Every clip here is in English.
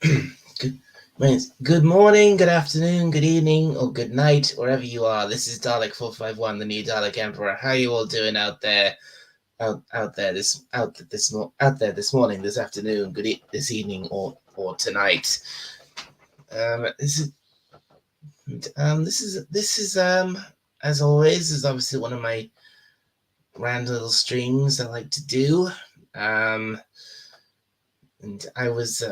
Good morning, good afternoon, good evening, or good night, wherever you are. This is Dalek 451, the new Dalek Emperor. How are you all doing out there? Out there this morning, this afternoon, this evening, or tonight. This is as always, is obviously one of my random little streams I like to do. And I was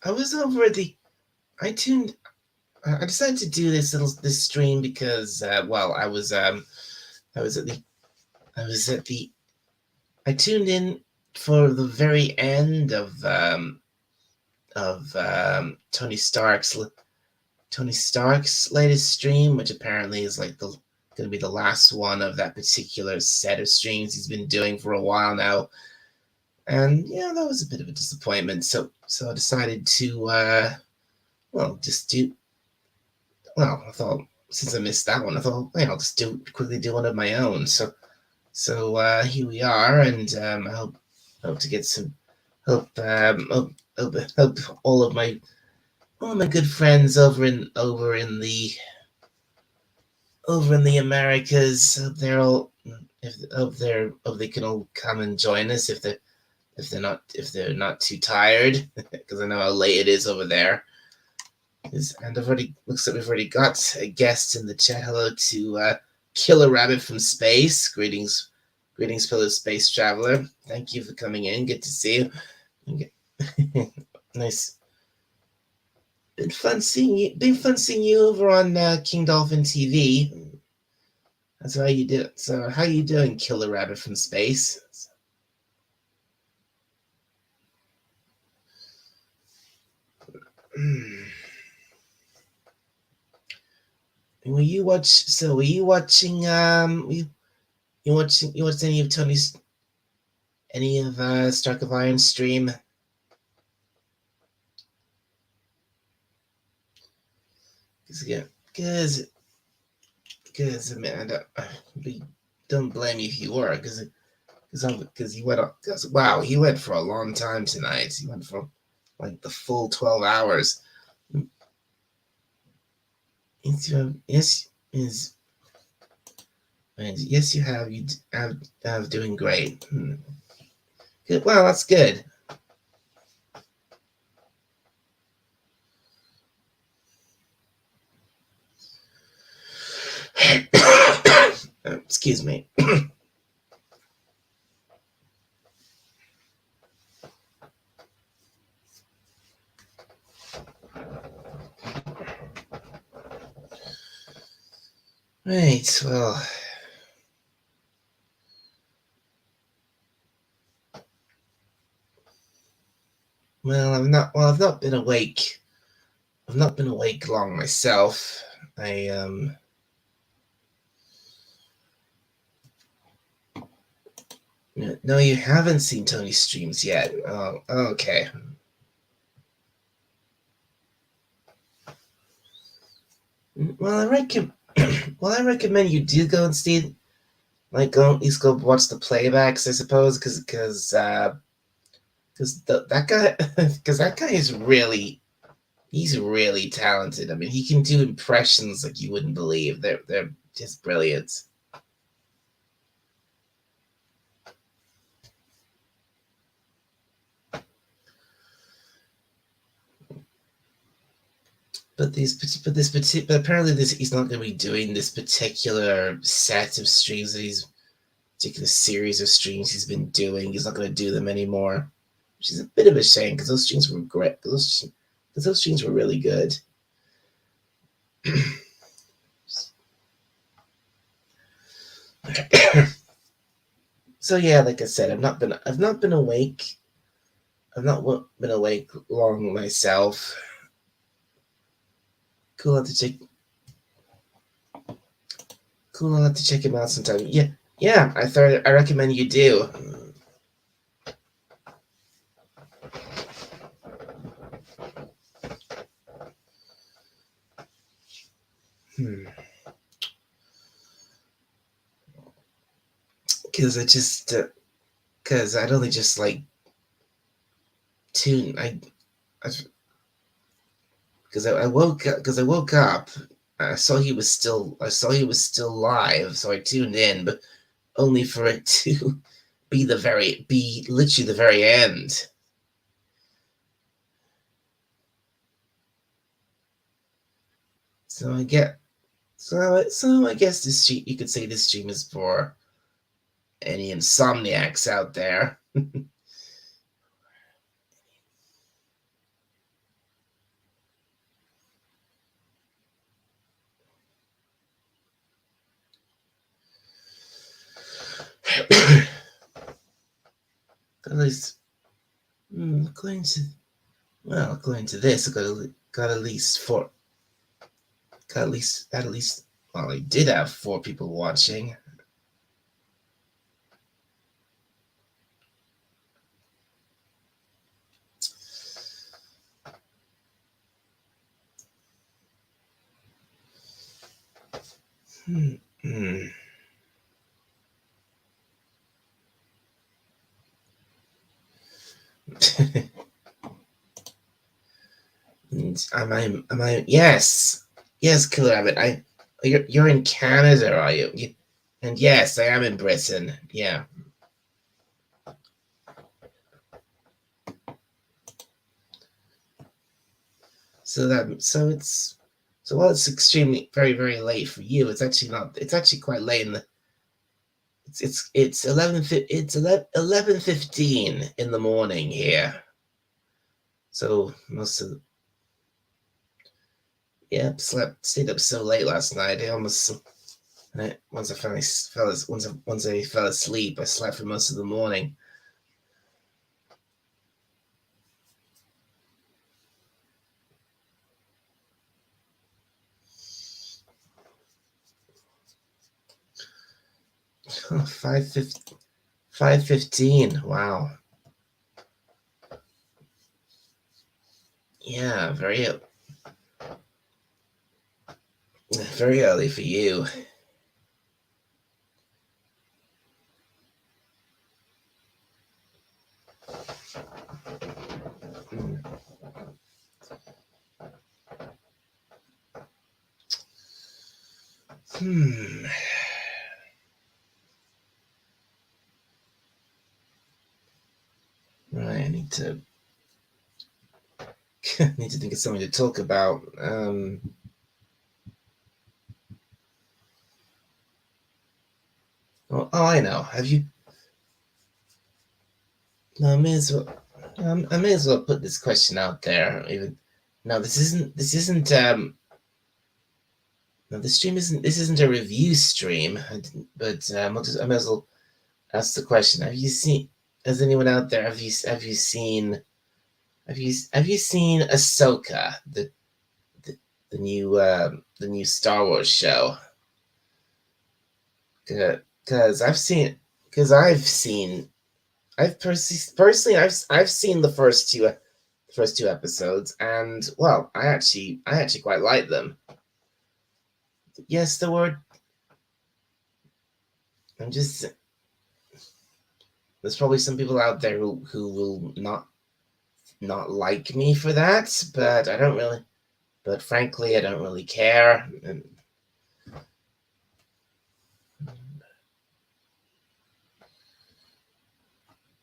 over at the I tuned I decided to do this stream because I was at the I was at the I tuned in for the very end of Tony Stark's latest stream, which apparently is like going to be the last one of that particular set of streams he's been doing for a while now. And yeah, that was a bit of a disappointment. So I decided to just do. Well, I thought since I missed that one, I thought I'll just quickly do one of my own. So here we are, and I hope to get some hope all of my good friends over in the Americas. Hope they can all come and join us if they're not too tired, because I know how late it is over there. And looks like we've already got a guest in the chat. Hello to Killer Rabbit from Space. Greetings, fellow space traveler. Thank you for coming in. Good to see you. Nice. Been fun seeing you over on King Dolphin TV. That's how you do. So how you doing, Killer Rabbit from Space? Were you watching you watched any of Stark of Iron stream? Because man, don't blame me if you were, because he went for a long time tonight. He went for like the full 12 hours. Yes, you have doing great. Good. Well, that's good. Excuse me. Right. I've not been awake. I've not been awake long myself. No, you haven't seen Tony's streams yet. Oh, okay. Well, I recommend you do go and see, like, go at least go watch the playbacks, I suppose, because that guy is he's really talented. I mean, he can do impressions like you wouldn't believe. They're just brilliant. But apparently he's not going to be doing this particular set of streams particular series of streams he's been doing. He's not going to do them anymore, which is a bit of a shame because those streams were great. Those streams were really good. So yeah, like I said, I've not been awake. I've not been awake long myself. Cool, I'll have to check him out sometime. Yeah. I recommend you do. Because because I'd only just like tune I because I woke up. I saw he was still live, so I tuned in, but only for it to be literally the very end. So I guess this stream, you could say this stream is for any insomniacs out there. At least, according to this, I got at least four. Got at least. Well, I did have 4 people watching. Am I? Yes, Killer Rabbit. You're in Canada, are you? And yes, I am in Britain. Yeah. So while it's extremely very late for you, it's actually not. It's actually quite late in the. It's 11:15 in the morning here. So most of stayed up so late last night. Once I fell asleep, I slept for most of the morning. Oh, 5:15. Wow. Yeah, very early for you. Right, I need to think of something to talk about. I know. Have you? No, I may as well. I may as well put this question out there. Even no, this isn't. No, the stream isn't. This isn't a review stream. But I may as well ask the question. Have you seen? Has anyone out there? Have you seen? Have you seen Ahsoka, the new Star Wars show? Because I've seen I've seen the first two episodes, and well, I actually quite like them. Yes, the word. I'm just. There's probably some people out there who will not like me for that, but I don't really. But frankly, I don't really care. And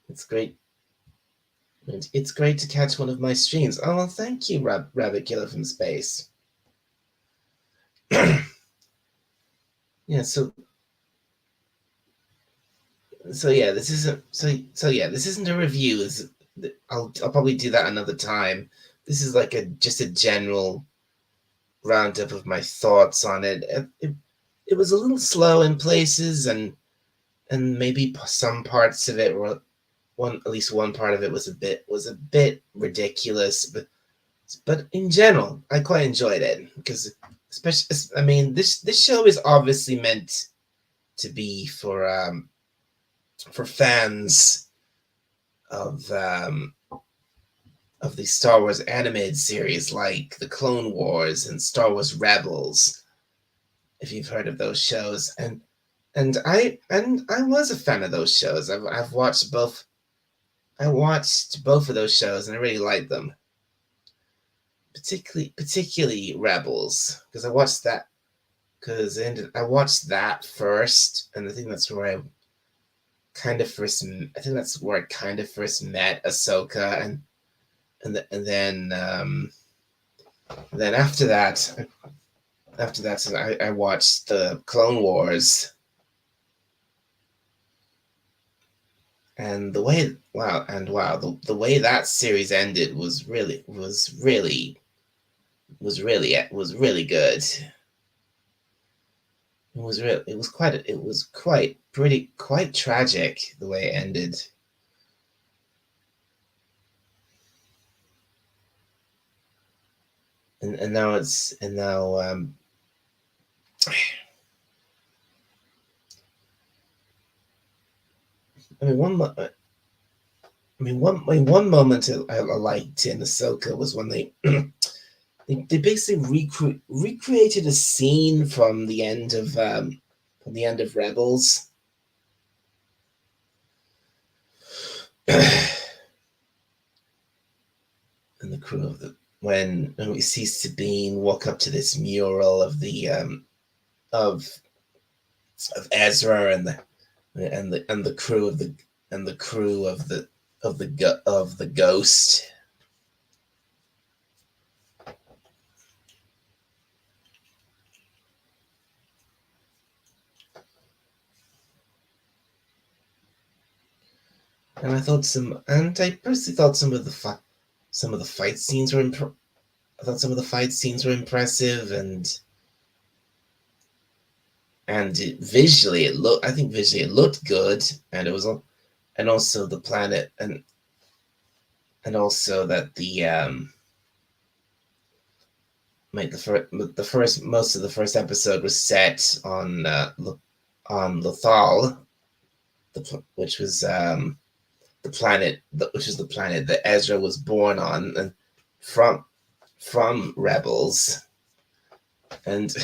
it's great. It's great to catch one of my streams. Oh, well, thank you, Rabbit Killer from Space. Yeah, so yeah, this isn't a review. I'll probably do that another time. This is like just a general roundup of my thoughts on it. It was a little slow in places, and maybe some parts of it were at least one part of it was a bit ridiculous, but in general, I quite enjoyed it because especially, I mean, this show is obviously meant to be for fans of the Star Wars animated series like the Clone Wars and Star Wars Rebels, if you've heard of those shows, and and I was a fan of those shows. I've watched both. I watched both of those shows, and I really liked them. Particularly Rebels, because I watched that because I watched that first, and I think that's where I kind of first. I think that's where I kind of first met Ahsoka, and then after that, so I watched the Clone Wars, and the way that series ended was really good. It was quite tragic the way it ended. And now I mean one moment I liked in Ahsoka was when they basically recreated a scene from the end of Rebels. And the crew of the when we see Sabine walk up to this mural of the of Ezra and the crew of the Ghost. And I personally thought some of the fight scenes were impressive, and I think visually it looked good, and it was and also the planet and also that the first most of the first episode was set on Lothal, which was the planet that Ezra was born on, and from Rebels, and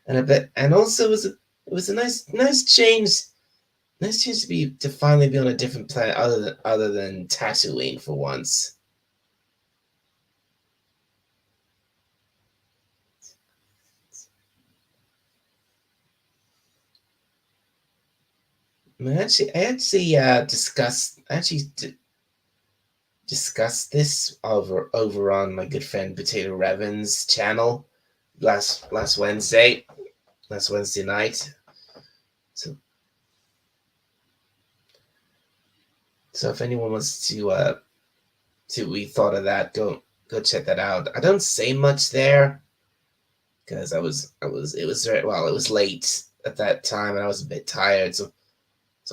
and a bit, and also it was a nice change. Nice change to finally be on a different planet other than Tatooine for once. I actually discussed this over on my good friend Potato Revan's channel last Wednesday night. So if anyone wants to we thought of that, go check that out. I don't say much there because it was late at that time and I was a bit tired, so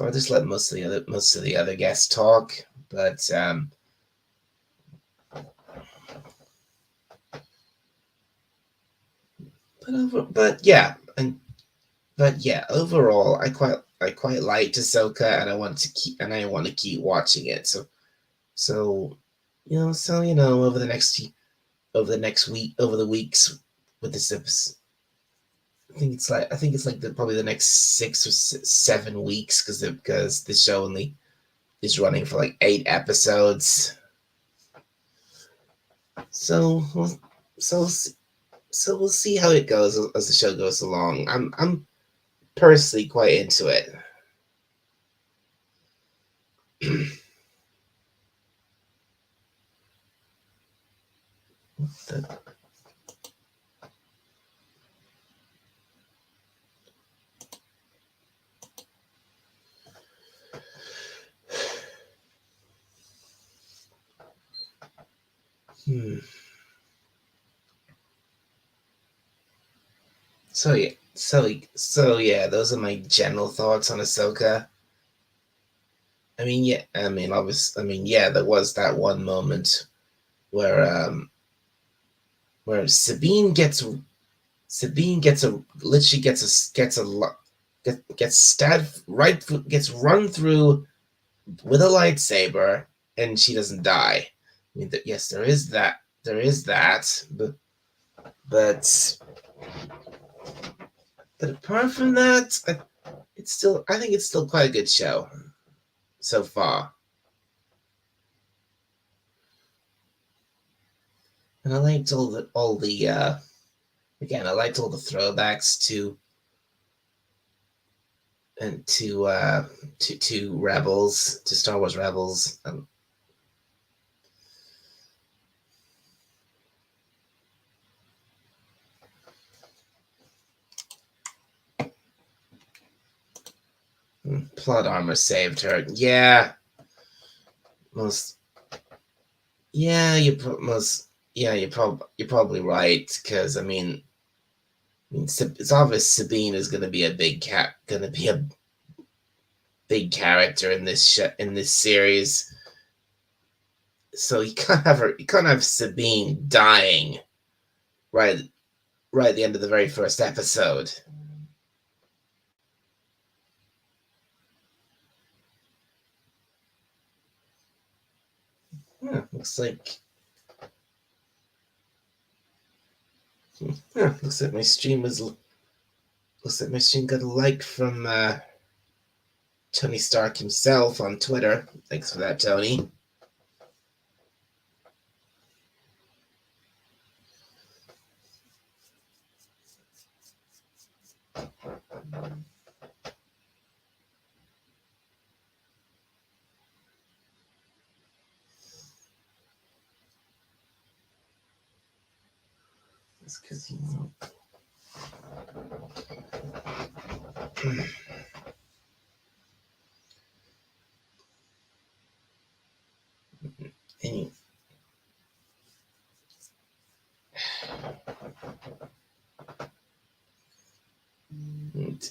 I just let most of the other guests talk. But yeah, overall, I quite liked Ahsoka, and I want to keep watching it. So over the weeks with this episode, I think it's like probably the next 6 or 7 weeks because the show only is running for like 8 episodes. So we'll see how it goes as the show goes along. I'm personally quite into it. So yeah, those are my general thoughts on Ahsoka. There was that one moment where Sabine gets stabbed gets run through with a lightsaber, and she doesn't die. I mean, yes, there is that, but apart from that, I think it's still quite a good show so far. And I liked all the again, I liked all the throwbacks to Rebels, to Star Wars Rebels. Plot armor saved her. Yeah, most. Yeah, you're probably right, because I mean, it's obvious Sabine is going to be a big character in this series. So you can't have Sabine dying right at the end of the very first episode. Looks like looks like my stream got a like from Tony Stark himself on Twitter. Thanks for that, Tony. It's because Any,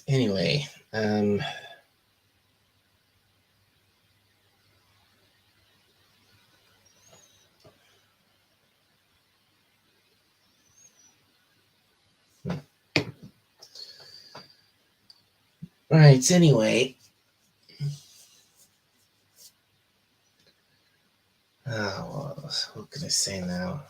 anyway, right, anyway. Oh, what can I say now?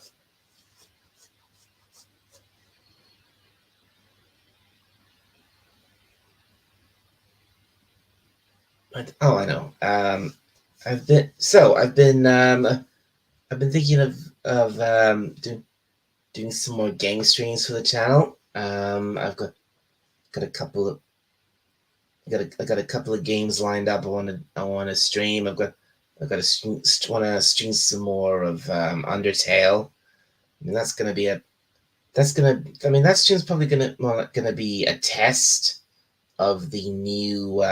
I know. I've been thinking of doing some more game streams for the channel. I've got a couple of I got a couple of games lined up. I want to stream. I've got to want to stream some more of Undertale. I mean, that stream's probably gonna be a test of the new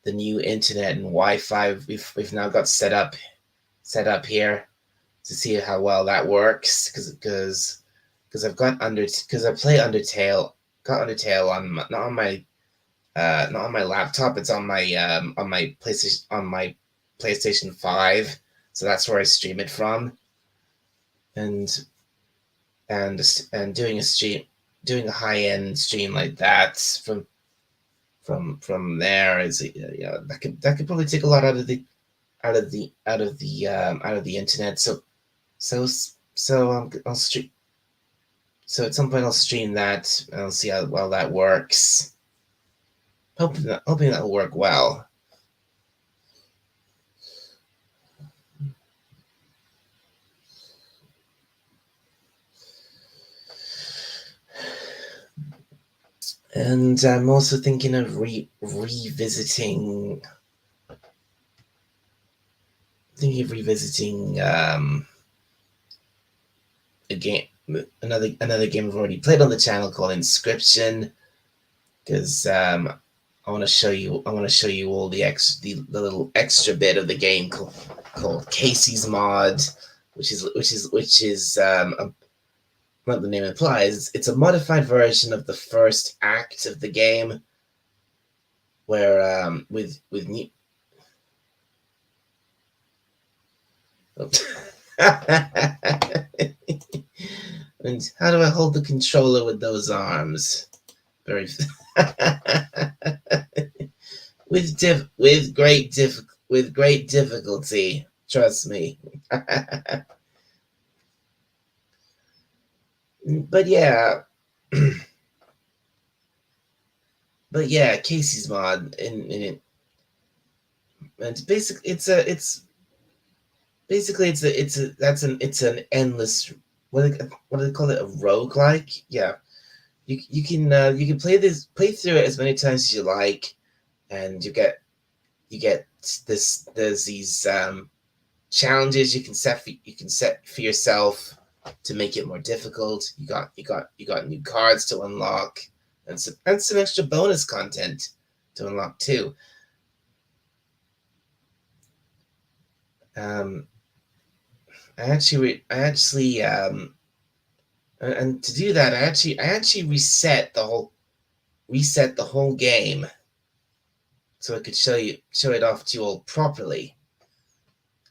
the new internet and Wi-Fi we've now got set up here, to see how well that works, because I play Undertale, got Undertale on not on my laptop. It's on my PlayStation 5, so that's where I stream it from. And doing a high end stream like that from there is, that could probably take a lot out of the internet. I'll stream. So at some point I'll stream that, and I'll see how well that works. Hoping that'll work well. And I'm also thinking of revisiting a game, another game I've already played on the channel, called Inscription, because I want to show you all the little extra bit of the game called Casey's Mod, which is what the name implies. It's a modified version of the first act of the game, where with new. And how do I hold the controller with those arms? Very with great difficulty. Trust me. But yeah, but yeah, Casey's mod in it, and basically it's an endless, what do they call it, a roguelike? Yeah, you can play through it as many times as you like, and you get there's these challenges you can set for yourself to make it more difficult. You got new cards to unlock, and some extra bonus content to unlock too. Um, I actually and to do that, I actually reset the whole game so I could show it off to you all properly.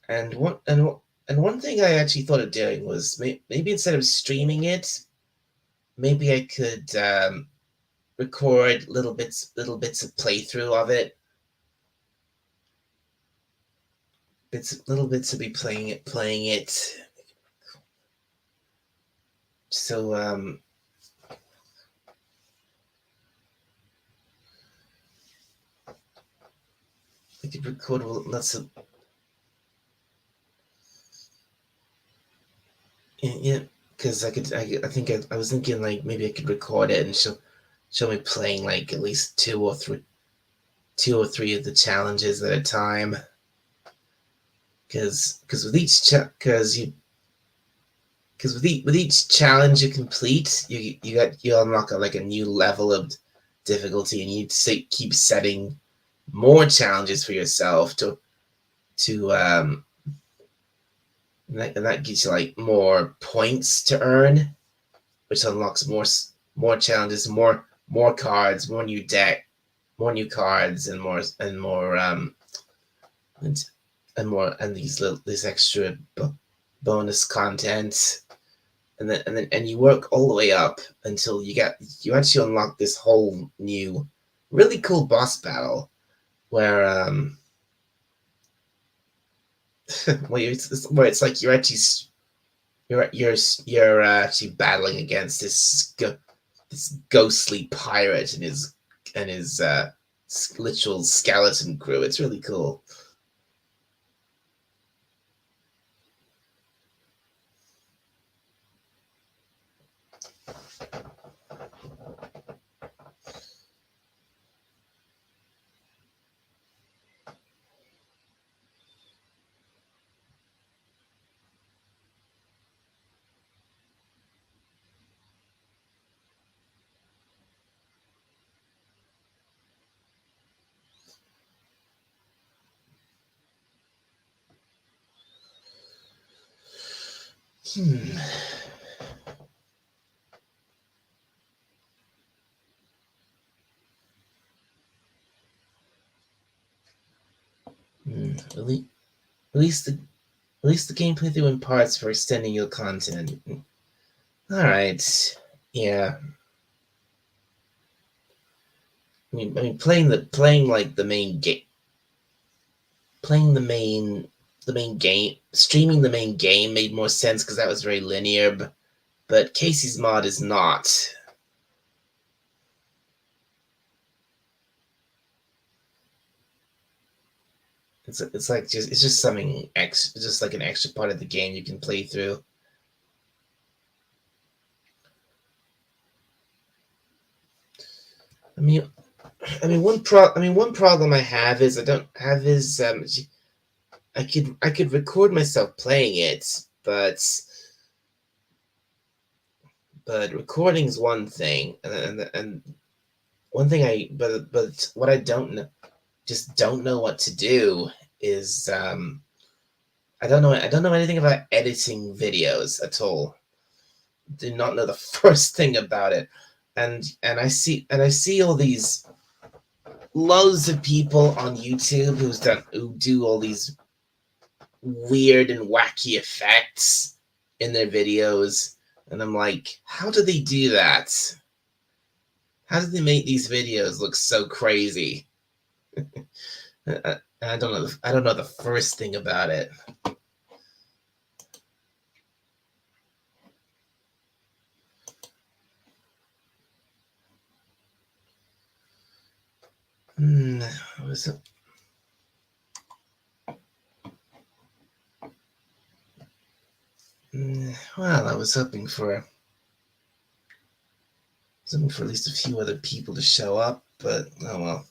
And one thing I actually thought of doing was maybe instead of streaming it, maybe I could record little bits of playthrough of it, little bits of me playing it. So I could record lots of, yeah, because I think I was thinking like maybe I could record it and show me playing like at least two or three of the challenges at a time. Because with each because you because with each challenge you complete, you unlock like a new level of difficulty, and you keep setting more challenges for yourself to and that gives you like more points to earn, which unlocks more challenges, more cards, more new deck, more new cards, and more and more and this extra bonus content, and you work all the way up until you actually unlock this whole new really cool boss battle where where it's like you're actually battling against this ghostly pirate and his literal skeleton crew. It's really cool. Hmm. Hmm. Release the release the gameplay through in parts for extending your content. All right. Yeah. I mean, playing like the main game, playing the main game, streaming the main game made more sense because that was very linear. But Casey's mod is not. It's like it's just something just like an extra part of the game you can play through. I mean, one problem I have is I don't have his I could record myself playing it, but recording is one thing, and one thing but what I don't know what to do is I don't know anything about editing videos at all. Do not know the first thing about it, and I see all these loads of people on YouTube who do all these weird and wacky effects in their videos, and I'm like, how do they do that? How do they make these videos look so crazy? I don't know. I don't know the first thing about it. What was it? Well, I was hoping for at least a few other people to show up, but oh well.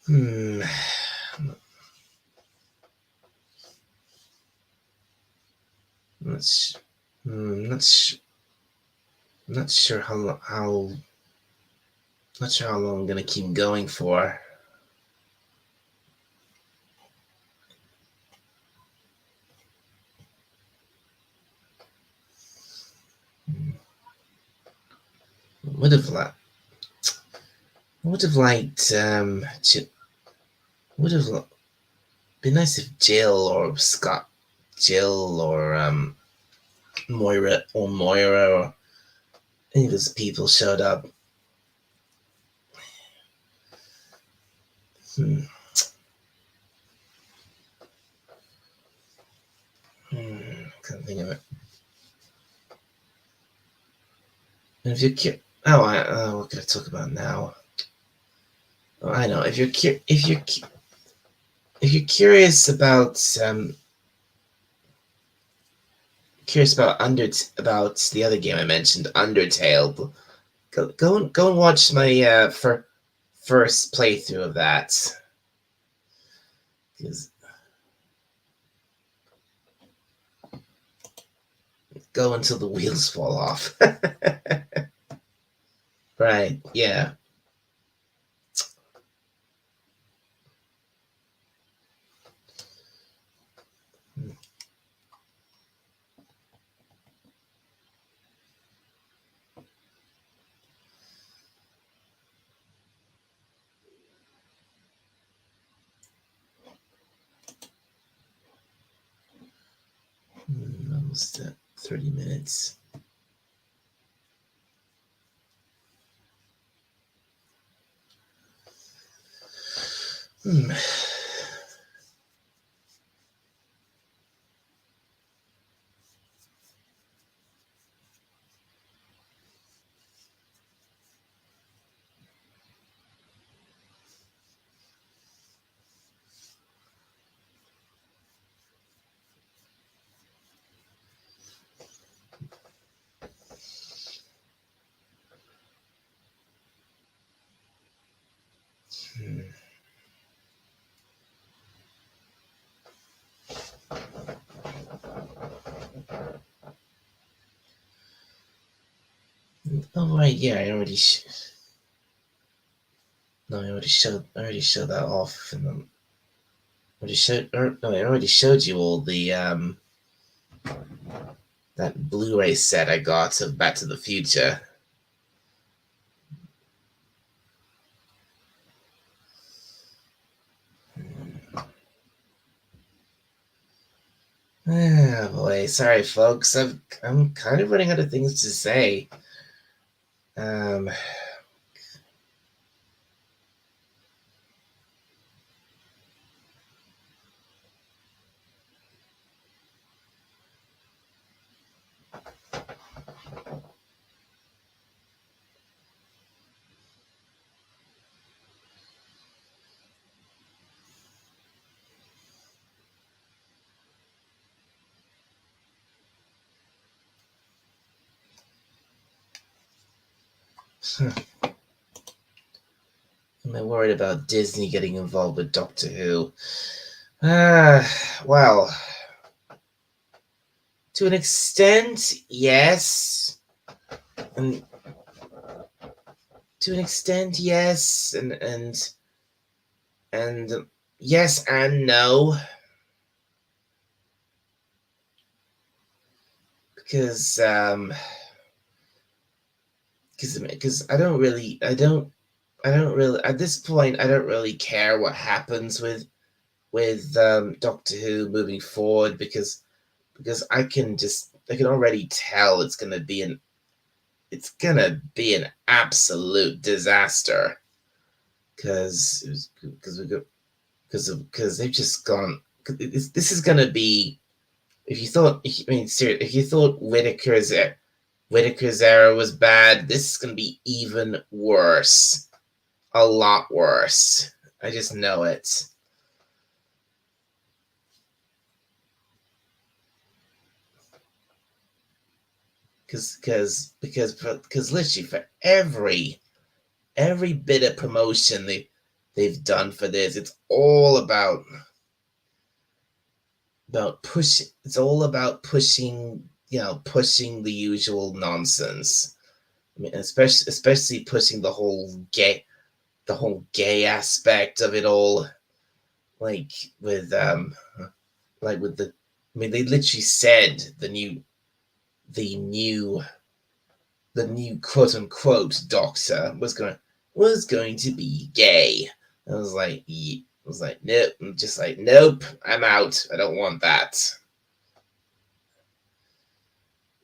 Hmm. Not sh- not sh- not sure not sure how long I'm gonna keep going for. Would have liked would have liked would have been nice if Jill or Moira or any of those people showed up. Hmm. Can't think of it. And if you're what can I talk about now? Oh, I know. If you're curious about about the other game I mentioned, Undertale, go and watch my first playthrough of that. 'Cause go until the wheels fall off. Right? Yeah. Almost at 30 minutes. Hmm. Hmm. Oh right, yeah. I already showed that off, and then I already showed you all the that Blu-ray set I got of Back to the Future. Ah, boy, sorry, folks. I'm kind of running out of things to say. Um, am I worried about Disney getting involved with Doctor Who? Well, to an extent, yes, and to an extent, yes, and yes and no, because I don't really at this point I don't really care what happens with Doctor Who moving forward because I can already tell it's gonna be an absolute disaster because we go because they've just gone. This is gonna be, if you thought, I mean, seriously, if you thought Whitaker's era was bad, this is gonna be even worse, a lot worse. I just know it. Because literally for every bit of promotion they've done for this, it's all about push. It's all about pushing, pushing the usual nonsense. I mean, especially pushing the whole gay aspect of it all, like with the. I mean, they literally said the new quote unquote doctor was going to be gay. I was like, nope. I'm just like, nope. I'm out. I don't want that.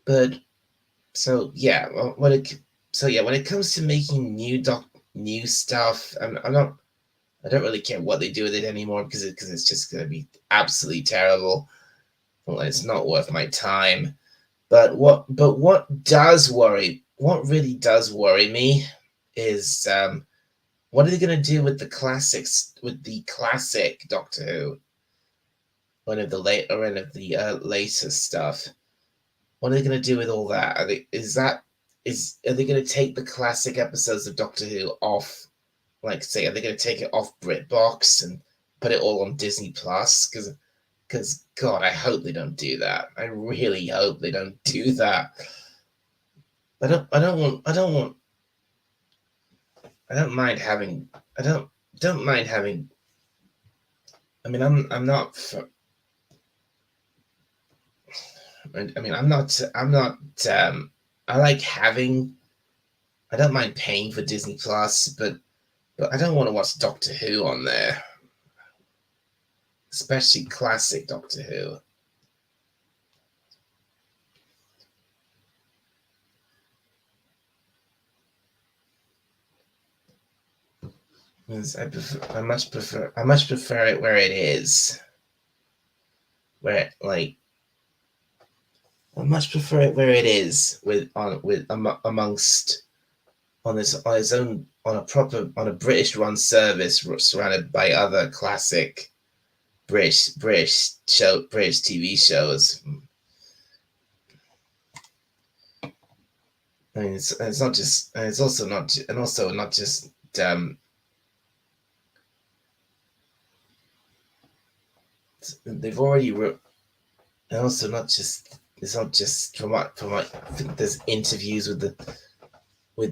But so yeah, when it comes to making new stuff, I'm not. I don't really care what they do with it anymore because it's just gonna be absolutely terrible. Well, it's not worth my time. But what really does worry me is what are they going to do with the classic Doctor Who? One of the latest stuff. What are they going to do with all that? Are they going to take the classic episodes of Doctor Who off? Like, say, are they going to take it off BritBox and put it all on Disney Plus? Because God, I hope they don't do that. I really hope they don't do that. I don't mind having. I don't mind having. I mean, I'm not. I mean, I'm not. I like having. I don't mind paying for Disney Plus, but I don't want to watch Doctor Who on there, especially classic Doctor Who. I much prefer it where it is. Where I much prefer it where it is amongst on its own on a British run service surrounded by other classic British TV shows. I mean, it's not just, and it's also not, and also not just they've already and also not just, it's not just from what I think there's interviews with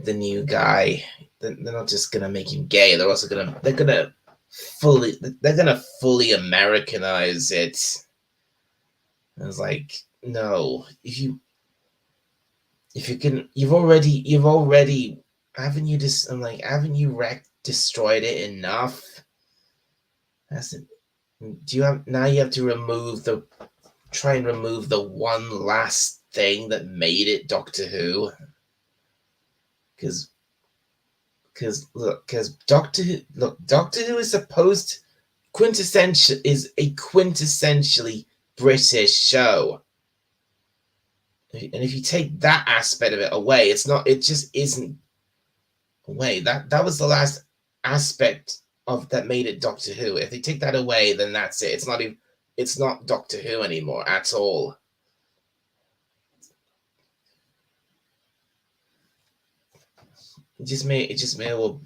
the new guy. They're not just gonna make him gay. They're also gonna fully Americanize it. I was like, no, if you can, you've already haven't you just, I'm like, haven't you destroyed it enough? Do you have, now you have to try and remove the one last thing that made it Doctor Who? Because Doctor Who is a quintessentially British show. And if you take that aspect of it away, it just isn't away. That was the last aspect of that made it Doctor Who. If they take that away, then that's it. It's not Doctor Who anymore at all. It just may well.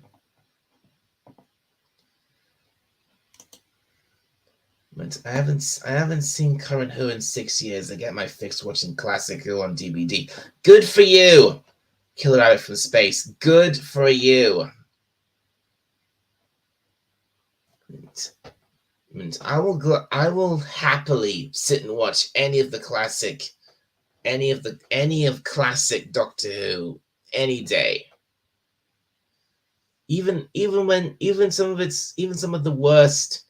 I haven't seen current Who in 6 years. I get my fix watching classic Who on DVD. Good for you, Killer Rabbit from Space. Good for you. I will happily sit and watch any of classic Doctor Who any day. Even some of the worst.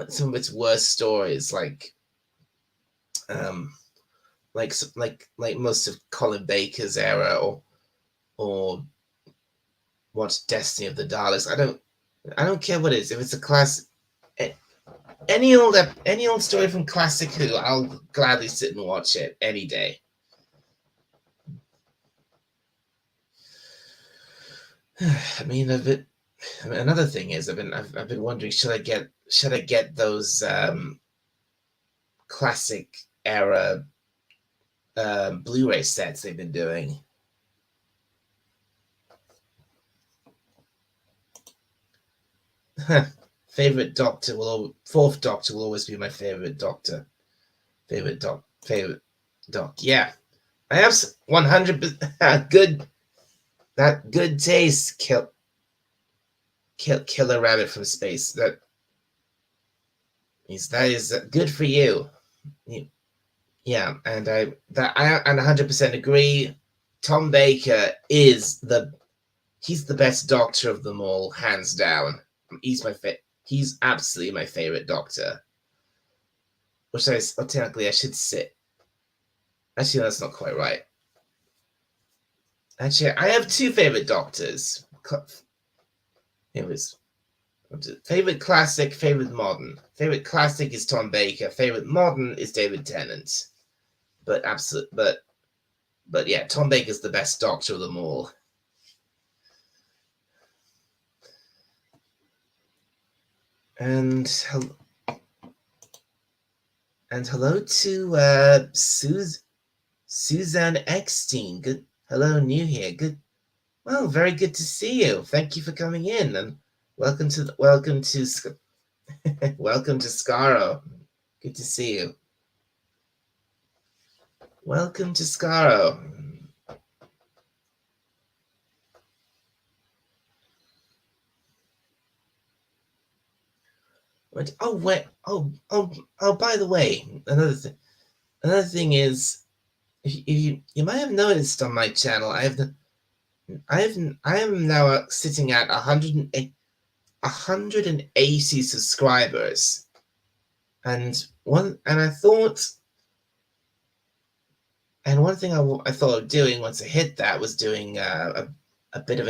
Some of its worst stories, like most of Colin Baker's era, or watch Destiny of the Daleks. I don't care what it is. If it's a class, any old story from Classic Who, I'll gladly sit and watch it any day. I mean, another thing is I've been wondering, should I get those classic era Blu-ray sets they've been doing? Favorite Doctor Fourth Doctor will always be my favorite Doctor. Favorite Doc. Yeah, I have 100% good. That good taste. Killer Rabbit from Space. That is good for you. Yeah, and I 100% agree. Tom Baker is he's the best Doctor of them all, hands down. He's absolutely my favorite Doctor. Which technically I should say. Actually, that's not quite right. Actually, I have two favorite Doctors. It was favorite classic, favorite modern. Favorite classic is Tom Baker. Favorite modern is David Tennant. But yeah, Tom Baker's the best Doctor of them all. And hello to Suzanne Eckstein. Good. Hello, new here. Good. Well, very good to see you. Thank you for coming in, and welcome to welcome to Scaro. Good to see you. Welcome to Scaro. Oh wait. Oh. By the way, another thing is, if you might have noticed on my channel, I am now sitting at 180 subscribers, and one thing I thought of doing once I hit that was doing a bit of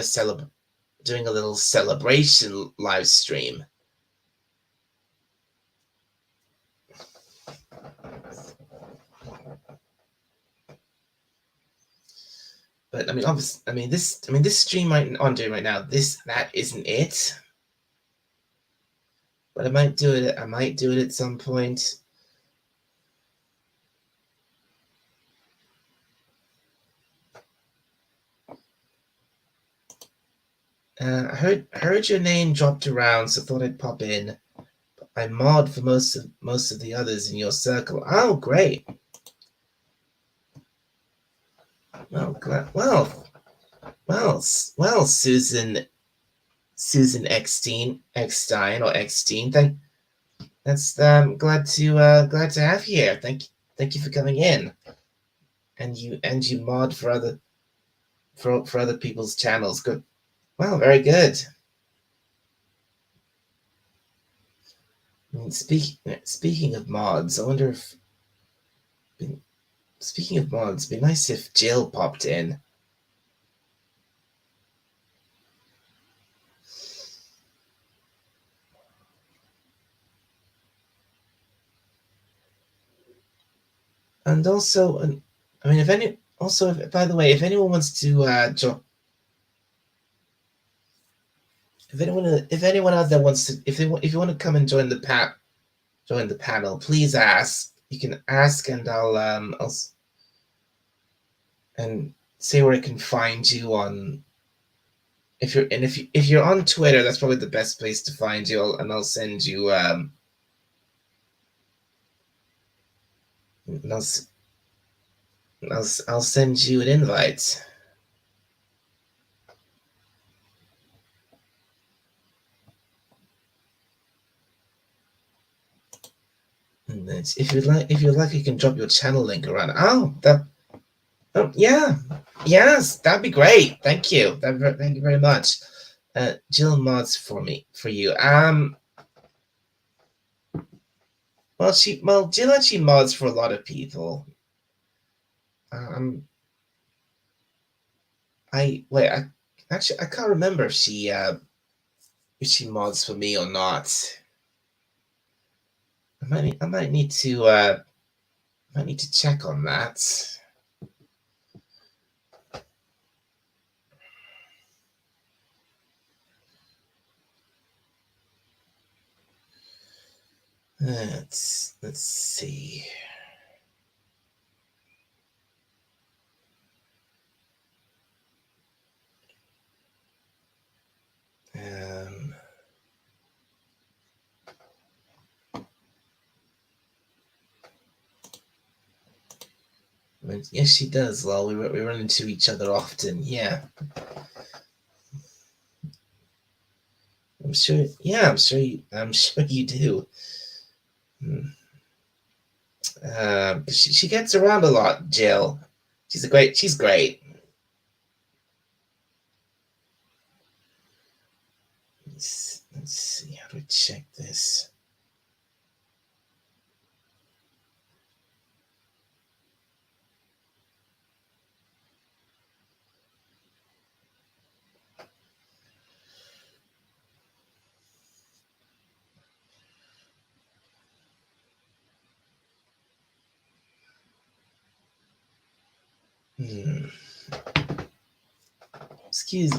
doing a little celebration live stream. But I mean, obviously, this stream I'm doing right now, that isn't it. But I might do it. I might do it at some point. I heard your name dropped around, so thought I'd pop in. I mod for most of the others in your circle. Oh, great. Well, Susan Eckstein, that's glad to have you here. Thank you for coming in. And you mod for other people's channels. Good. Well, very good. Speaking of mods, I wonder if. Speaking of mods, it'd be nice if Jill popped in. And also, I mean, by the way, if anyone wants to join, if anyone out there wants to, if you want to come and join the panel, please ask. You can ask, and I'll and see where I can find you on. If you're on Twitter, that's probably the best place to find you. And I'll send you I'll send you an invite. And if you'd like, you can drop your channel link around. Yeah, yes, that'd be great. Thank you. Thank you very much. Jill mods for you. Well, Jill actually mods for a lot of people. I can't remember if she mods for me or not. I might need to check on that. Let's see. Um, yes, she does. Lol, we run into each other often. Yeah, I'm sure. Yeah, I'm sure you do. Hmm. She gets around a lot, Jill. She's great. Let's see, how do we check this? Hmm. Excuse.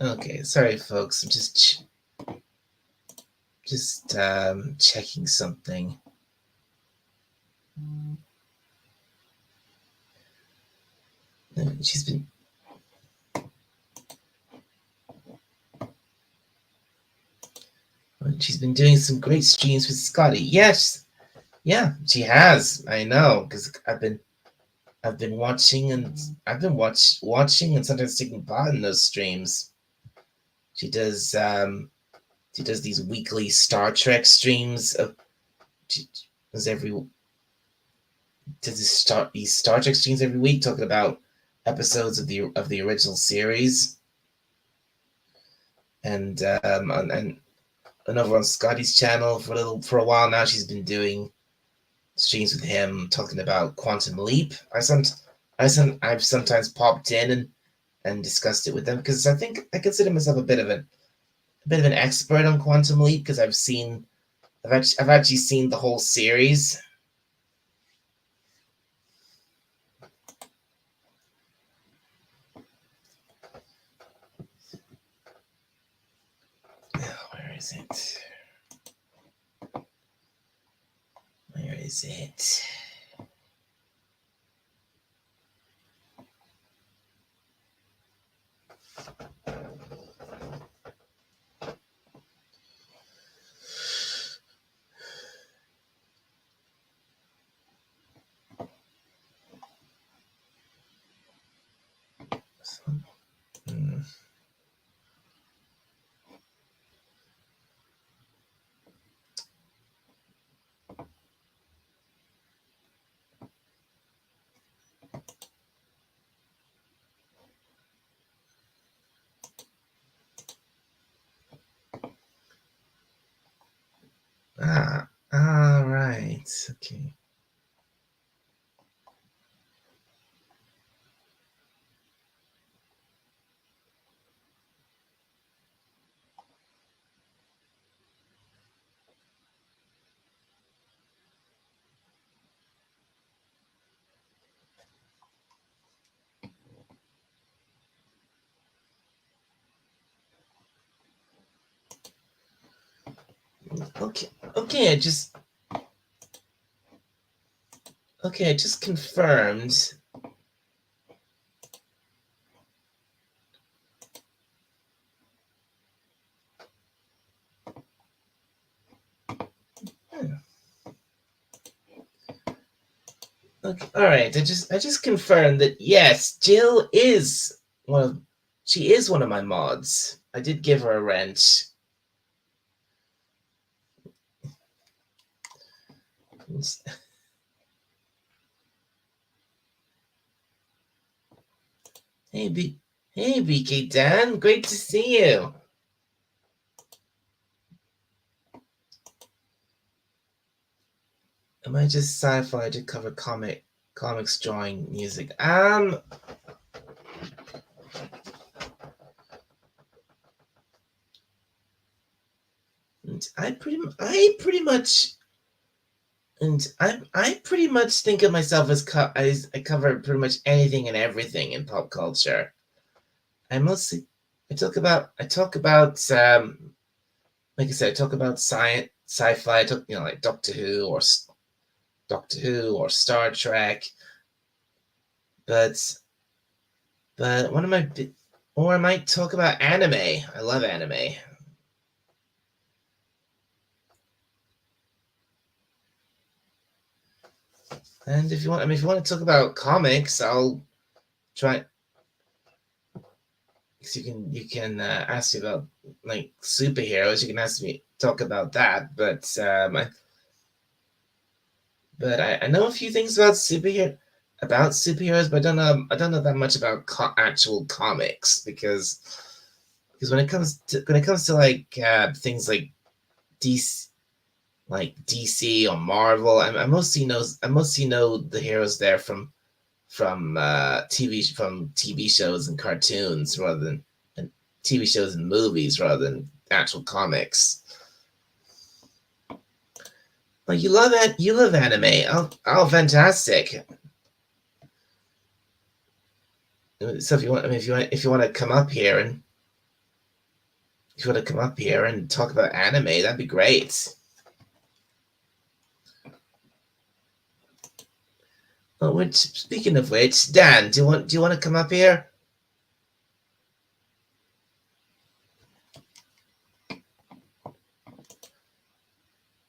Okay, sorry, folks. I'm just checking something. She's been doing some great streams with Scotty. Yes, yeah, she has. I know because I've been watching and watching and sometimes taking part in those streams. She does these weekly Star Trek streams of she does every does these Star Trek streams every week talking about episodes of the original series and over on Scotty's channel for a while now she's been doing streams with him talking about Quantum Leap. I've sometimes popped in and discussed it with them because I think I consider myself a bit of an expert on Quantum Leap because I've actually seen the whole series. Where is it? Where is it? Hmm. All right. Okay. Okay. I just confirmed. Hmm. Okay, all right. I just confirmed that yes, Jill is one of she is one of my mods. I did give her a wrench. Hey hey BK Dan, great to see you. Am I just sci-fi to cover comics, drawing, music? I pretty much And I pretty much think of myself as I cover pretty much anything and everything in pop culture. I talk about like I said, I talk about science, sci-fi. I talk like Doctor Who or Star Trek. But one of my or I might talk about anime. I love anime. And if you want, if you want to talk about comics, I'll try. So you can ask me about like superheroes. You can ask me talk about that. But I know a few things about superheroes, but I don't know that much about actual comics because when it comes to like things like DC DC or Marvel, I mostly know the heroes there from TV shows and cartoons rather than and TV shows and movies rather than actual comics. Like you love it, you love anime. Oh, fantastic! So if you want, if you want to come up here and if you want to come up here and talk about anime, that'd be great. Well, speaking of which, Dan, do you want to come up here?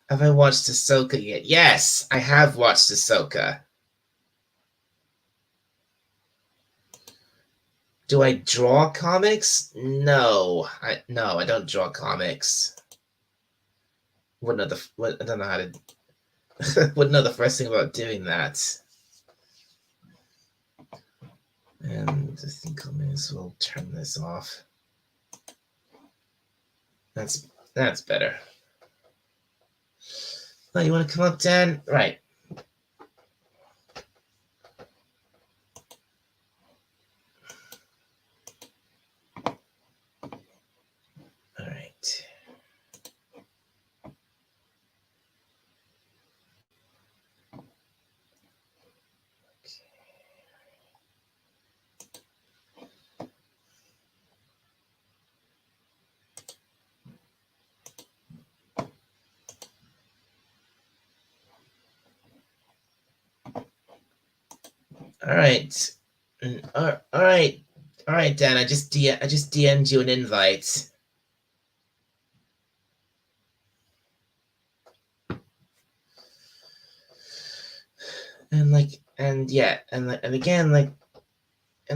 Have I watched Ahsoka yet? Yes, I have watched Ahsoka. Do I draw comics? No, I don't draw comics. Wouldn't know I don't know how to. Wouldn't know the first thing about doing that. And I think I may as well turn this off. That's better. Oh, you want to come up, Dan? Right. All right. All right. All right, Dan. I just DM'd you an invite. And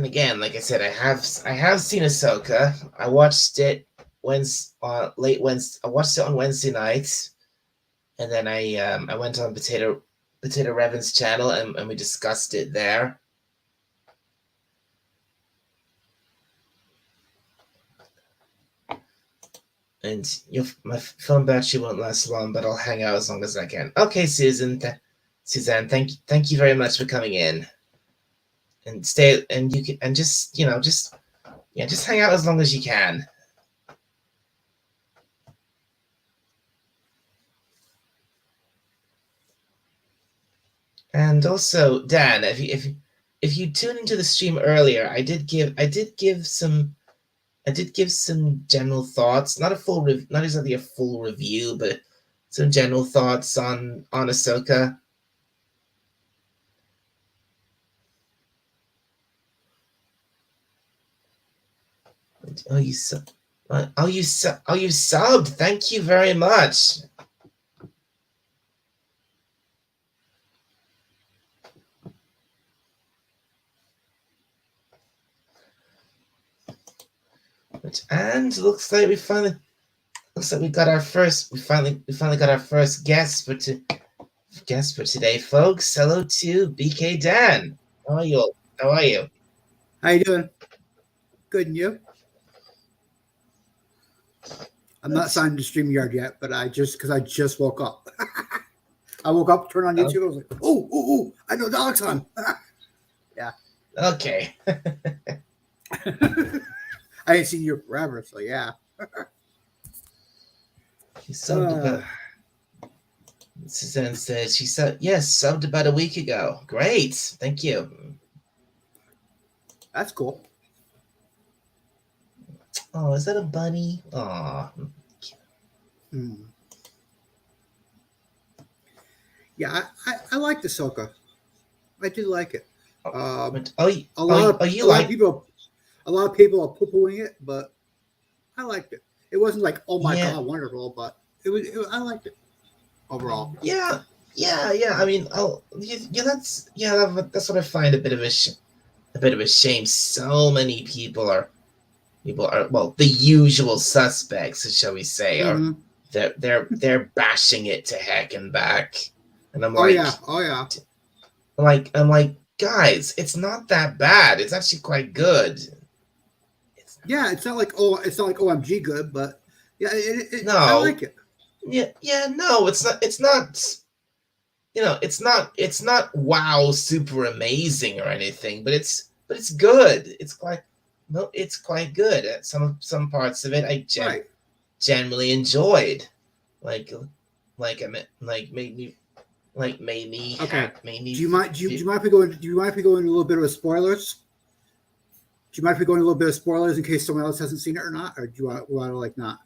again, like I said, I have seen Ahsoka. I watched it late Wednesday. I watched it on Wednesday nights, and then I went on Potato Revan's channel and we discussed it there. And my phone battery won't last long, but I'll hang out as long as I can. Okay, Suzanne, thank you very much for coming in. And stay, and you can, and just just hang out as long as you can. And also, Dan, if you tune into the stream earlier, I did give some general thoughts, not exactly a full review, but some general thoughts on Ahsoka. Oh, you subbed. Thank you very much. And looks like we got our first. We finally got our first guest for today, folks. Hello to BK Dan. How are you? How are you? How you doing? Good, and you? I'm not signed to StreamYard yet, but I just woke up. I woke up, turned on YouTube, I was like, oh, I know dog's on. Yeah. Okay. I ain't seen you forever, so yeah. You subbed Suzanne says she said yes, subbed about a week ago. Great, thank you. That's cool. Oh, is that a bunny? Aw. Hmm. Yeah, I like the Ahsoka. I do like it. A lot You of like? people are poo-pooing it, but I liked it. It wasn't like, oh my Yeah, god, wonderful, but it was I liked it overall. yeah, yeah. I mean, that's what I find a bit of a shame. So many people are well, the usual suspects, shall we say, are Hmm. they're bashing it to heck and back, and Oh yeah, oh yeah. I'm like, guys, it's not that bad. It's actually quite good. It's Yeah, it's not like OMG good, but yeah, I no, like it. yeah, no, it's not. It's not. It's not wow, super amazing or anything, but it's good. It's quite no, it's quite good. Some parts of it I Right. generally enjoyed, like I mean, Okay. made me Do you mind? Do you mind if we go? Do you mind if we go into a little bit of spoilers? Do you mind if we go into a little bit of spoilers in case someone else hasn't seen it or not, or do you want to like not?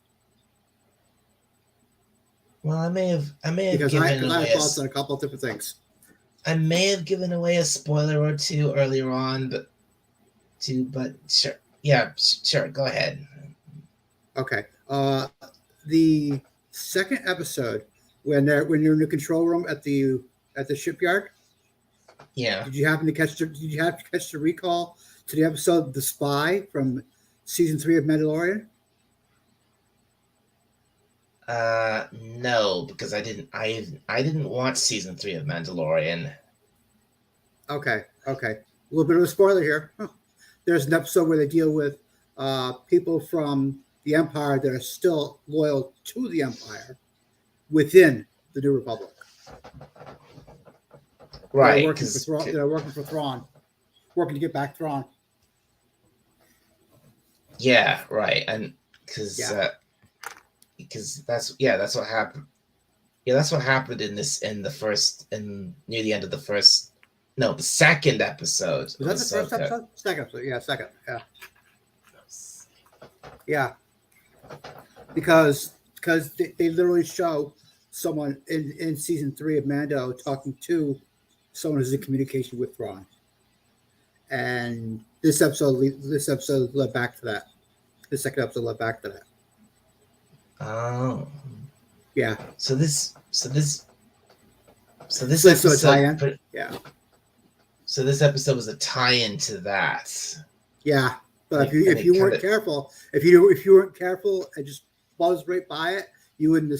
well, I may have Because given I have away thoughts on a couple of different things. I may have given away a spoiler or two earlier on, but sure, yeah, sure, go ahead. Okay. The second episode when you're in the control room at the shipyard. Yeah. Did you happen to catch Did you have to catch the recall to the episode "The Spy" from season 3 of Mandalorian? No, because I didn't watch season 3 of Mandalorian. Okay. Okay. A little bit of a spoiler here. Huh. There's an episode where they deal with people from the Empire that are still loyal to the Empire within the New Republic. Right, That are working for Thrawn, working to get back Thrawn. yeah, right, and Yeah. because that's what happened. Yeah, that's what happened in the first in near the end of the first no the second episode Was of that the first Ahsoka. episode? Second episode. Yeah, second. Yeah. Yeah. Because they literally show someone in season 3 of Mando talking to someone who's in communication with Thrawn, and this episode led back to that. The second episode led back to that. Oh, Yeah. so this So a tie-in. episode Yeah. so this episode was a tie-in to that. Yeah. But Like, if you weren't careful, if you weren't careful and just buzzed right by it, you wouldn't have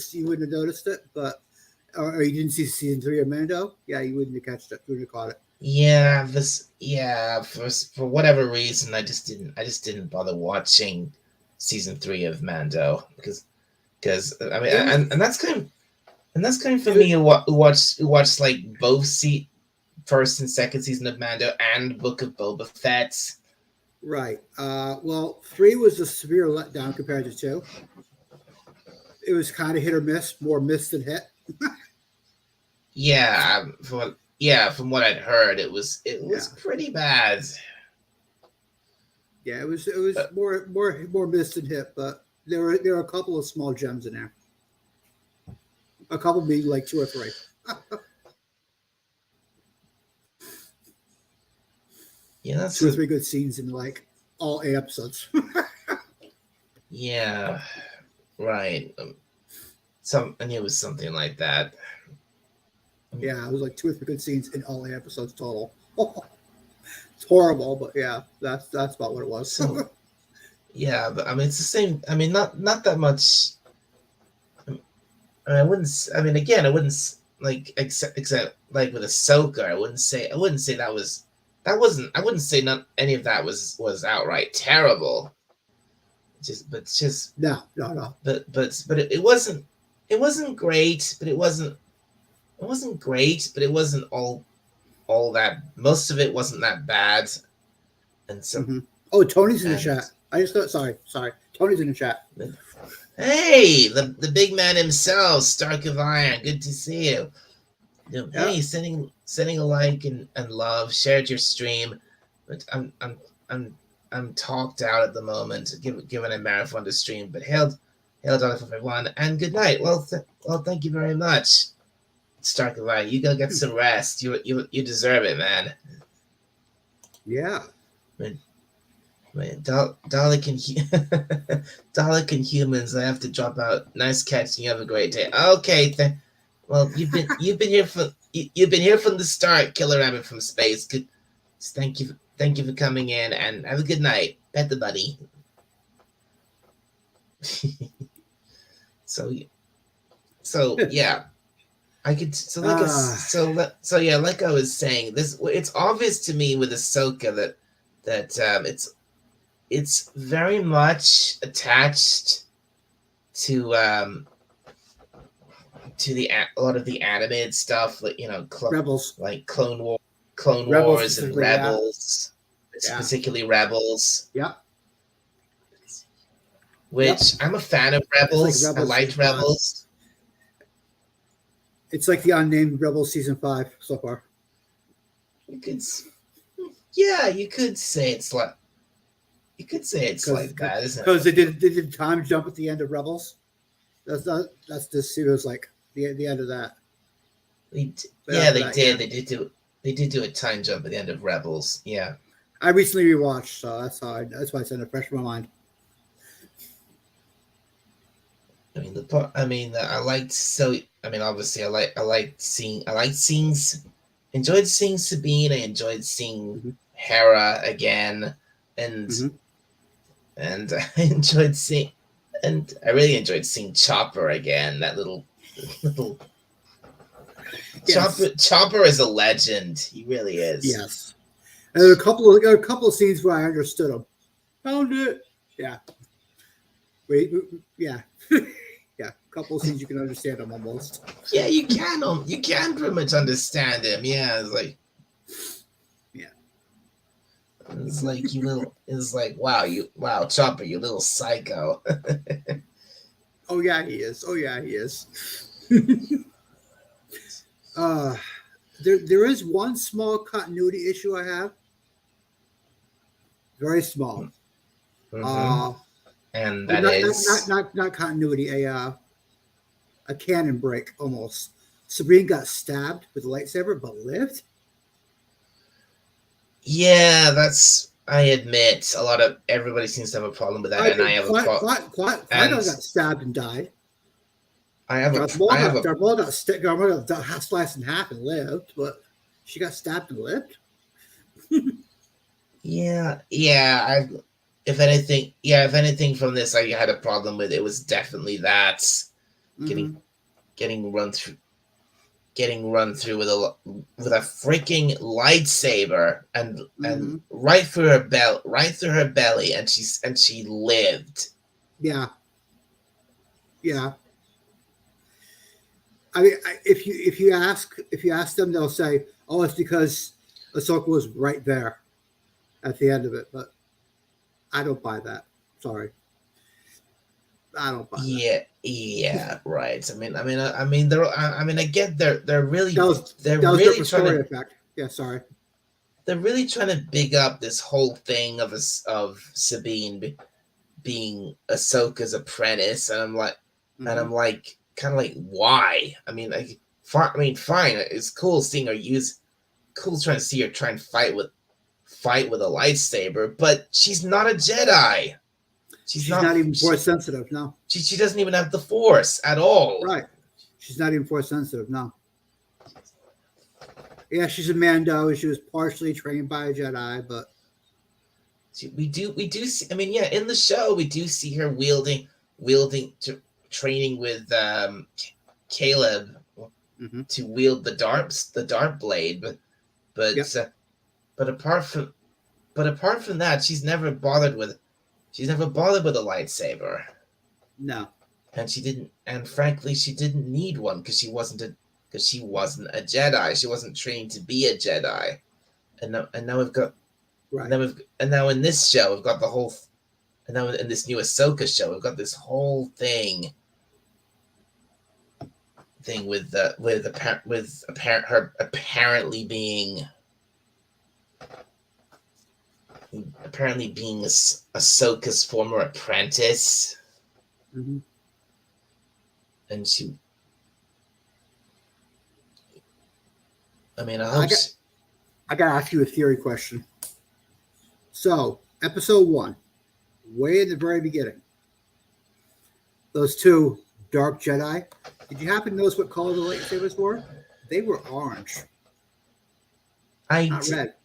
noticed it. But or you didn't see season 3 of Mando, yeah, you wouldn't have catched it. You wouldn't have caught it. For whatever reason I just didn't bother watching season 3 of Mando because I mean and that's kind of for me who watched like both first and second season of Mando and Book of Boba Fett. Right. Well, 3 was a severe letdown compared to 2. It was kind of hit or miss, more miss than hit. Yeah, from what I'd heard, it was pretty bad. Yeah, it was more miss than hit, but there were a couple of small gems in there. A couple being like 2 or 3. Yeah, that's 2 or 3 good scenes in like all 8 episodes. Yeah, right. And it was something like that. Yeah, it was like 2 or 3 good scenes in all 8 episodes total. It's horrible, but yeah, that's about what it was. So, yeah, but I mean, it's the same. I mean, not that much. I wouldn't. I mean, again, I wouldn't like except like with Ahsoka. I wouldn't say that wasn't. I wouldn't say not any of that was outright terrible. Just No. But it wasn't. It wasn't great, but it wasn't. It wasn't great, but it wasn't all that. Most of it wasn't that bad, and so. Mm-hmm. Oh, Tony's in the chat. I just thought. Sorry. Tony's in the chat. Hey, the big man himself, Stark of Iron. Good to see you. Yeah. Hey, sending a like and love. Shared your stream, but I'm talked out at the moment, given a marathon to stream. But hailed on everyone, and good night. Well, thank you very much, Stark of Iron. You go get some rest. You deserve it, man. Yeah. Man, Dalek and Dalek and humans. I have to drop out. Nice catching. You have a great day. Okay. Well, you've been here you've been here from the start, Killer Rabbit from space. Good. Thank you for coming in, and have a good night. Pet the buddy. so yeah, I could so yeah, like I was saying, it's obvious to me with Ahsoka that it's very much attached to a lot of the animated stuff, like Rebels. like Clone Rebels Wars and specifically, yeah. Rebels, Yeah. particularly Rebels. Yeah. Which I'm a fan of Rebels. Rebels I liked season 5. Rebels. It's like the unnamed Rebels season 5 so far. You could say it's like that, isn't it? Because they did time jump at the end of Rebels. That's this series like the end of that. They did do a time jump at the end of Rebels. Yeah. I recently rewatched, so that's why it's in the fresh in my mind. Obviously enjoyed seeing Sabine. I enjoyed seeing Hera again, and I enjoyed seeing, and I really enjoyed seeing Chopper again. That little Yes. Chopper is a legend. He really is. Yes. And there are a couple of scenes where I understood him. Found it. Yeah. Wait. Yeah. Yeah. A couple of scenes you can understand him almost. Yeah, you can. You can pretty much understand him. Yeah, it's like. Yeah. It's like It's like wow, Chopper, you little psycho. Oh yeah, he is. There is one small continuity issue I have. Very small. Mm-hmm. And that is not continuity. A canon break almost. Sabrina got stabbed with a lightsaber but lived. Yeah, I admit everybody seems to have a problem with that, and I have a problem. Qui-Gon got stabbed and died. Darth Maul got sliced in half and lived, but she got stabbed and lived. If anything from this I had a problem with, it was definitely that getting run through with a freaking lightsaber and right through her belly, and she lived. Yeah. I mean, if you ask them, they'll say, "Oh, it's because Ahsoka was right there at the end of it." But I don't buy that. Sorry, I don't buy that. Yeah, right. I get they're really trying to effect. Yeah, sorry. They're really trying to big up this whole thing of Sabine being Ahsoka's apprentice, and I'm like, kind of like, why? Fine. It's cool seeing her trying to see her try and fight with a lightsaber, but she's not a Jedi. She's not even force sensitive. No, she doesn't even have the Force at all. Right. She's not even force sensitive. No. Yeah, she's a Mando. She was partially trained by a Jedi, but we do see. In the show we do see her training with Caleb to wield the dart blade, but apart from that, she's never bothered with a lightsaber. No, and frankly, she didn't need one because she wasn't a Jedi. She wasn't trained to be a Jedi, and now we've got right. And now in this show we've got the whole And then in this new Ahsoka show, we've got this whole thing with her apparently being Ahsoka's former apprentice, Mm-hmm. and she. I mean, I gotta ask you a theory question. So, episode 1, way in the very beginning, those two dark Jedi. Did you happen to notice what color the lightsabers were? They were orange, not red.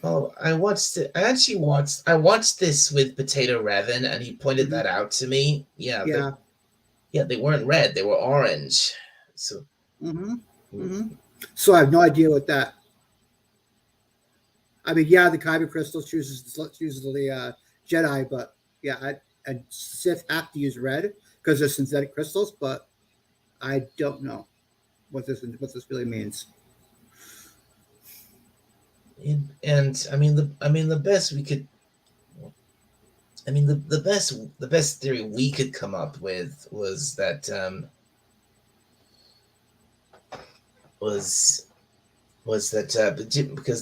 Oh, I watched it. I watched this with Potato Revan, and he pointed that out to me. Yeah, they weren't red; they were orange. So, So I have no idea what that. I mean, yeah, the Kyber crystal chooses the Jedi, but yeah, and Sith have to use red because they're synthetic crystals. But I don't know what this really means. and I mean the best we could. I mean the best theory we could come up with was that because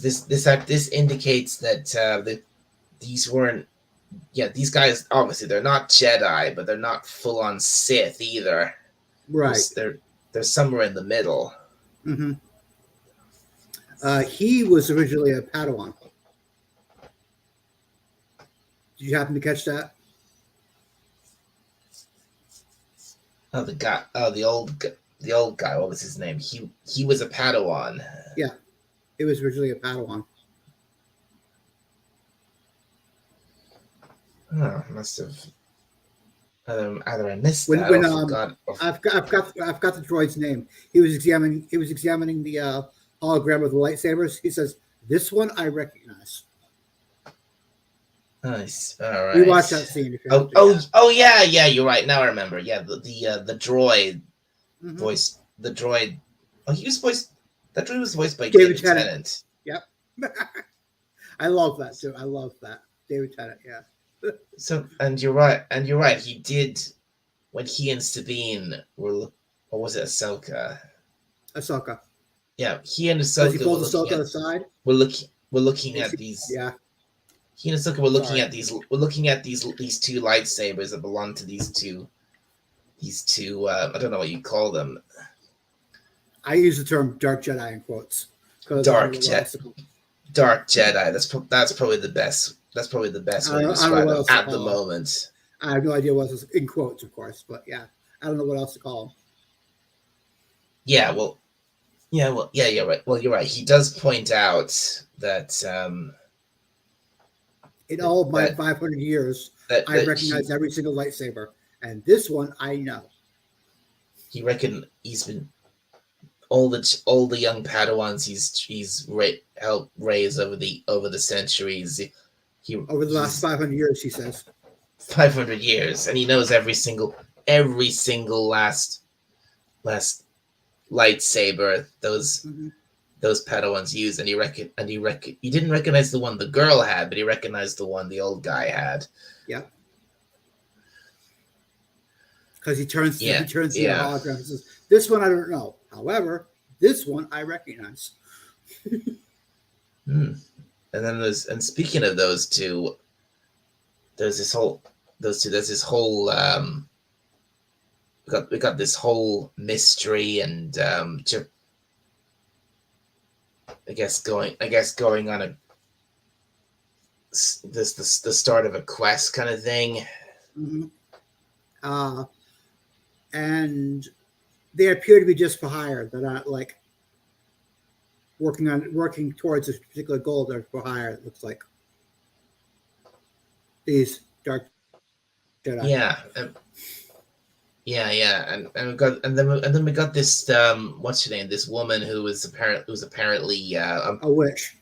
this indicates that these weren't. Yeah, these guys obviously they're not Jedi, but they're not full on Sith either. Right. They're somewhere in the middle. Mm-hmm. He was originally a Padawan. Did you happen to catch that? Oh, the guy. Oh, the old guy. What was his name? He was a Padawan. Yeah, he was originally a Padawan. Oh, must have. Either I missed When that or forgot. I've got the droid's name. He was examining the hologram of the lightsabers. He says, "This one I recognize." Nice. All right. We watched that scene. Oh yeah. You're right. Now I remember. Yeah, the droid voice. The droid. Oh, he was voiced. That droid was voiced by David Tennant. Yep. I love that too. I love that David Tennant. Yeah. So and you're right. He did when he and Sabine were. Or was it Ahsoka? Ahsoka. Yeah, he and Ahsoka. He pulled Ahsoka aside. We're looking at these. Yeah. He and Ahsoka were looking at these. We're looking at these two lightsabers that belong to these two. I don't know what you call them. I use the term dark Jedi in quotes. Dark Jedi. That's probably the best. That's probably the best way to describe them at the moment. I have no idea what else in quotes, of course, but yeah, I don't know what else to call them. Yeah, you're right. Well, you're right. He does point out that in all of my 500 years, I recognize every single lightsaber, and this one I know. He's been all the young Padawans he's helped raise over the centuries. Over the last 500 years, he says. 500 years, and he knows every single last lightsaber those Padawans use, and he didn't recognize the one the girl had, but he recognized the one the old guy had. Yeah. Because he turns to the hologram and says, "This one I don't know. However, this one I recognize." And then speaking of those two, there's this whole we got this whole mystery and I guess going on the start of a quest kind of thing. Mm-hmm. And they appear to be just for hire. They're not like working towards a particular goal. They're for hire. It looks like these dark Jedi. Yeah, and then we got this what's her name? This woman who was apparently a witch.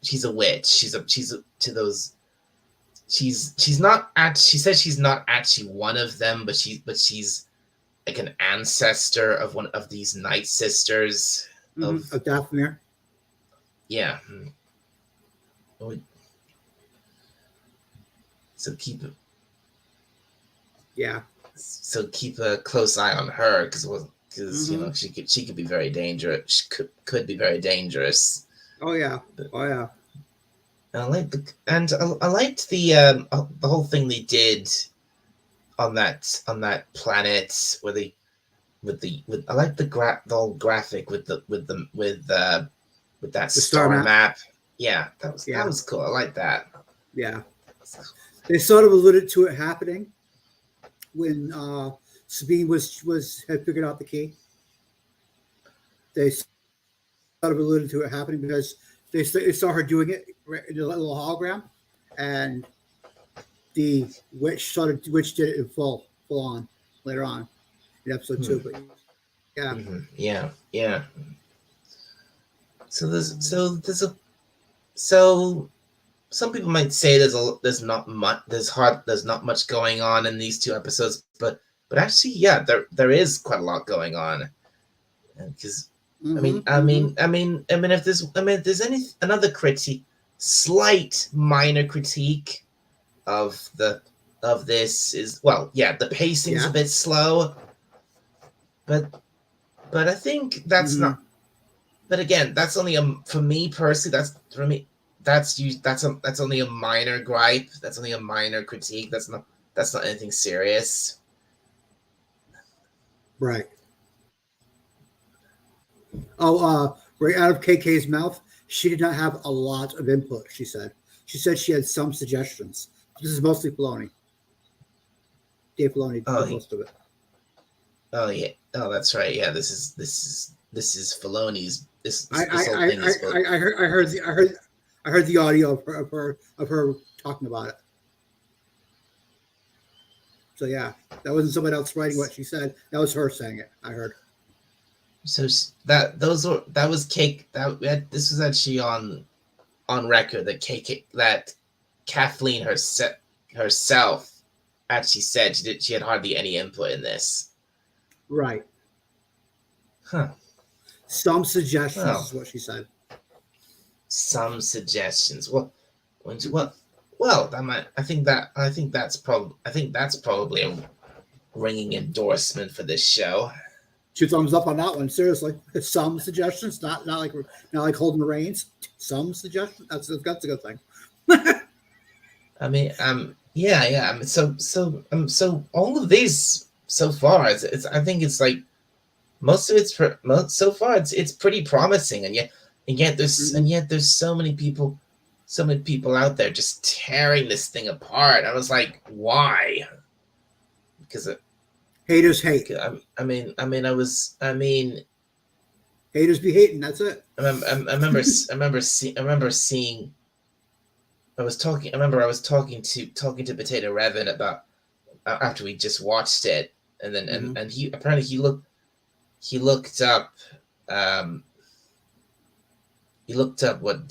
She's a witch. She says she's not actually one of them, but she's like an ancestor of one of these Night Sisters of Dathomir. Yeah. So keep Yeah. so keep a close eye on her because you know Mhm. she could be very dangerous. She could be very dangerous. Oh yeah. But Oh yeah. I like I liked the whole thing they did on that planet where they with I like the whole graphic with that The star star map. map. Yeah, that Yeah. was cool. I like that. Yeah. They sort of alluded to it happening when Sabine had figured out the key. They sort of alluded to it happening because they saw her doing it in a little hologram, and the witch did it in full on later on in episode 2. But yeah. Yeah, yeah. There's a so some people might say there's not much there's not much going on in these 2 episodes, but actually, yeah, there is quite a lot going on. Because if there's another critique, slight minor critique of this is, well, yeah, the pacing's a bit slow, but I think that's not. But again, that's only for me personally. That's only a minor gripe. That's only a minor critique. That's not anything serious. Right. Oh, right out of KK's mouth, she did not have a lot of input. She said she had some suggestions. This is mostly Filoni. Dave Filoni did most of it. Oh yeah. Oh, that's right. Yeah, this is Filoni's. This I whole thing is. I heard the audio of her talking about it. So yeah, that wasn't somebody else writing what she said. That was her saying it. I heard. So that was cake. This was actually on record that Kathleen herself actually said she had hardly any input in this. Right. Huh. Some suggestions is what she said. Some suggestions. Well, that might. I think that's probably a ringing endorsement for this show. 2 thumbs up on that one. Seriously, some suggestions, not like holding the reins. Some suggestions. That's a good thing. I mean, yeah. So all of these so far, I think it's like most of it's so far it's pretty promising, and yet there's so many people out there just tearing this thing apart. I was like, why? Because haters hate. Haters be hating. That's it. I remember seeing. I was talking to Potato Revan about after we just watched it, and then and he apparently he looked up what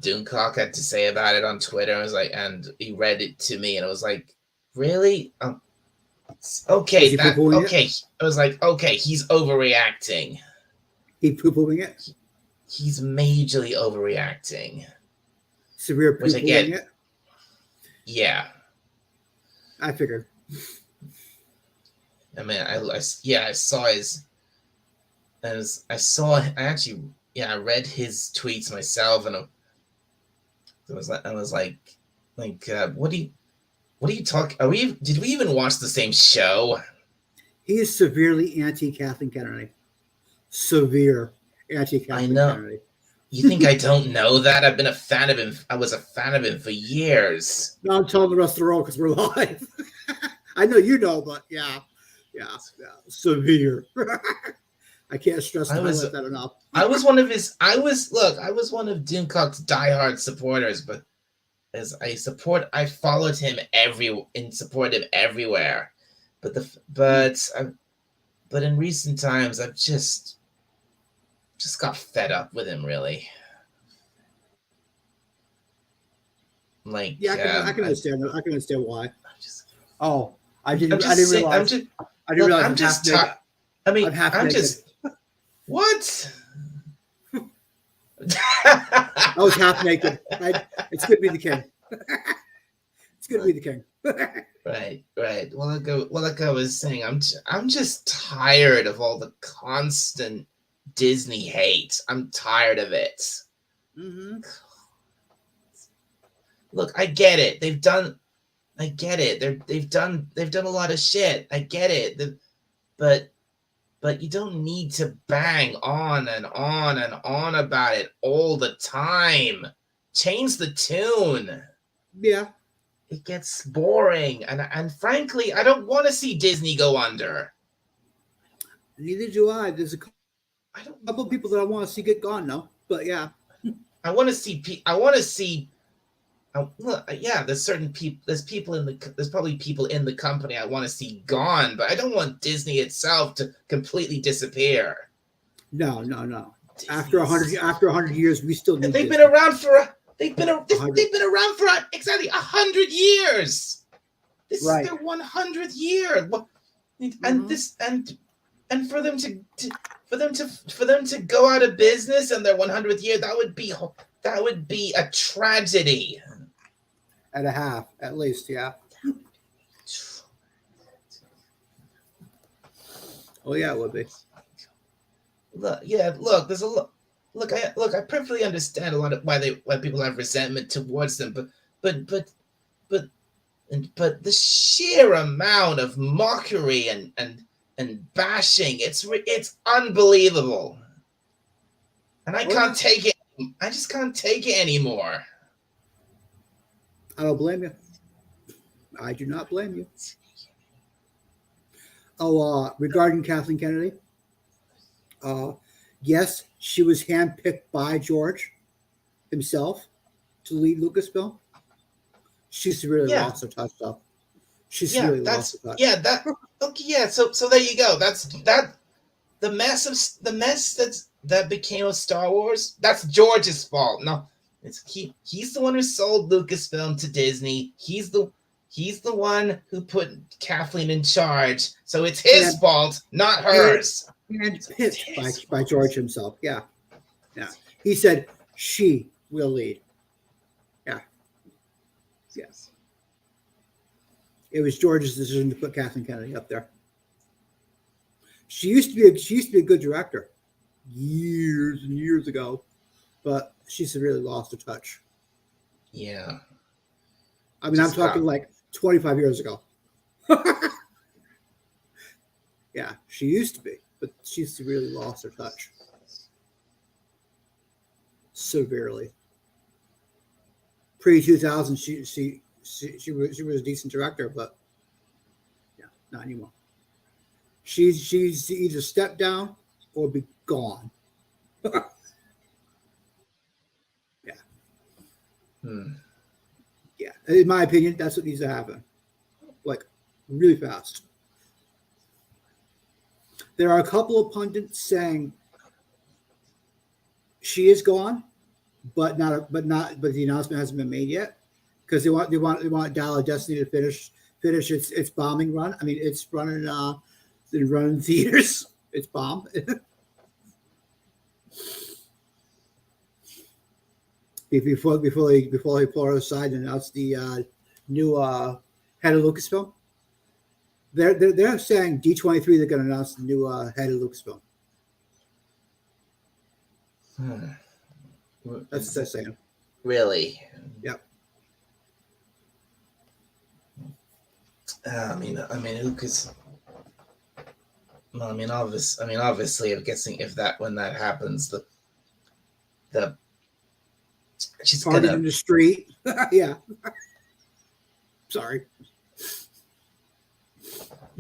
Doomcock had to say about it on Twitter. And he read it to me, and I was like, really? Okay, okay. I was like, okay, he's overreacting. He poo-pooing it? He's majorly overreacting. Severe poo-pooing it? Yeah. I figured. I mean, I saw his... I read his tweets myself, and I was like, what do you talk? Did we even watch the same show? He is severely anti-Kathleen Kennedy. Severe anti-Kathleen Kennedy. You think I don't know that? I've been a fan of him. I was a fan of him for years. No, I'm telling the rest of the world because we're live. I know you know, but yeah. Severe. I can't stress that enough. I was one of Doomcock's diehard supporters, but I followed him support him everywhere. But in recent times I've just got fed up with him, really. Like, yeah, I can understand that. I can understand why. I didn't realize. What? I was half naked. It's good to be the king. It's good to be the king. Right. Like I was saying, I'm just tired of all the constant Disney hate. I'm tired of it. Mm-hmm. Look, I get it. I get it. They've done a lot of shit. I get it. But you don't need to bang on and on and on about it all the time. Change the tune. Yeah. It gets boring, and frankly, I don't want to see Disney go under. Neither do I. There's a I don't. couple of people that I want to see get gone now, but yeah. I want to see. I want to see. Yeah, there's certain people. There's probably people in the company I want to see gone, but I don't want Disney itself to completely disappear. No. After 100 years, we still need. They've Disney. been around for. They've been around for exactly 100 years. This Right. is their 100th year, and this and for them to go out of business in their 100th year, that would be a tragedy. And a half, at least, yeah. Oh yeah, it would be. Look, there's a lot. Look, I perfectly understand a lot of why people have resentment towards them, but the sheer amount of mockery and bashing, it's unbelievable, and I can't take it. I just can't take it anymore. I don't blame you. I do not blame you. Oh, regarding Kathleen Kennedy, yes, she was handpicked by George himself to lead Lucasfilm. She's really lost her touch, though. She's really lost her touch. So there you go. That's the mess that became of Star Wars. That's George's fault. No, he's the one who sold Lucasfilm to Disney. He's the one who put Kathleen in charge. So it's his fault, not hers. And pitched by George himself. Yeah. He said she will lead. Yeah. Yes. It was George's decision to put Kathleen Kennedy up there. She used to be a good director years and years ago, but she's really lost her touch. Yeah. I mean, I'm talking like 25 years ago. Yeah, she used to be, but she's really lost her touch severely. Pre-2000, she was a decent director, but yeah, not anymore. She's either step down or be gone. Yeah. Yeah. In my opinion, that's what needs to happen. Like, really fast. There are a couple of pundits saying she is gone, but the announcement hasn't been made yet because they want Dial of Destiny to finish its bombing run. I mean, it's running theaters. It's bombed. before they pull her aside and announce the new head of Lucasfilm. They're saying D23 they're going to announce the new head of Lucasfilm. That's what they're saying. Really? Yep. I mean, Lucas. Well, obviously, I'm guessing when that happens, the she's Party gonna in the street. Yeah. Sorry.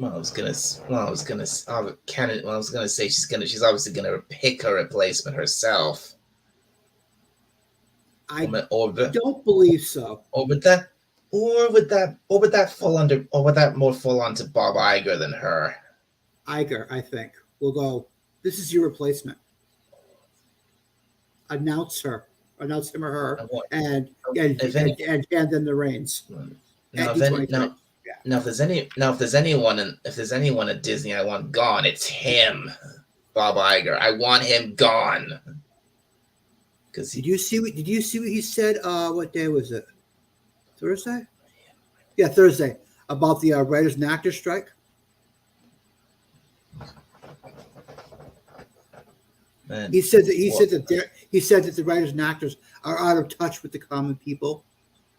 I was gonna say she's obviously gonna pick her replacement herself. I don't believe so. Or would that more fall onto Bob Iger than her? Iger, I think, will go, this is your replacement. Announce him or her, and hand them the reins. Now, if there's anyone at Disney I want gone, it's him, Bob Iger. I want him gone. Did you see what he said? What day was it? Thursday? Yeah, Thursday, about the writers and actors strike. And He said that the writers and actors are out of touch with the common people,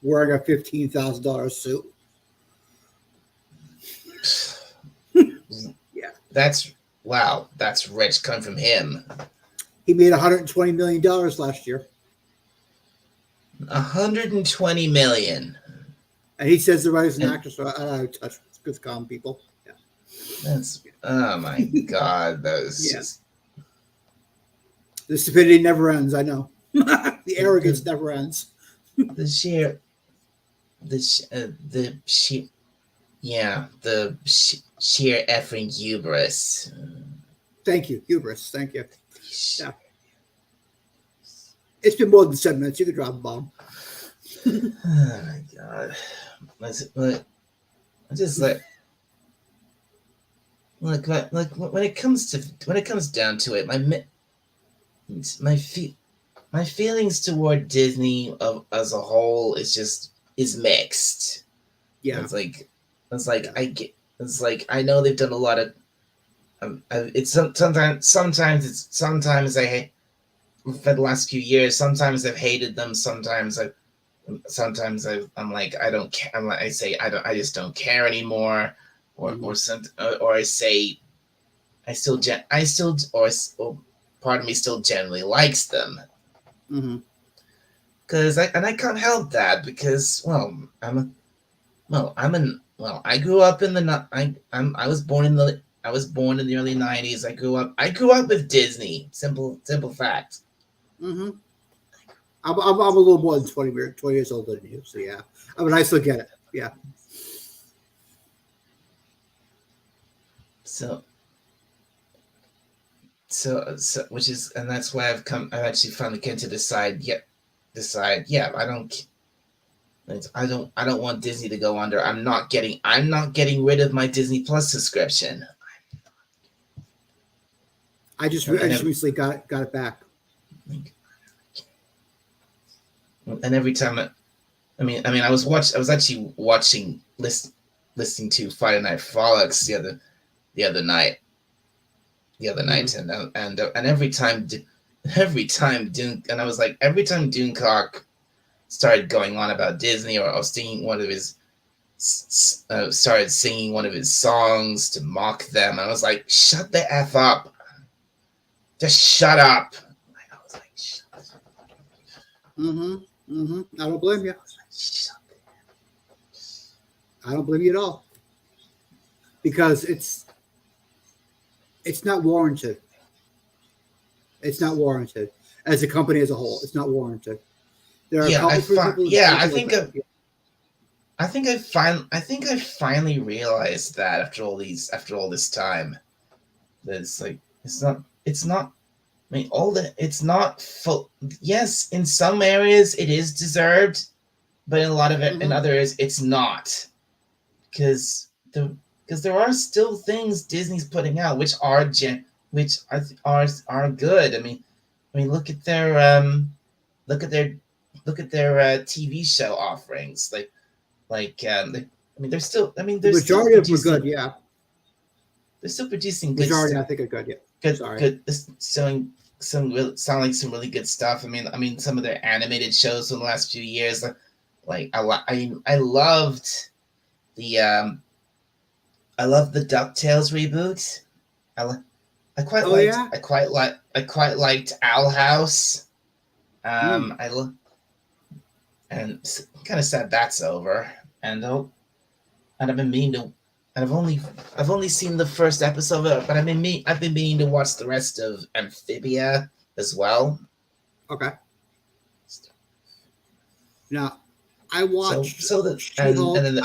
wearing a $15,000 suit. Yeah, that's wow. That's rich coming from him. he made $120 million last year, 120 million. and he says the writers and And actors are out of touch with common people. Yeah, that's oh my god. That was Yeah. just the stupidity never ends. I know. The arrogance the, never ends. the sheer the sheer yeah the sheer effing hubris. Thank you, hubris. Thank you. Yeah, it's been more than 7 minutes. You could drop a bomb. Oh my god. I just like when it comes down to it, my feelings toward Disney as a whole is mixed. Yeah, It's like Yeah. I get it's like I know they've done a lot of it's sometimes I hate for the last few years. Sometimes I've hated them. I'm like I don't care. I say I just don't care anymore, or I say I still or part of me still generally likes them hmm because I can't help that because I grew up in the I was born in the early 90s. I grew up with Disney. Simple fact. hmm I'm a little more than 20 years older than you, so yeah. I mean, I still get it. Yeah. So which is and that's why I've actually finally come to decide yeah I don't want Disney to go under. I'm not getting rid of my Disney Plus subscription. I just And recently got it back. every time I was actually listening to Friday Night Frolics the other night and every time Dune and I was like every time Dunecock started going on about Disney or singing one of his started singing one of his songs to mock them, I was like, shut the F up. Just shut up. I was like, shut up. I don't blame you. Shut I don't blame you at all. Because it's not warranted. It's not warranted. As a company as a whole, it's not warranted. There are Yeah, a couple I think I finally realized that after all this time. That it's not I mean it's not full. Yes, in some areas it is deserved, but in a lot of it in other areas it's not. Because there are still things Disney's putting out which are good. I mean look at their TV show offerings. They're still. the They're still majority of them are producing. good, yeah. They're still producing good Majority, stuff. I think, are good, yeah. Good. Sound like some really good stuff. I mean, some of their animated shows from the last few years. I loved the DuckTales reboot. I quite liked Owl House. And kind of sad that's over. And I've been meaning to. And I've only seen the first episode of it, but I've been meaning to watch the rest of Amphibia as well. Okay. Now, I watched She-Hulk. I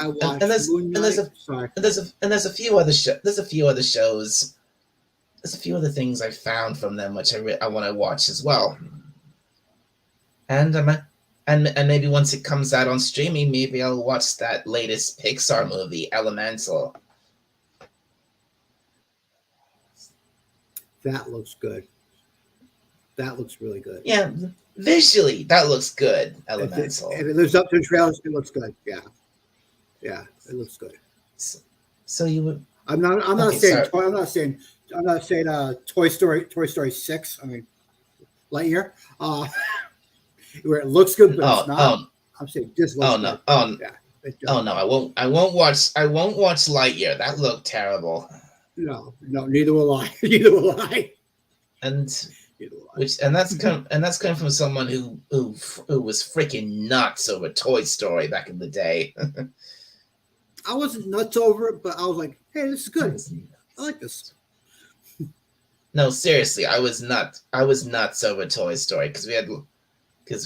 watched Moon Knight. There's a few other shows. There's a few other things I found from them which I want to watch as well. And and maybe once it comes out on streaming, maybe I'll watch that latest Pixar movie, Elemental. That looks good. That looks really good. Yeah, visually, that looks good, Elemental. If it lives up to the trailers, it looks good, yeah. Yeah, it looks good. So you would. I'm not Okay, saying sorry. I'm not saying Toy Story 6. I mean Lightyear. Where it looks good but it's Oh, not. oh, I'm saying this oh looks no, good. oh, Yeah. It oh does. no, I won't. I won't watch Lightyear. That looked terrible. No, neither will I. Neither will I. And Neither will I. which and that's coming from someone who was freaking nuts over Toy Story back in the day. I wasn't nuts over it, but I was like, hey, this is I good. was I like this. No, seriously, I was nuts. I was nuts over Toy Story because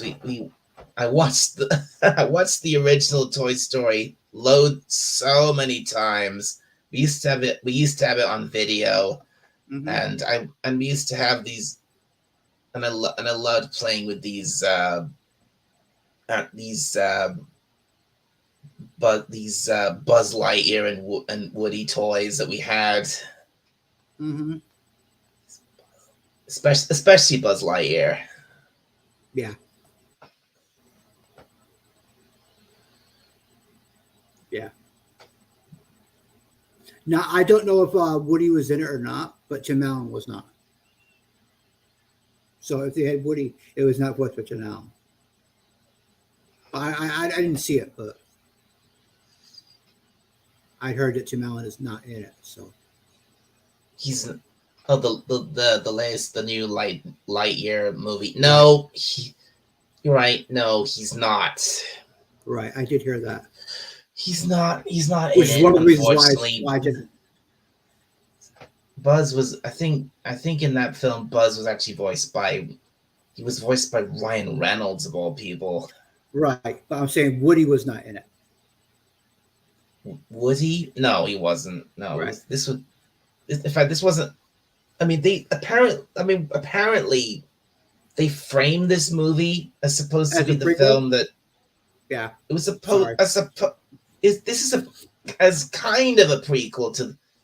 we I watched the I watched the original Toy Story load so many times. We used to have it. We used to have it on video, Mm-hmm. and we used to have these, and I loved playing with these but these Buzz Lightyear and Woody toys that we had, Mm-hmm. especially Buzz Lightyear. Yeah. Yeah. Now I don't know if Woody was in it or not, but Tim Allen was not. So if they had Woody, it was not voiced by Tim Allen. I didn't see it, but I heard that Tim Allen is not in it. So He's the latest the new Lightyear movie. right, No, you're right. No, he's not. right, I did hear that, He's not. He's not in which is it. one of the reasons Unfortunately, why I didn't. Buzz was. I think in that film, Buzz was actually voiced by. He was voiced by Ryan Reynolds of all people. Right, but I'm saying Woody was not in it. Was he? No, he wasn't. No, Right. this was. In fact, this wasn't. I mean, apparently, they framed this movie as supposed to As be a the prequel? film that Yeah, it was supposed. Sorry. This is as kind of a prequel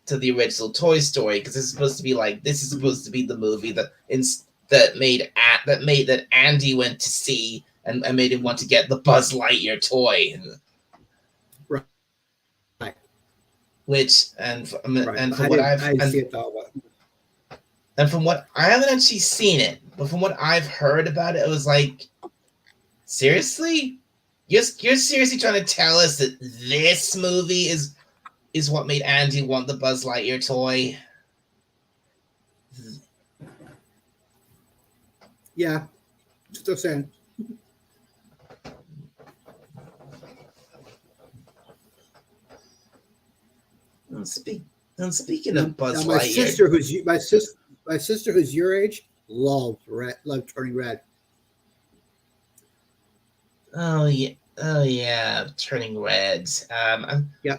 to the original Toy Story because it's supposed to be like this is supposed to be the movie that Andy went to see and made him want to get the Buzz Lightyear toy. right, right. Which and from what I didn't see it though. But and from what I haven't actually seen it, but from what I've heard about it, it was like, seriously, you're seriously trying to tell us that this movie is what made Andy want the Buzz Lightyear toy? yeah, still saying. And speaking of Buzz Now, Lightyear, my sister who's your age loved Turning Red. oh yeah, Turning Red. Yeah.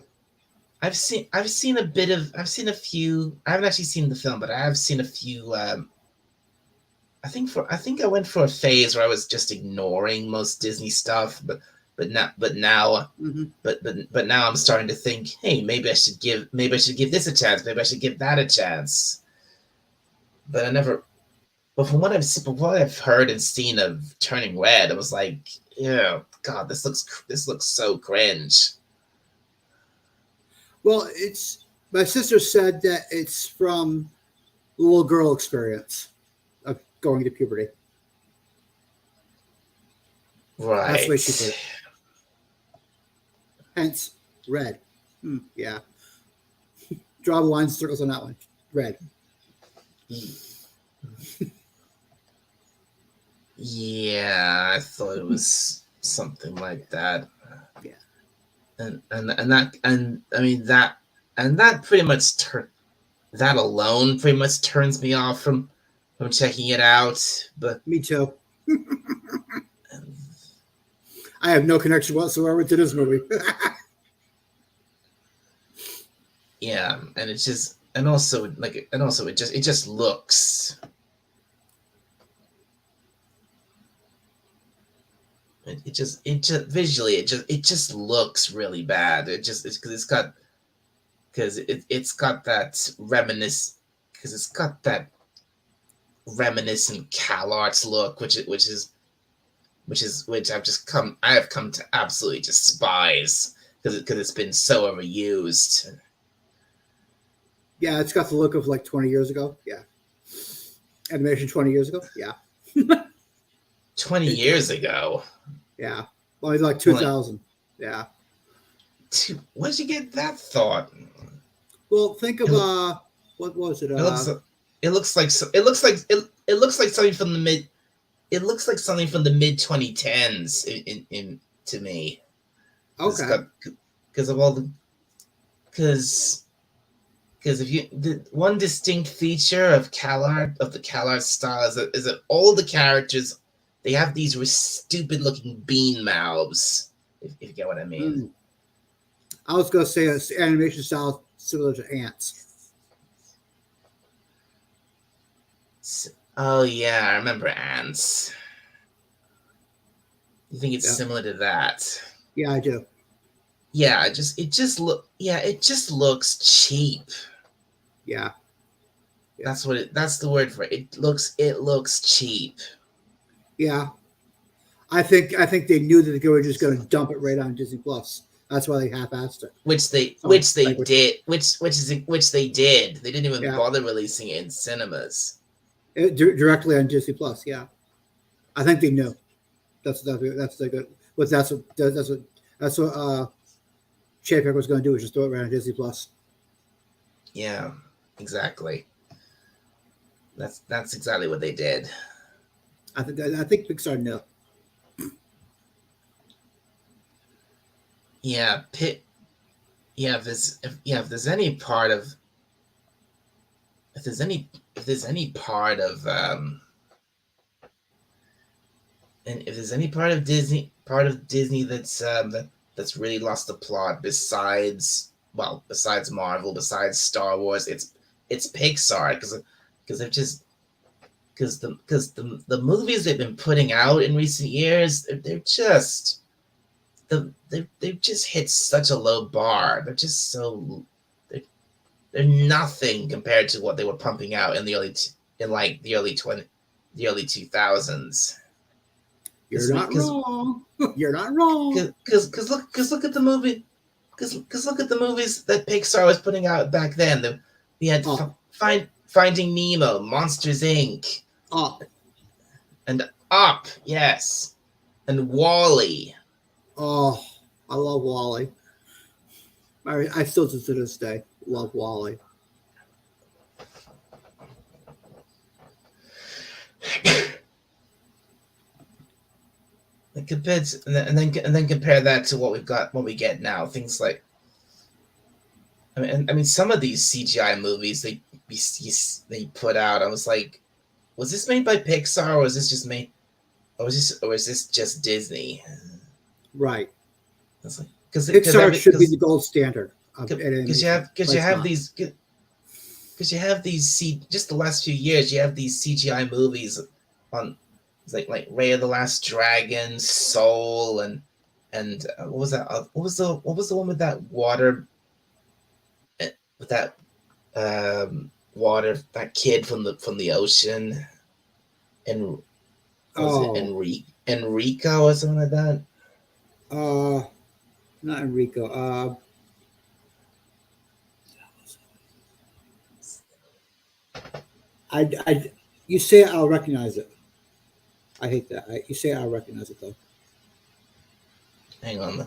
I've seen a few. I haven't actually seen the film, but I have seen a few. I think I went for a phase where I was just ignoring most Disney stuff, but now Mm-hmm. but now I'm starting to think, hey, maybe I should give this a chance. Maybe I should give that a chance. But I never. But from what I've heard and seen of Turning Red, I was like, yeah, God, this looks so cringe. Well, it's my sister said that it's from the little girl experience of going to puberty. Right. That's the way she put it. Hence, red. Yeah. Draw the line, circles on that one. Red. Yeah, I thought it was something like that. Yeah. And I mean that pretty much that alone pretty much turns me off from checking it out. But Me too. I have no connection whatsoever to this movie. yeah, and it's just and also it just looks. It just visually it just looks really bad. It's that reminiscent CalArts look, which I have come to absolutely despise. because it's been so overused. Yeah, it's got the look of like 20 years ago. Yeah. Animation 20 years ago. Yeah. 20 years ago. Yeah. Well, like 2000. Yeah. Where did you get that thought? Well, think of what was it? It looks like something from the mid. It looks like something from the mid 2010s in to me. Okay. Because of all the because if you the one distinct feature of the CalArt style is that all the characters, they have these stupid looking bean mouths. If you get what I mean. I was gonna say it's animation style similar to ants. Oh yeah, I remember ants. You think it's similar to that? Yeah, I do. Yeah, it just looks cheap. Yeah. That's the word for it. It looks cheap. Yeah. I think they knew that they were just gonna dump it right on Disney Plus. That's why they half-assed it. Which they did. They didn't even bother releasing it in cinemas. Directly on Disney Plus, yeah. I think they knew. That's the good. But that's what Chapek was going to do, was just throw it right on Disney Plus. Yeah, exactly. That's exactly what they did. I think Pixar knew. Yeah, if there's any part of and if there's any part of Disney that's really lost the plot, besides Marvel, besides Star Wars, it's Pixar, because the movies they've been putting out in recent years, they've just hit such a low bar. They're just so they're nothing compared to what they were pumping out in the early 2000s. You're not wrong. You're not wrong. Because look at the movie. Because look at the movies that Pixar was putting out back then. We had Finding Nemo, Monsters Inc. And Up, yes, and WALL-E. Oh, I love WALL-E. I still to this day love WALL-E. Compared to, and then compare that to what we get now. Things like, I mean, some of these CGI movies they put out, I was like, was this made by Pixar, or was this just made, or is this just Disney? Right. Like, Pixar should be the gold standard. Because you have these just the last few years, you have these CGI movies on. Like Ray of the Last Dragon, Soul, and what was that? What was the one with that water? With that water, that kid from the ocean, and was it Enrico or something like that? Not Enrico. You say it, I'll recognize it. I hate that. You say I'll recognize it though. Hang on,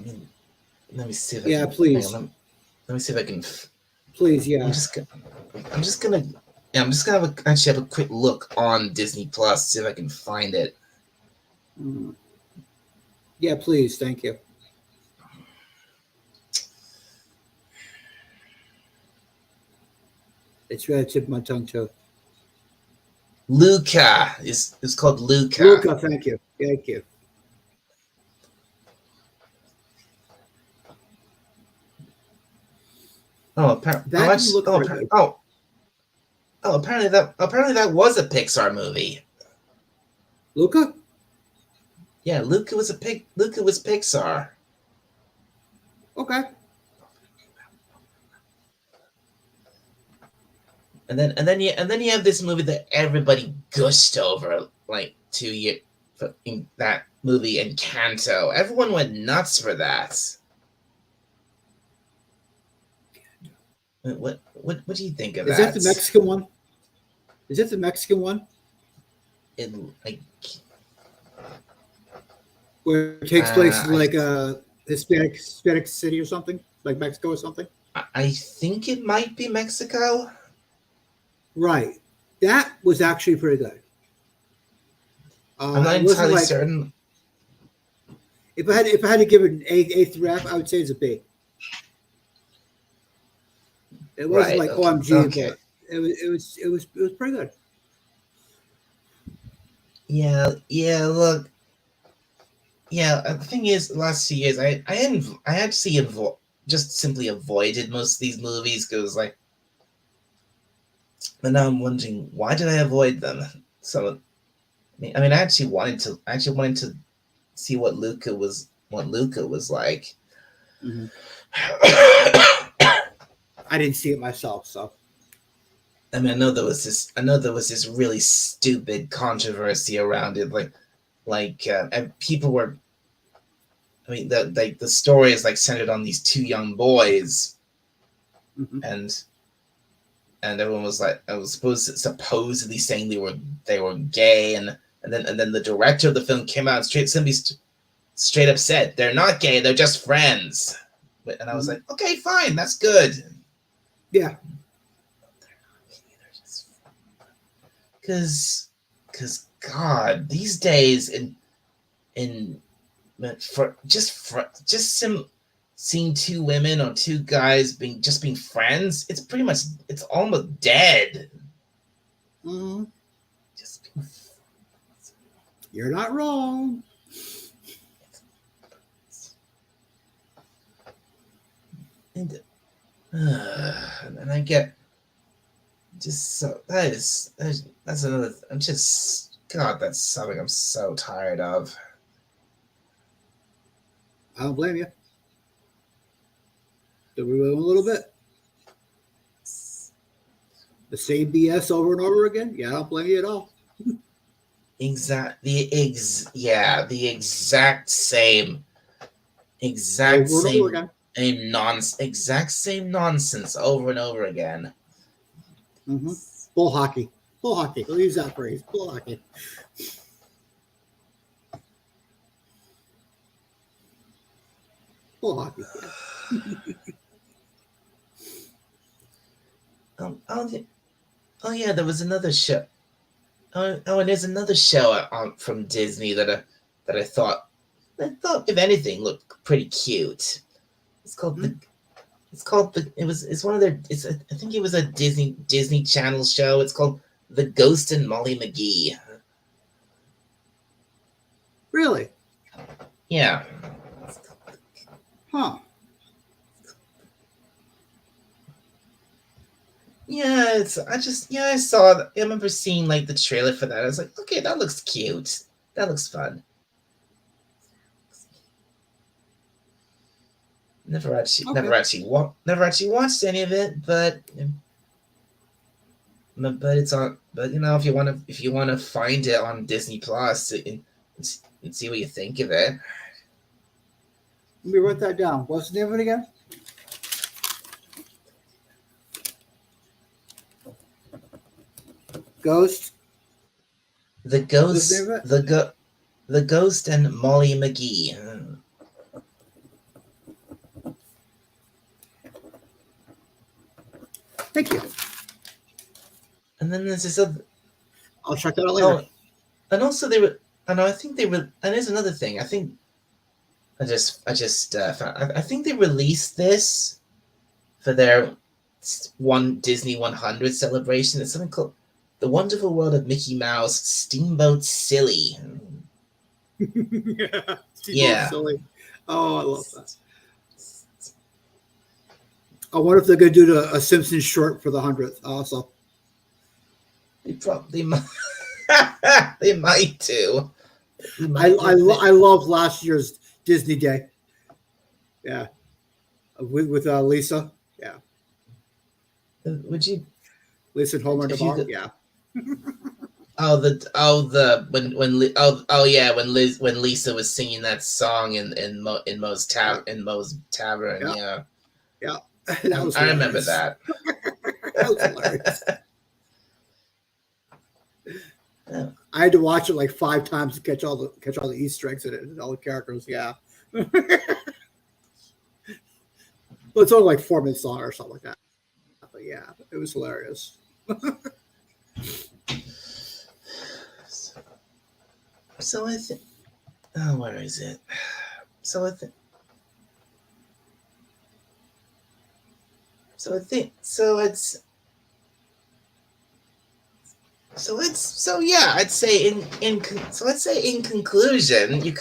let me see if please. Let me see if I can. Please, yeah. I'm just gonna actually have a quick look on Disney Plus, see if I can find it. Yeah, please, thank you. It's right at the tip of my tongue too. Luca is called Luca. Luca, thank you. Thank you. Apparently that was a Pixar movie. Luca? Yeah, Luca was Pixar. Okay. And then you have this movie that everybody gushed over like 2 years in that movie, Encanto. Everyone went nuts for that. What do you think of Is that? that the Mexican one? Is that the Mexican one It, like, where it takes place in I like a Hispanic city or something, like Mexico or something? I think it might be Mexico. Right. That was actually pretty good. I'm not It wasn't entirely like certain. if I had to give it an A through F, I would say it's a B. It wasn't Right. like Okay. OMG, Okay. but it was pretty good. Yeah. Yeah. Look. Yeah. The thing is, the last 2 years, I actually just simply avoided most of these movies because, like, but now I'm wondering why did I avoid them? So I mean, I actually wanted to see what Luca was like. Mm-hmm. I didn't see it myself, so. I mean, I know there was this really stupid controversy around it, and people were. I mean, the story is like centered on these two young boys, Mm-hmm. and everyone was like, I was supposedly saying they were gay, and then the director of the film came out and straight up said they're not gay, they're just friends, and I was Mm-hmm. like, okay, fine, that's good. Yeah. Because God, these days in for some seeing two women or two guys being friends, it's almost dead. Mm-hmm. Just being You're not wrong. and, and I get just so that's another. I'm just God. That's something I'm so tired of. I don't blame you. Do we win a little bit? The same BS over and over again? Yeah, I don't blame you at all. The exact same Over and over again. exact same nonsense over and over again. Mm-hmm. Bull hockey. Bull hockey. We'll use that phrase. Bull hockey. Bull hockey. Oh, yeah, there was another show. And there's another show from Disney that I thought if anything looked pretty cute. It's called Mm-hmm. it's one of their I think it was a Disney Channel show. It's called The Ghost and Molly McGee. Really? Yeah. Huh. Yeah, I saw that. I remember seeing like the trailer for that. I was like, okay, that looks cute. That looks fun. Never actually watched any of it, but it's on. But if you want to find it on Disney Plus and see what you think of it. Let me write that down. What's the name of it again? Ghost. The Ghost and Molly McGee. Thank you. And then there's this other. I'll check that out later. Oh, and also they were. And I think they were. And there's another thing. I think. I think they released this for their Disney 100 celebration. It's something called The Wonderful World of Mickey Mouse Steamboat Silly. Yeah. Silly. Oh, I love that. I wonder if they're going to do a Simpsons short for the 100th also. They probably might. They might too. I love last year's Disney Day. Yeah. With Lisa. Yeah. Would you? Lisa and Homer and the bar. Yeah. When Lisa was singing that song in Moe's tavern. Yeah. That was I remember hilarious. that. That was hilarious. Yeah. I had to watch it like 5 times to catch all the Easter eggs in it and all the characters. Yeah, but it's only like 4 minutes long or something like that. But yeah, it was hilarious. So I think. Oh, where is it? So I think. So I think. So yeah. I'd say in conclusion, you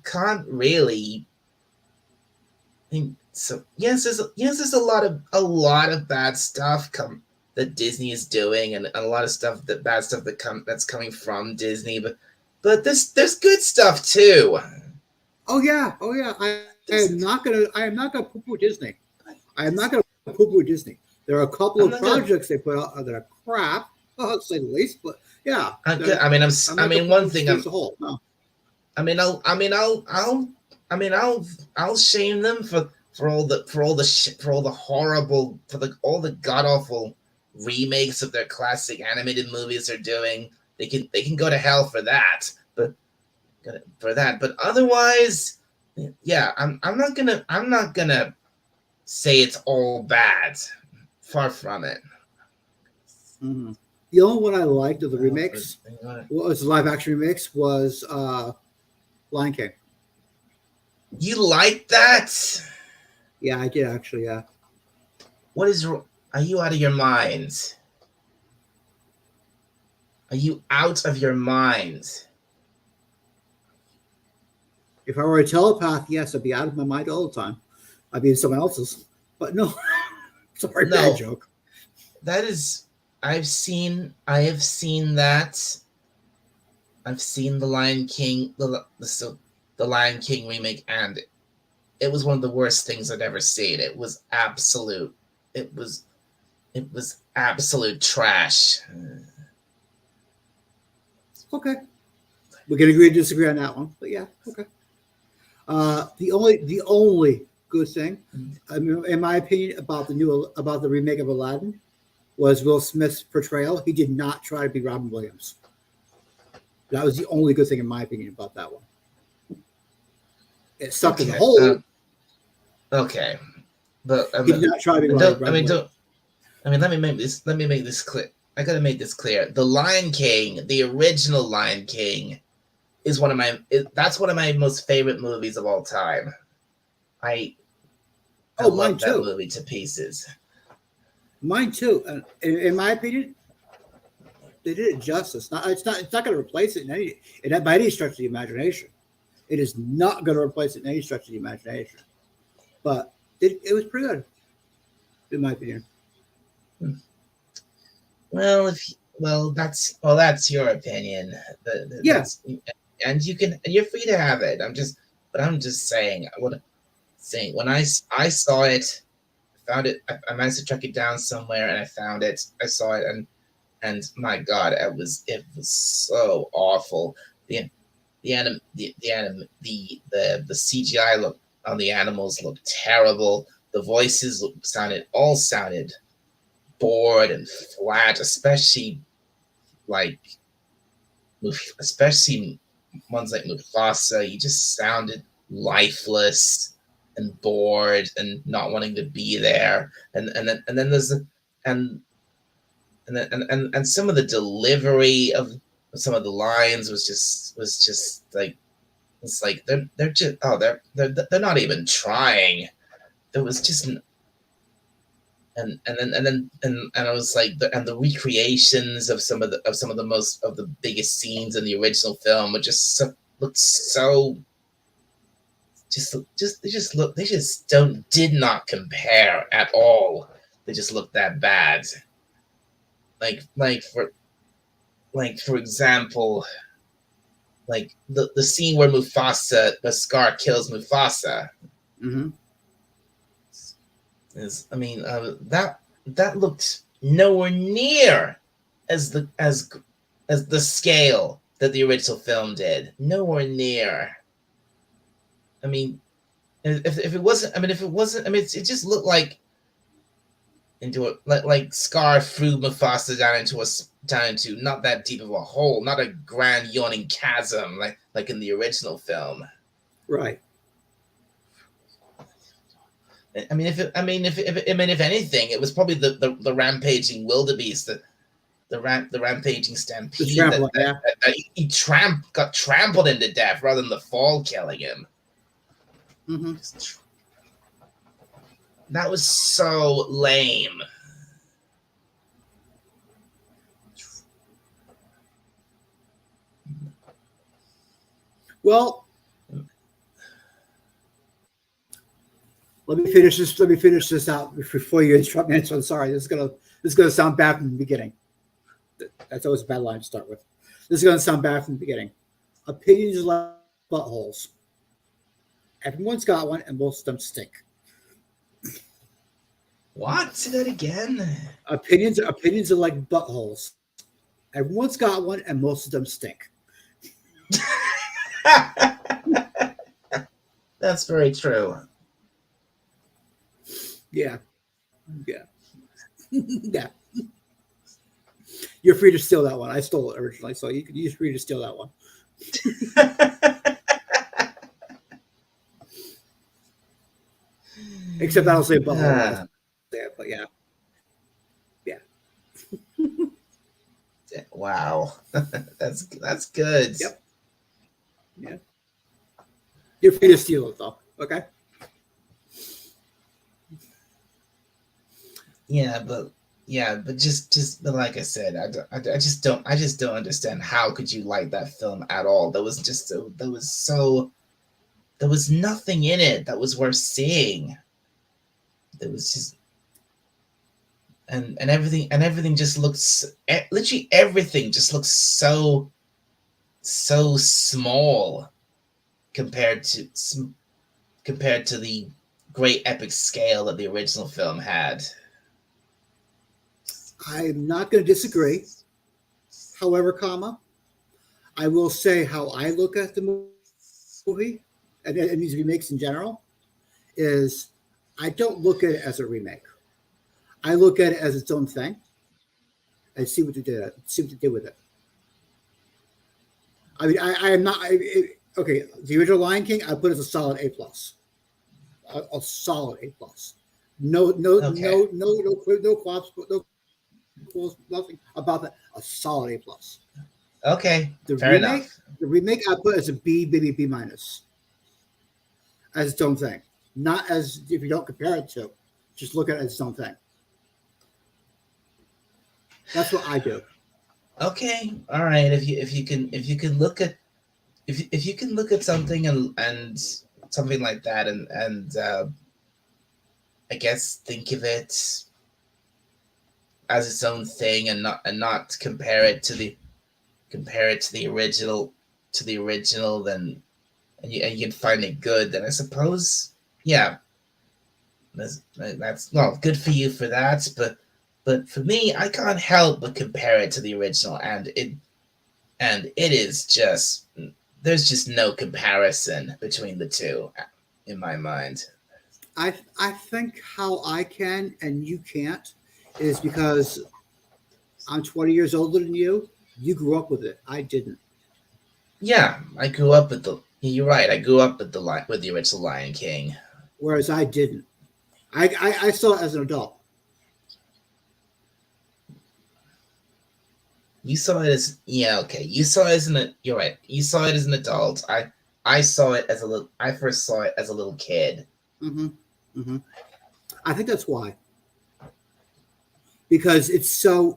can't really. So yes, there's a lot of bad stuff that Disney is doing, and a lot of bad stuff that's coming from Disney, but there's good stuff too. Oh yeah. I am not gonna poo-poo Disney. I am not gonna poo-poo Disney. There are a couple I'm of not gonna. projects they put out that are crap, to say the least. But yeah, I'm good. I mean, I'm not gonna one poo-poo thing. Disney as a whole. No. I'll shame them for all the horrible all the god awful remakes of their classic animated movies they're doing. They can go to hell for that, but otherwise, yeah, I'm not gonna say it's all bad. Far from it. Mm-hmm. The only one I liked of the remakes, was live action remakes, was Lion King. You like that? Yeah, I did actually. Yeah. Are you out of your mind? Are you out of your mind? If I were a telepath, yes, I'd be out of my mind all the time. I'd be in someone else's. But no, sorry, No. bad joke. That is, I have seen that. I've seen the Lion King, the Lion King remake, and it was one of the worst things I'd ever seen. It was absolute. It was absolute trash. Okay, we can agree to disagree on that one. But yeah, okay. The only good thing, in my opinion, about the remake of Aladdin was Will Smith's portrayal. He did not try to be Robin Williams. That was the only good thing, in my opinion, about that one. It sucked as a whole. Okay, but he did not try to be Robin Williams. Let me make this clear. I gotta make this clear. The Lion King, the original Lion King, is that's one of my most favorite movies of all time. I love that movie to pieces. Mine too. In my opinion, they did it justice. It's not going to replace it by any stretch of the imagination. It is not going to replace it in any stretch of the imagination. But it was pretty good, in my opinion. Well, that's your opinion. Yes, and you're free to have it. I'm just saying when I saw it, found it. I managed to track it down somewhere, and I found it. I saw it, and my God, it was so awful. The CGI look on the animals looked terrible. The voices sounded bored and flat, especially ones like Mufasa. He just sounded lifeless and bored and not wanting to be there. And then there's and some of the delivery of some of the lines was just like, it's like they're just they're not even trying. There was just and I was like, the recreations of some of the biggest scenes in the original film were just looked so did not compare at all. They just looked that bad. For example, like the scene where Scar kills Mufasa. Mm-hmm. That looked nowhere near as the scale that the original film did. Nowhere near. I mean, if it wasn't, it just looked like like Scar threw Mufasa down into not that deep of a hole, not a grand yawning chasm like in the original film. Right. If anything, it was probably the rampaging wildebeest, the rampaging The stampede trampoline, yeah. that he got trampled into death rather than the fall killing him. Mm-hmm. That was so lame. Well, let me finish this out before you interrupt me. So I'm sorry. This is gonna sound bad from the beginning. That's always a bad line to start with. This is gonna sound bad from the beginning. Opinions are like buttholes. Everyone's got one, and most of them stink. What? Say that again. Opinions are like buttholes. Everyone's got one, and most of them stink. That's very true. Yeah. Yeah. You're free to steal that one. I stole it originally, so you're free to steal that one. Except I don't say butthole. But yeah. Wow. That's good. Yep. Yeah. You're free to steal it though. Okay. But just but like I said, I just don't understand how could you like that film at all. There was nothing in it that was worth seeing. There was just and everything just looks, literally everything just looks so small compared to the great epic scale that the original film had. I'm not going to disagree. However, I will say how I look at the movie and these remakes in general is I don't look at it as a remake. I look at it as its own thing and see what they did with it. I mean, I am not okay. The original Lion King, I put as a solid A+. A solid A+. No qualms, nothing about that. A solid A+. Okay, fair enough. The remake I put as a B, maybe B-, as its own thing. Not as if you don't compare it to, just look at it as its own thing. That's what I do. Okay, all right. If you can look at something and something like that and I guess think of it as its own thing and not compare it to the original then and you can find it good, then I suppose that's well, good for you for that, but for me, I can't help but compare it to the original, and it is just, there's just no comparison between the two in my mind. I think how I can and you can't is because I'm 20 years older than you. You grew up with it. I didn't. Yeah, I grew up with you're right. I grew up with the original Lion King. Whereas I didn't. I saw it as an adult. You saw it as okay. You saw it as you're right. You saw it as an adult. I saw it as I first saw it as a little kid. I think that's why. Because it's such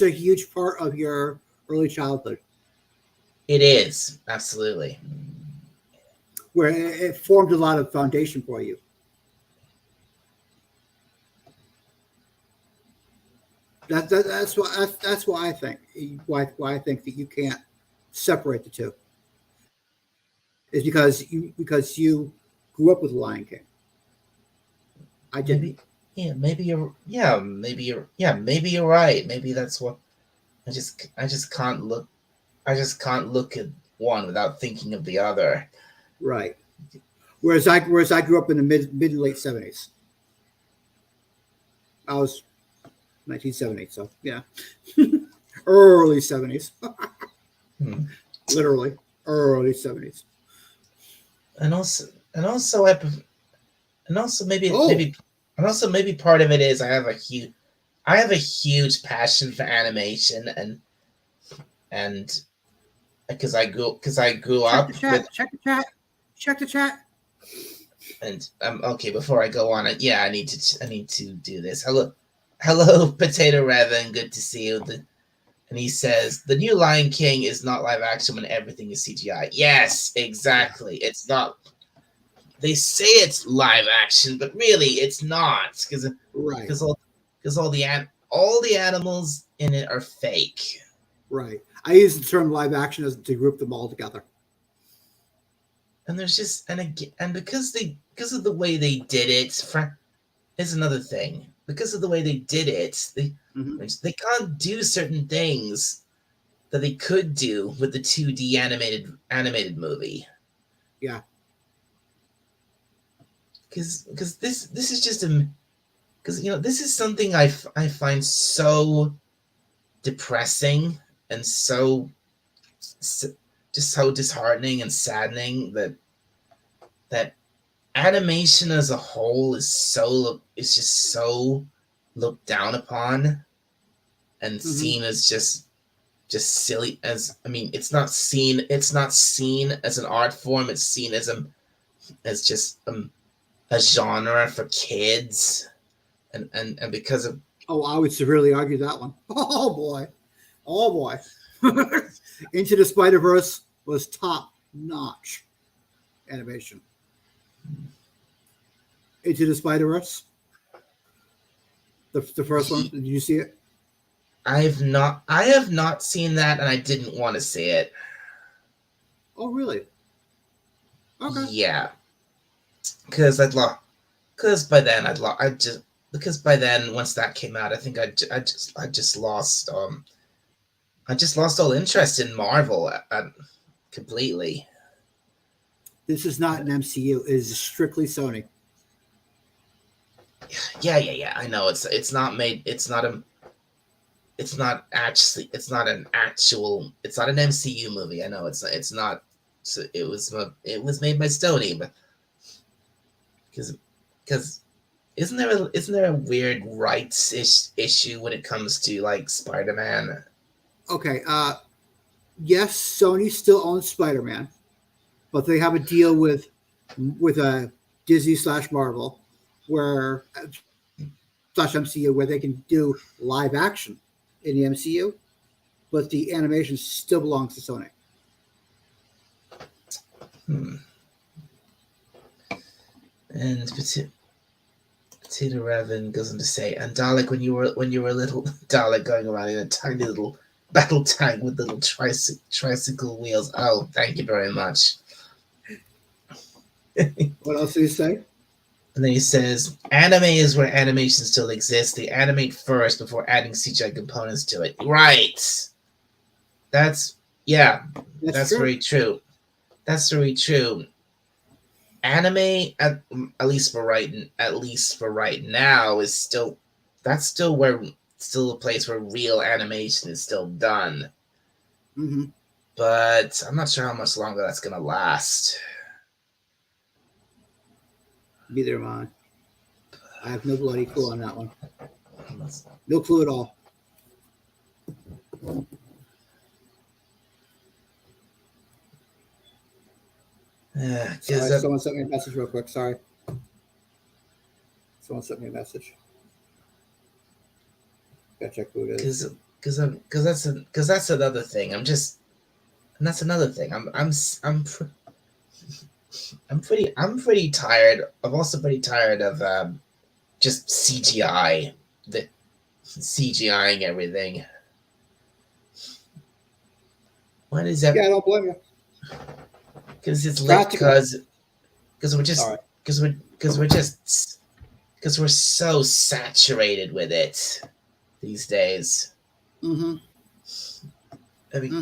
a huge part of your early childhood. It is, absolutely. Where it formed a lot of foundation for you. That's why I think I think that you can't separate the two. Is because you grew up with Lion King. I didn't. Maybe you're right. Maybe that's what I just can't look at one without thinking of the other. Right. Whereas I grew up in the mid to late 70s. I was 1970, so yeah, early 70s, Hmm. literally early 70s. And also I and also Oh, maybe part of it is I have a huge passion for animation, and because I grew check the up chat. with. Check the chat. Check the chat. And okay, before I go on, yeah, I need to do this. Hello, Potato Revan. Good to see you. And he says the new Lion King is not live action when everything is CGI. Yes, Yeah. exactly. It's not. They say it's live action, but really it's not Right. because all the animals in it are fake. Right. I use the term live action as to group them all together. And there's just and again and because of the way they did it, is another thing. Because of the way they did it, Hmm. they can't do certain things that they could do with the 2D animated movie. Yeah. Because this is just a because this is something I find so depressing and just so disheartening and saddening that animation as a whole is just so looked down upon and Hmm. seen as just silly. As I mean, it's not seen as an art form. It's seen as just a genre for kids, and because of. Oh, I would severely argue that one. Oh boy. Oh boy. Into the Spider Verse was top notch animation. Into the Spider Verse, the first one. Did you see it? I have not seen that, and I didn't want to see it. Oh, really? Okay. Yeah, because because by then I just because by then once that came out, I think I just lost all interest in Marvel completely. This is not an MCU. It is strictly Sony. Yeah. I know it's not made. It's not actually. It's not an MCU movie. I know it's not. So it was made by Sony, but because isn't there a weird rights issue when it comes to like Spider-Man? Okay. Yes, Sony still owns Spider Man, but they have a deal with a Disney slash Marvel, where slash MCU, where they can do live action in the MCU, but the animation still belongs to Sony. Hmm. And Potato Revan goes on to say, and Dalek, when you were a little Dalek going around in a tiny little battle tank with little tricycle wheels. Oh, thank you very much. What else did he say? And then he says, anime is where animation still exists. They animate first before adding CGI components to it. Right. That's yeah. That's That's true. very true. That's very true. Anime, at least for right now, is still that's still a place where real animation is still done. Mm-hmm. But I'm not sure how much longer that's gonna last. Neither am I. I have no bloody clue on that one. No clue at all. Sorry, someone sent me a message real quick. Sorry. Someone sent me a message. Gotta check who it is. Because that's another thing. That's another thing. I'm pretty tired. I'm also pretty tired of just CGI, the CGIing everything. What is that? Yeah, I don't blame you. Because it's Practical. because we're just All right. because we're so saturated with it these days. Mm-hmm. I mean,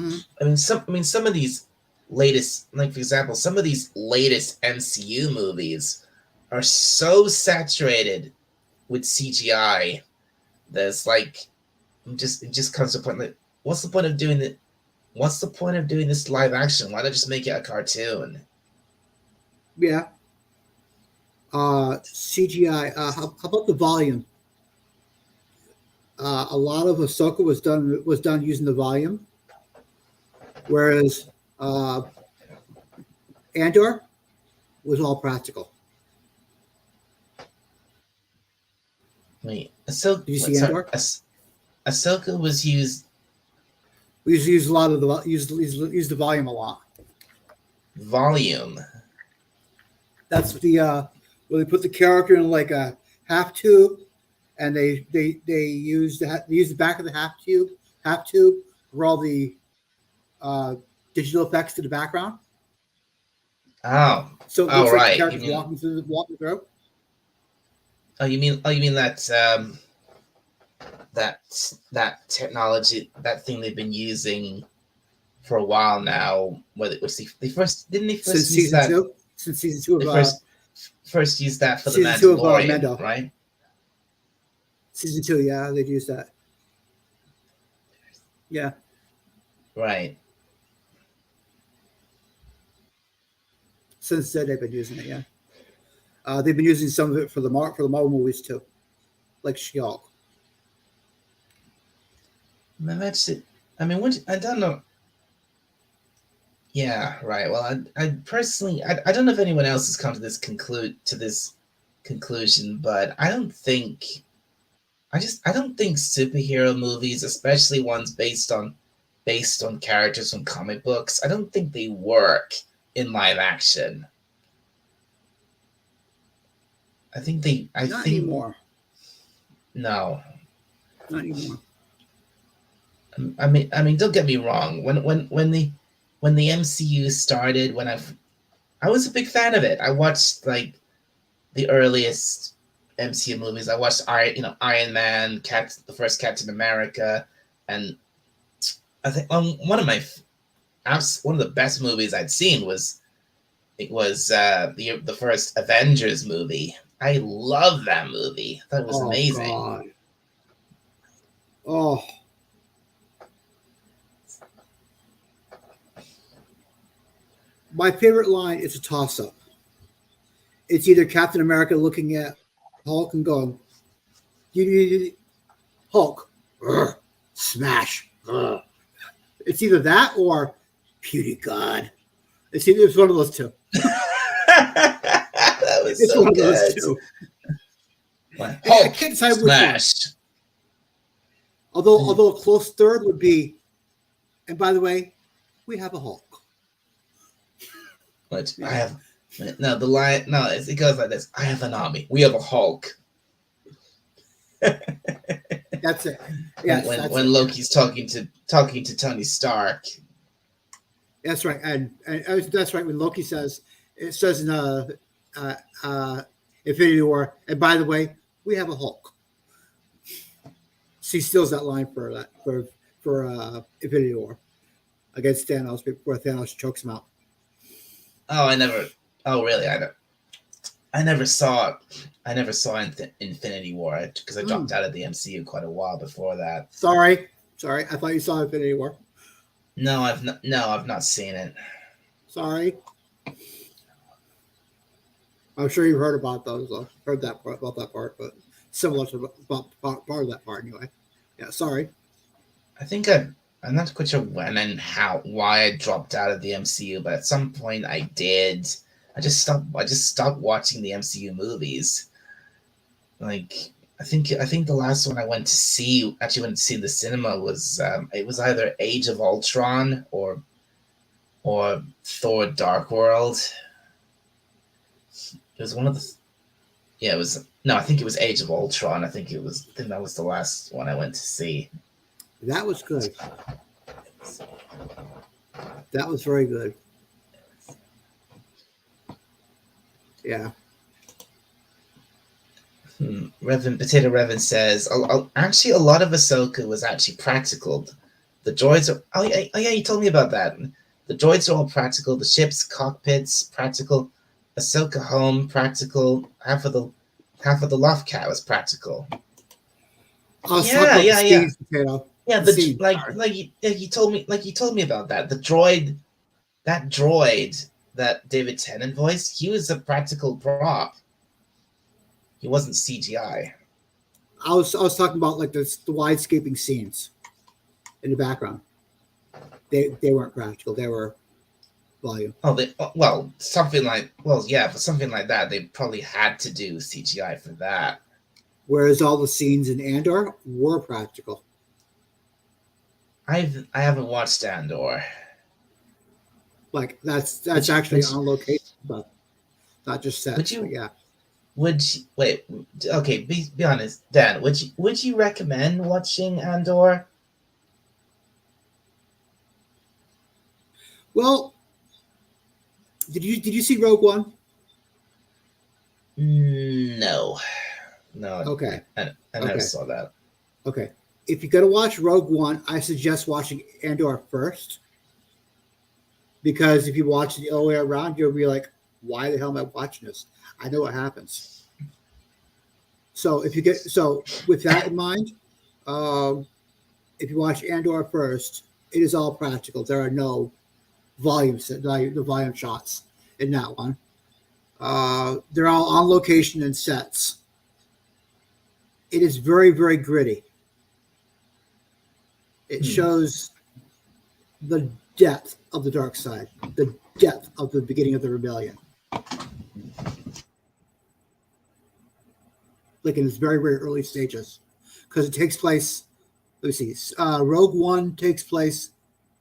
Mm-hmm. some of these latest, like for example, some of these latest MCU movies are so saturated with CGI that it's like it just comes to a point like, what's the point of doing it? What's the point of doing this live action? Why not just make it a cartoon? Yeah. CGI. How about the volume? A lot of Ahsoka was done using the volume, whereas Andor was all practical. Wait, Ahsoka. Did you see Andor? Ahsoka was used. We use a lot of the use the volume a lot. Volume. That's the where they put the character in like a half tube, and they use the back of the half tube for all the digital effects to the background. Oh, So it looks like right. the character's walking through. Oh, you mean that that technology, that thing they've been using for a while now. Whether it was they first Since use that since season two they of first used that for the season 2 of Mandalorian, Mando. right? Season 2, yeah, they've used that. Yeah. Right. Since then, they've been using it. Yeah. They've been using some of it for the Marvel movies too, like She-Hulk. That's it. I mean, I don't know. Yeah, right. Well, I personally, I don't know if anyone else has come to this conclusion, but I don't think superhero movies, especially ones based on characters from comic books, I don't think they work in live action. Not anymore. No. Not anymore. I mean, don't get me wrong. When the MCU started, I was a big fan of it. I watched like the earliest MCU movies. I watched Iron Man, the first Captain America, and I think one of the best movies I'd seen was the first Avengers movie. I love that movie. I thought it was amazing. God. Oh. My favorite line is a toss-up. It's either Captain America looking at Hulk and going, Hulk, smash. It's either that or Beauty God. It's one of those two. That was It's so one good. of those two. Hulk, I can't decide which one. smash. Although a close third would be, and by the way, we have a Hulk. But I have the line. No, it goes like this: I have an army. We have a Hulk. That's it. Yes, when Loki's talking to Tony Stark. That's right, and that's right. When Loki says, it says in Infinity War, and by the way, we have a Hulk. She steals that line for Infinity War against Thanos before Thanos chokes him out. Oh, really? I never saw Infinity War because I dropped out of the MCU quite a while before that. Sorry. I thought you saw Infinity War. No, I've not seen it. Sorry. I'm sure you've heard about those. Heard about that part, but similar to part of that part anyway. Yeah, sorry. I think I'm not quite sure when and why I dropped out of the MCU, but at some point I did. I just stopped watching the MCU movies. Like I think the last one I went to see in the cinema was it was either Age of Ultron or Thor: Dark World. It was one of the I think it was Age of Ultron. I think that was the last one I went to see. That was good. That was very good. Yeah. Potato Revan says, actually, a lot of Ahsoka was actually practical. The droids are. Oh yeah, you told me about that. The droids are all practical. The ship's cockpits practical. Ahsoka home practical. Half of the loft cat was practical. I was talking about the scenes, potato. Yeah, The scene, you told me about that. That droid that David Tennant voiced, he was a practical prop. He wasn't CGI. I was talking about like the widescaping scenes in the background. They weren't practical. They were volume. For something like that, they probably had to do CGI for that. Whereas all the scenes in Andor were practical. I haven't watched Andor. Like that's actually on location, but not just set. Would you? Yeah. Wait? Okay, be honest, Dan. Would you recommend watching Andor? Well, did you see Rogue One? No. Okay. I never saw that. Okay. If you're gonna watch Rogue One, I suggest watching Andor first. Because if you watch it the other way around, you'll be like, why the hell am I watching this? I know what happens. So with that in mind, if you watch Andor first, it is all practical. There are no the volume shots in that one. They're all on location and sets. It is very, very gritty. It shows the depth of the dark side, the depth of the beginning of the rebellion. Like in its very, very early stages. Because it takes place, let me see, Rogue One takes place,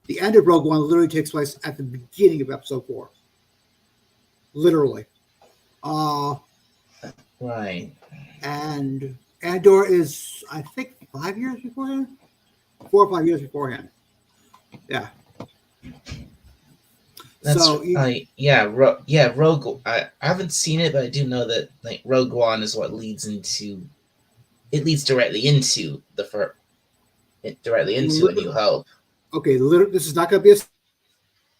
the end of Rogue One literally takes place at the beginning of episode 4. Literally. Right. And Andor is, I think, 5 years beforehand? 4 or 5 years beforehand. Yeah. Rogue. I haven't seen it, but I do know that like Rogue One is what leads directly into A New Hope. Okay, this is not going to be a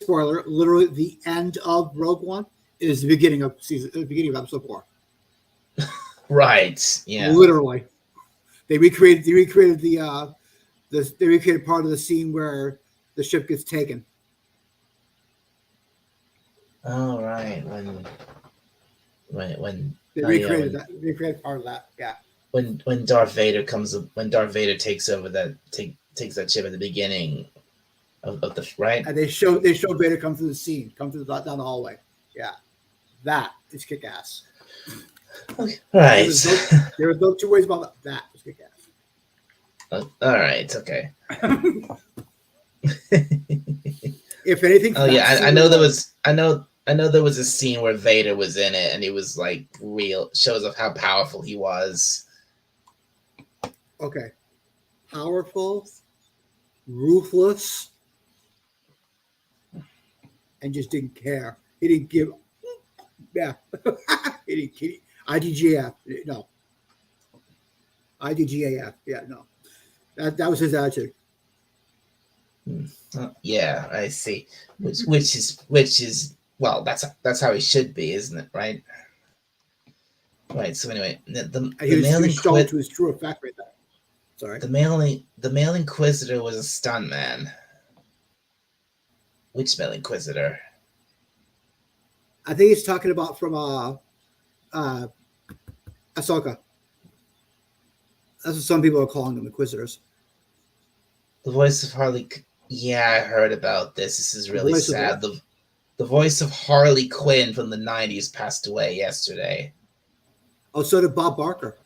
spoiler. Literally, the end of Rogue One is the beginning of episode 4. Right. Yeah. Literally, they recreated they recreated part of the scene where the ship gets taken. Oh, right. When they recreated that. They recreated part of that. Yeah. When Darth Vader takes over takes that ship at the beginning of the right. And they show Vader come through the scene, down the hallway. Yeah. That is kick ass. Okay. Right. There was no two ways about that. It was kick ass. All right. Okay. If anything, I know there was a scene where Vader was in it, and he was like shows of how powerful he was. Okay, powerful, ruthless, and just didn't care. He didn't give. Yeah, he didn't. IDGAF, no. IDGAF, yeah, no. That was his attitude. Yeah, I see. Which is well, that's how he should be, isn't it? Right. Right. So anyway, the male Inquisitor to his true effect right there. Sorry. The male Inquisitor was a stuntman. Which male Inquisitor? I think he's talking about from Ahsoka. That's what some people are calling them, Inquisitors. The voice of Harley. Yeah, I heard about this. This is really sad. The voice of Harley Quinn from the 90s passed away yesterday. Oh, so did Bob Barker.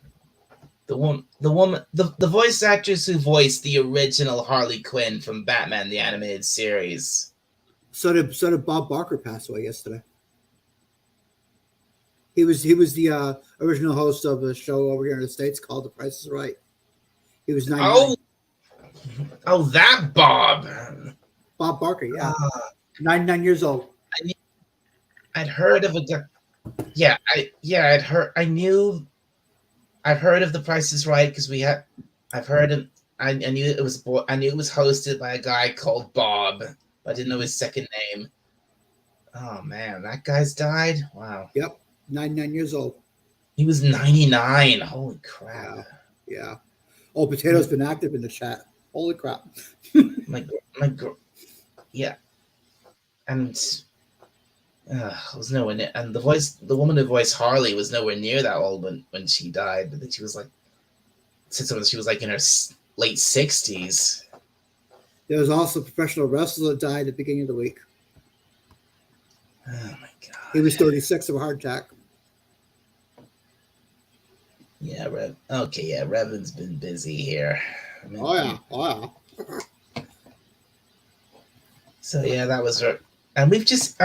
The voice actress who voiced the original Harley Quinn from Batman the Animated Series. So did Bob Barker pass away yesterday. He was the original host of a show over here in the States called The Price is Right. He was 99. Oh, that Bob. Bob Barker, yeah. 99 years old. I'd heard of a guy. Yeah, I'd heard. I've heard of The Price is Right because I've heard him. I knew it was hosted by a guy called Bob. I didn't know his second name. Oh man, that guy's died. Wow. Yep, 99 years old. He was 99. Holy crap. Yeah, yeah. Oh, Potato's been active in the chat. Holy crap. My yeah. And was nowhere near, and the woman who voiced Harley was nowhere near that old when she died. I think she was like, she was like in her late 60s. There was also a professional wrestler that died at the beginning of the week. Oh my god. He was 36 of a heart attack. Yeah, okay, yeah, Revan's been busy here. I mean, Oh yeah. So yeah, that was right. And we've just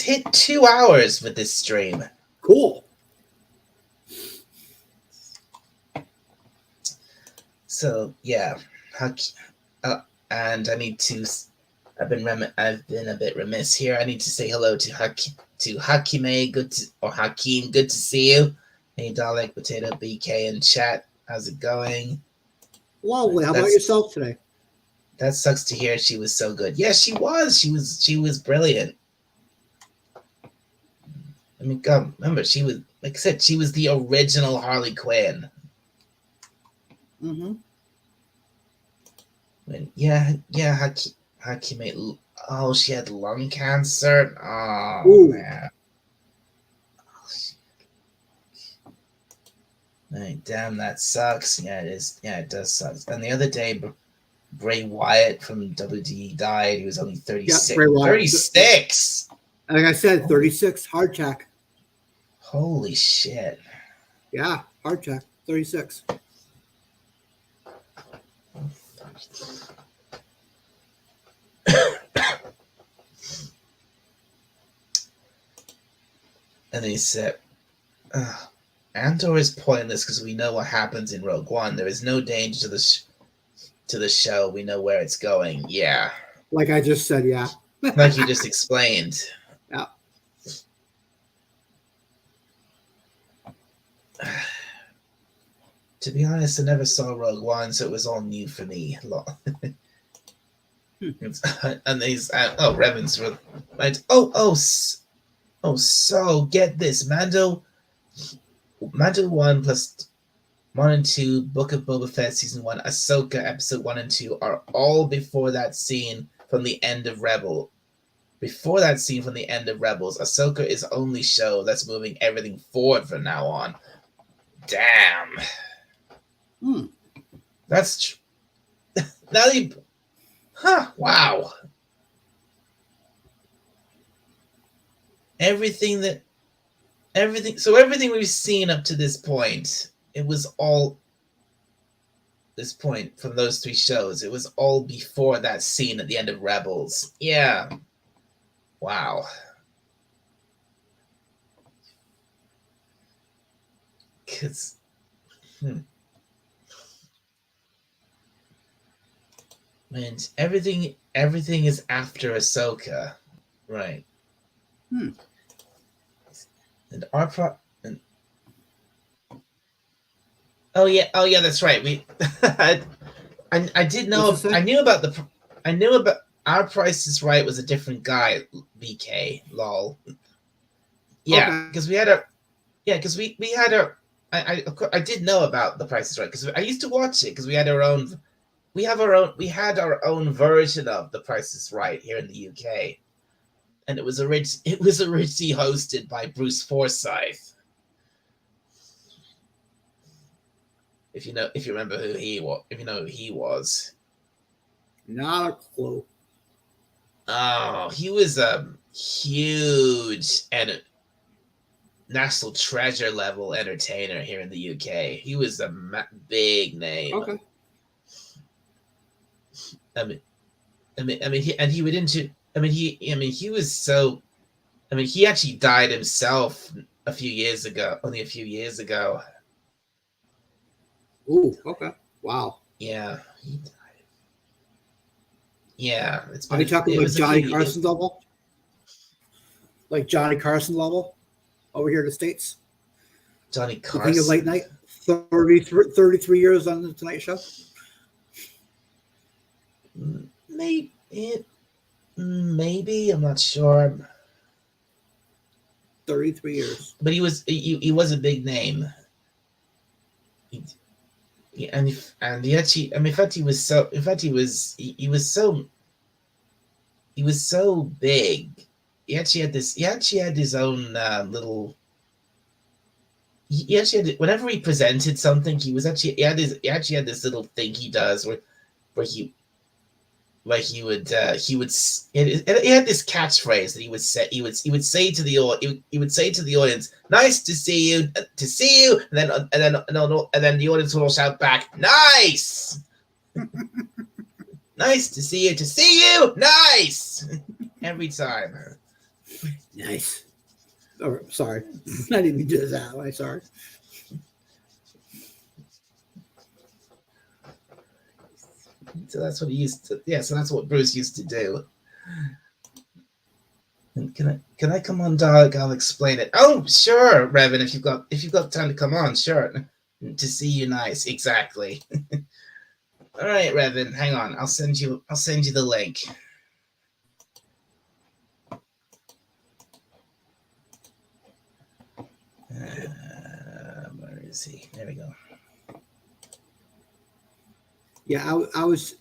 hit 2 hours with this stream. Cool. So yeah, and I need to. I've been a bit remiss here. I need to say hello to Hakime. Hakeem. Good to see you. Hey, Dalek, Potato, BK, and chat. How's it going? Lovely. How about yourself today? That sucks to hear. She was so good. Yeah, she was. She was brilliant. I mean, God, remember, she was, like I said, she was the original Harley Quinn. Mm-hmm. Hakime. Oh, she had lung cancer. Oh, Ooh. man. Right, damn, that sucks. Yeah, it is. Yeah, it does suck. And the other day, Bray Wyatt from WWE died. He was only 36. Yeah, Bray Wyatt. 36! Like I said, 36, heart attack. Holy shit. Yeah, heart attack, 36. And he said, Andor is pointless because we know what happens in Rogue One. There is no danger to the show. We know where it's going. Yeah. Like I just said, yeah. Like you just explained. Yeah. To be honest, I never saw Rogue One, so it was all new for me. And these, Revan's right. So get this, Mando 1 plus 1 and 2, Book of Boba Fett season 1, Ahsoka episode 1 and 2 are all before that scene from the end of Rebels. Before that scene from the end of Rebels, Ahsoka is only show that's moving everything forward from now on. Damn. That's now you. Wow. Everything we've seen up to this point, it was all this point from those 3 shows. It was all before that scene at the end of Rebels. Yeah. Wow. Cause man, everything is after Ahsoka. Right. And oh yeah, that's right. I did know. I knew about Our Price is Right was a different guy. BK, lol. Yeah, because we had I did know about The Price is Right because I used to watch it because we had our own version of The Price is Right here in the UK. And it was originally hosted by Bruce Forsyth. If you remember who he was, if you know who he was. Not a clue. Oh, he was a huge and national treasure level entertainer here in the UK. He was a big name. Okay. He actually died himself only a few years ago. Ooh, okay. Wow. Yeah, he died. Yeah, Are you talking like Johnny Carson level? Like Johnny Carson level over here in the States? Johnny Carson. The King of Late Night, 33 years on the Tonight Show? Maybe Maybe, I'm not sure. 33 years. But he was a big name. And he actually, I mean, in fact, he was so. In fact, he was so. He was so big. He actually had this. He actually had his own little. He actually had, whenever he presented something, he was actually he actually had this little thing he does where he he would he had this catchphrase that he would say to the he would say to the audience, "Nice to see you, and then the audience will shout back, "Nice, nice to see you, nice," every time. Nice. Oh, sorry. I didn't mean to do that. I'm sorry. So that's what he used to. Yeah, so that's what Bruce used to do. And can I come on, dog? I'll explain it. Oh, sure, Revan. If you've got time to come on, sure. To see you, nice. Exactly. All right, Revan. Hang on. I'll send you the link. Where is he? There we go. Yeah, I was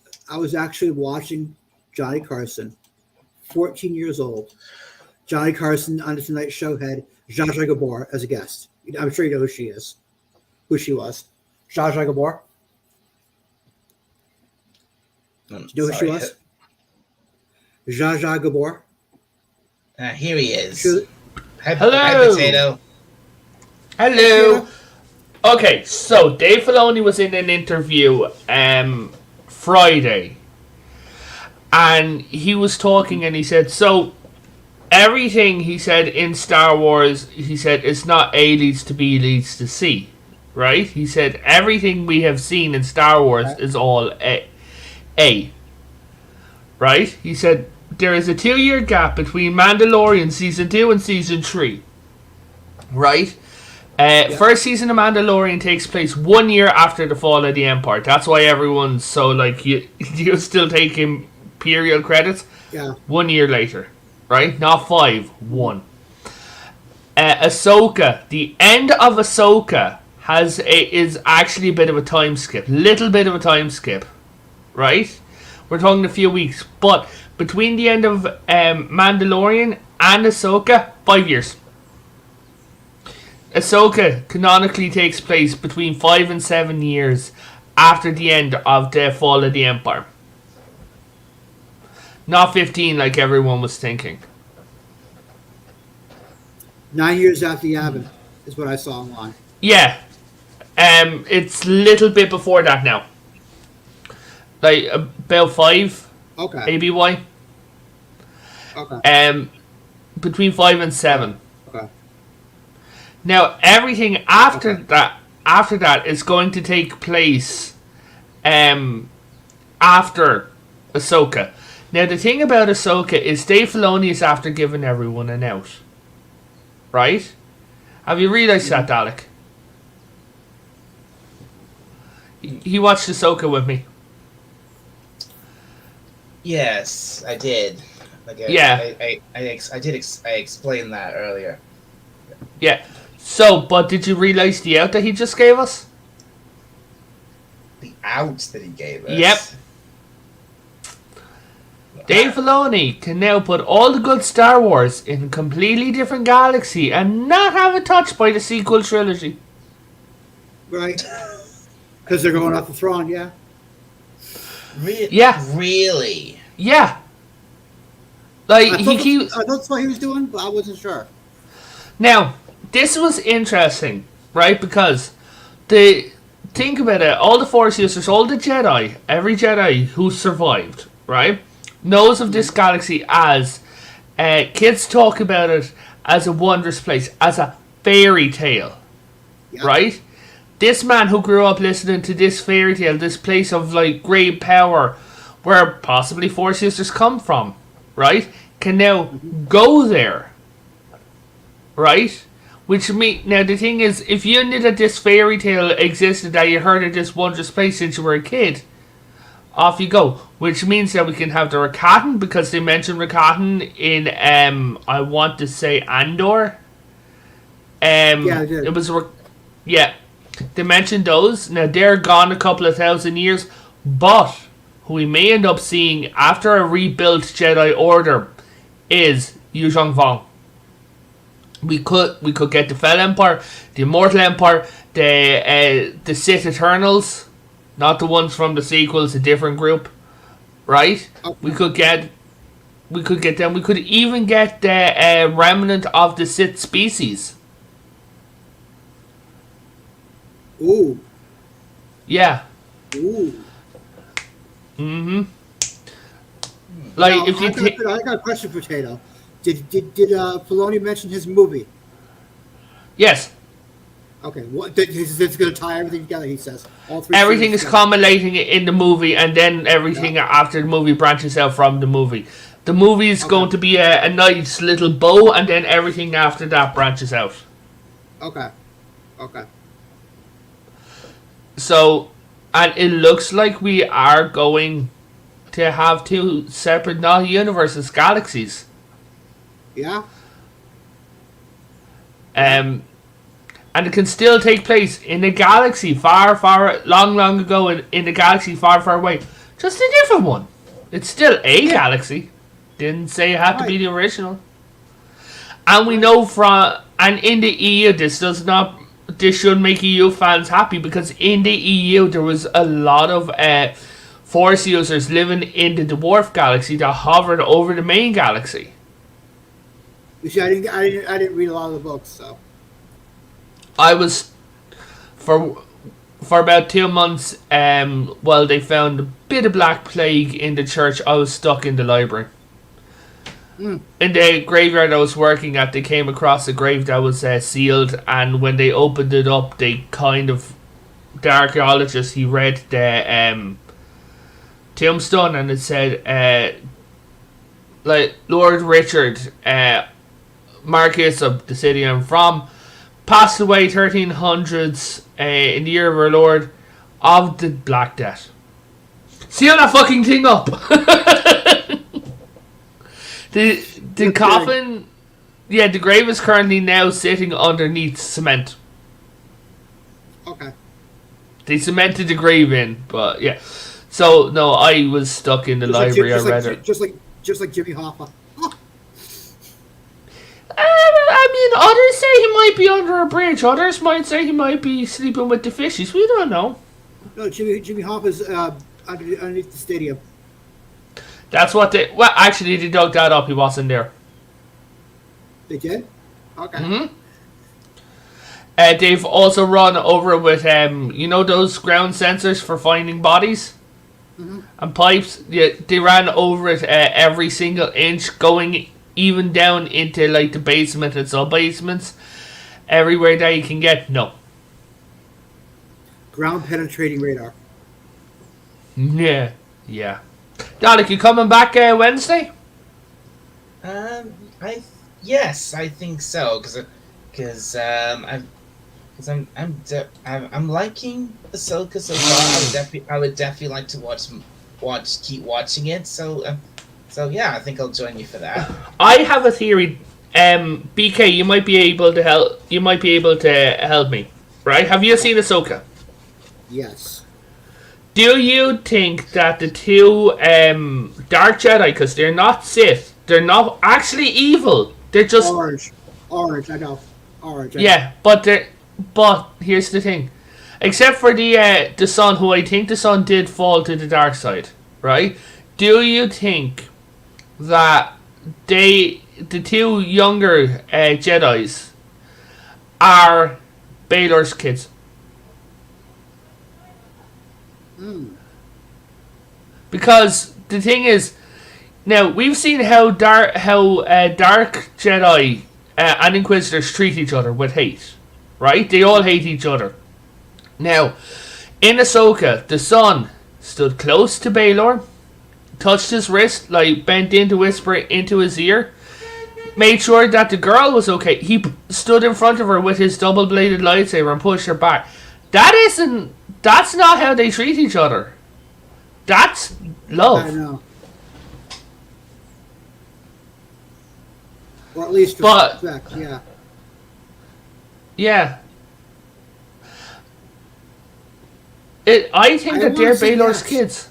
actually watching Johnny Carson, 14 years old. Johnny Carson on the Tonight Show had Zsa Zsa Gabor as a guest. I'm sure you know who she was. Zsa Zsa Gabor. Do you know who she was? Zsa Zsa Gabor. Here he is. Hello. Hi, Potato. Hello. Okay, so Dave Filoni was in an interview Friday, and he was talking, and he said, so everything he said in Star Wars, he said, it's not A leads to B leads to C, right? He said everything we have seen in Star Wars is all A. Right? He said there is a 2-year gap between Mandalorian Season 2 and Season 3. Right? First season of Mandalorian takes place 1 year after the fall of the Empire. That's why everyone's so like you're still taking period credits. Yeah. 1 year later, right? Not 5, 1. Ahsoka. The end of Ahsoka is actually a bit of a time skip, little bit of a time skip, right? We're talking a few weeks, but between the end of Mandalorian and Ahsoka, 5 years. Ahsoka canonically takes place between 5 and 7 years after the end of the fall of the Empire. Not 15 like everyone was thinking. 9 years after Yavin is what I saw online. Yeah. It's a little bit before that now. Like about 5. Okay. ABY. Okay. Between 5 and 7. Okay. Now everything after that is going to take place after Ahsoka. Now the thing about Ahsoka is Dave Filoni is after giving everyone an out. Right? Have you realised that, Dalek? He watched Ahsoka with me. Yes, I did. I explained that earlier. Yeah. So, but did you realise the out that he just gave us? The out that he gave us? Yep. Dave Filoni can now put all the good Star Wars in a completely different galaxy and not have it touched by the sequel trilogy. Right. Because they're going off the throne, yeah. Yeah. Really? Yeah. Like I thought that's what he was doing, but I wasn't sure. Now, this was interesting, right? Because think about it, all the Force users, all the Jedi, every Jedi who survived, right, knows of this galaxy as kids talk about it as a wondrous place, as a fairy tale, right? This man who grew up listening to this fairy tale, this place of like great power, where possibly Force users come from, right, can now go there, right? Which now the thing is, if you knew that this fairy tale existed, that you heard of this wondrous place since you were a kid, off you go. which means that we can have the Rakatan, because they mentioned Rakatan in I want to say Andor. Yeah, I did. It was yeah, they mentioned those. Now they're gone a couple of thousand years, but who we may end up seeing after a rebuilt Jedi Order is Yu Zhongfang. We could get the Fel Empire, the Immortal Empire, the Sith Eternals, not the ones from the sequels, a different group, right? Okay. We could get them. We could even get the remnant of the Sith species. Ooh. Yeah. Ooh. Like Now, if you take. I got a question for Tato. Did Filoni mention his movie? Yes. Okay, what? It's going to tie everything together. He says all three. Everything is seasons together. culminating in the movie, and then everything after the movie branches out from the movie. The movie is going to be a nice little bow, and then everything after that branches out. Okay. Okay. So, and it looks like we are going to have two separate, not universes, galaxies. Yeah. And it can still take place in a galaxy far, long ago, in a galaxy far away. Just a different one. It's still a galaxy. Didn't say it had to be the original. And we know and in the EU, this should make EU fans happy, because in the EU there was a lot of Force users living in the dwarf galaxy that hovered over the main galaxy. You see, I didn't read a lot of the books, so. I was for about 2 months. While they found a bit of Black Plague in the church, I was stuck in the library. In the graveyard I was working at, they came across a grave that was sealed, and when they opened it up, the archaeologist, he read the tombstone, and it said, like, Lord Richard, Marquis of the city I'm from, passed away 1300s in the year of our Lord of the Black Death. Seal that fucking thing up! The coffin, yeah, the grave is currently now sitting underneath cement. Okay. They cemented the grave in, but yeah. So no, I was stuck in the library. I read it. Just like Jimmy Hoffa. I mean, others say he might be under a bridge. Others might say he might be sleeping with the fishies. We don't know. No, Jimmy Hoffa's underneath the stadium. That's what they. Well, actually, they dug that up. He wasn't there. They did? Okay. Mm-hmm. They've also run over it with you know those ground sensors for finding bodies and pipes. Yeah, they ran over it every single inch, going even down into like the basement and sub basements, everywhere that you can get. No. Ground penetrating radar. Yeah. Dalek, you coming back Wednesday? Yes, I think so, because I'm liking Ahsoka so far. I would definitely like to keep watching it. So yeah, I think I'll join you for that. I have a theory. BK, you might be able to help. You might be able to help me. Right? Have you seen Ahsoka? Yes. Do you think that the two Dark Jedi, because they're not Sith, they're not actually evil. They're just orange. I know. Orange. Yeah, but here's the thing. Except for the son, who I think the son did fall to the dark side, right? Do you think that the two younger Jedis are Baylor's kids? Because the thing is, now we've seen how dark Jedi and Inquisitors treat each other with hate, right? They all hate each other. Now, in Ahsoka, the son stood close to Baylor, touched his wrist, like bent in to whisper into his ear, made sure that the girl was okay. He stood in front of her with his double-bladed lightsaber and pushed her back. That's not how they treat each other. That's I love. know. Or at least But respect, yeah. yeah, I think I that want they're to say Baylor's yes. kids.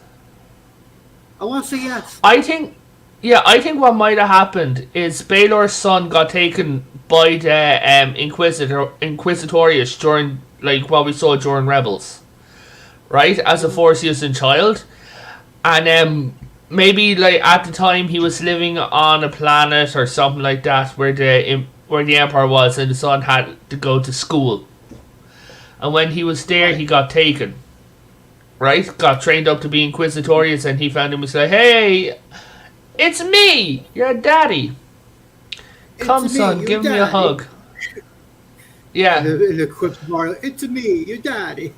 I want to say yes. I think, yeah, I think what might have happened is Baylor's son got taken by the Inquisitorius during, like, what we saw during Rebels, right? As a Force using child, and maybe like at the time he was living on a planet or something like that where the Empire was, and the son had to go to school, and when he was there, Right. he got taken. Right, got trained up to be Inquisitorius, and he found him. He's like, "Hey, it's me, your daddy. Come, It's me, son, your give me a daddy. hug." Yeah, And the quips Mario, it's me, your daddy.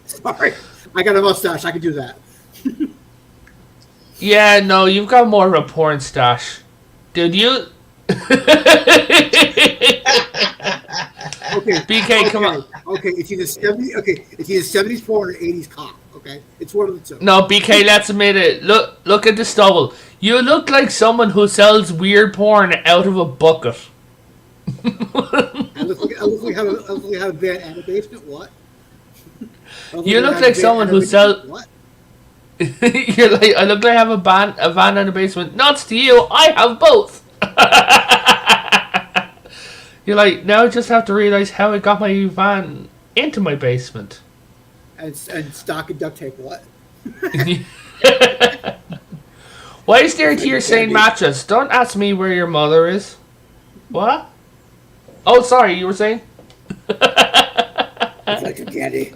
Sorry. I got a mustache. I can do that. yeah. No, you've got more of a porn stash, dude. You. Okay. BK, come on. Okay, it's either 70. Okay, it's either 70s porn or 80s cock. Okay, it's one of the two. No, BK, let's admit it. Look at the stubble. You look like someone who sells weird porn out of a bucket. I look like I have a van and a basement. What? You look like someone who sells. What? You're like, I look like I have a van and a basement. Nuts to you, I have both. You're like, now I just have to realize how I got my van into my basement. And stock and duct tape. What? Why is there a tier saying mattress? Don't ask me where your mother is. What? Oh, sorry, you were saying? It's like a candy.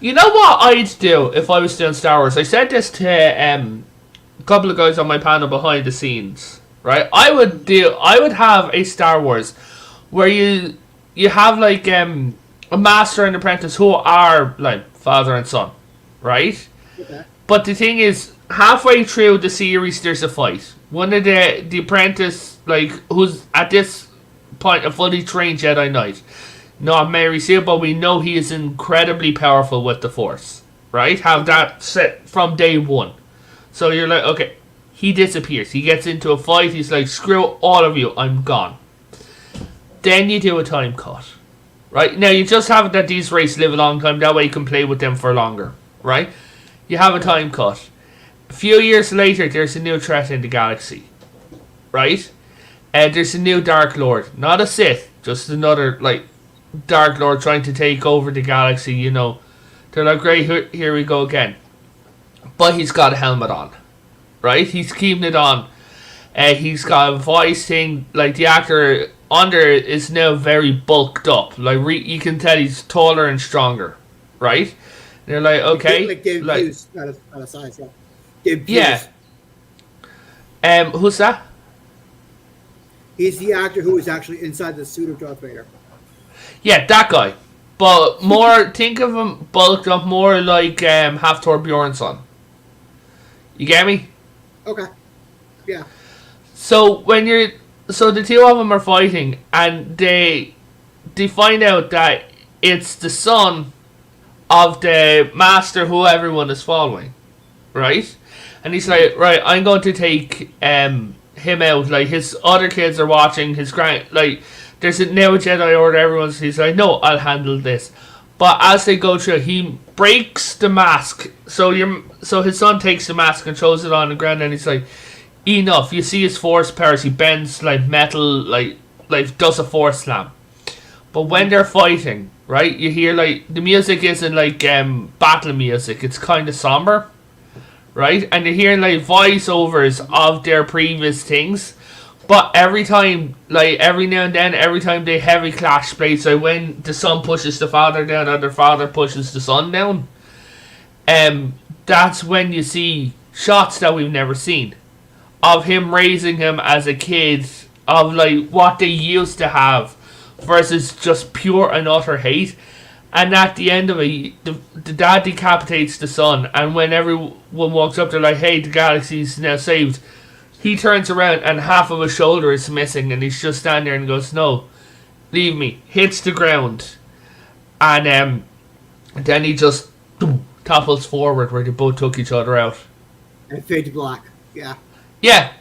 You know what I'd do if I was doing Star Wars? I said this to a couple of guys on my panel behind the scenes, right? I would have a Star Wars where you have like a master and apprentice who are like father and son, right? Okay. But the thing is, halfway through the series, there's a fight. One of the apprentice, like, who's at this point a fully trained Jedi Knight, not Mary Sue, but we know he is incredibly powerful with the Force, right? Have that set from day one. So you're like, okay, he disappears. He gets into a fight. He's like, screw all of you, I'm gone. Then you do a time cut, right? Now you just have it that these races live a long time. That way you can play with them for longer, right? You have a time cut. A few years later, there's a new threat in the galaxy, right? There's a new Dark Lord, not a Sith, just another like Dark Lord trying to take over the galaxy. You know, they're like, great, here we go again. But he's got a helmet on, right? He's keeping it on. He's got a voice thing. Like the actor under is now very bulked up. Like you can tell he's taller and stronger, right? And they're like, okay, Like Dave like, Hughes, not a size. Yeah. Dave Hughes. yeah. Who's that? He's the actor who was actually inside the suit of Darth Vader. Yeah, that guy. But more, think of him bulked up more like Hafthor Bjornsson. You get me? Okay. Yeah. So the two of them are fighting, and they find out that it's the son of the master who everyone is following, right? And he's like, right, I'm going to take him out. Like his other kids are watching. His there's a now Jedi Order. He's like, no, I'll handle this. But as they go through, he breaks the mask. So his son takes the mask and throws it on the ground, and he's like, enough. You see his force powers. He bends like metal, like does a force slam. But when they're fighting, right, you hear like the music isn't like battle music. It's kind of somber, right? And you're hearing like voiceovers of their previous things. But every time, like every now and then, every time they heavy clash plays, like when the son pushes the father down or the father pushes the son down, that's when you see shots that we've never seen of him raising him as a kid, of like what they used to have versus just pure and utter hate. And at the end of it, the dad decapitates the son, and when everyone walks up, they're like, hey, the galaxy's now saved. He turns around and half of his shoulder is missing, and he's just standing there and goes, no, leave me. Hits the ground. And And then he just topples forward where they both took each other out. And it fades to black. Yeah. Yeah.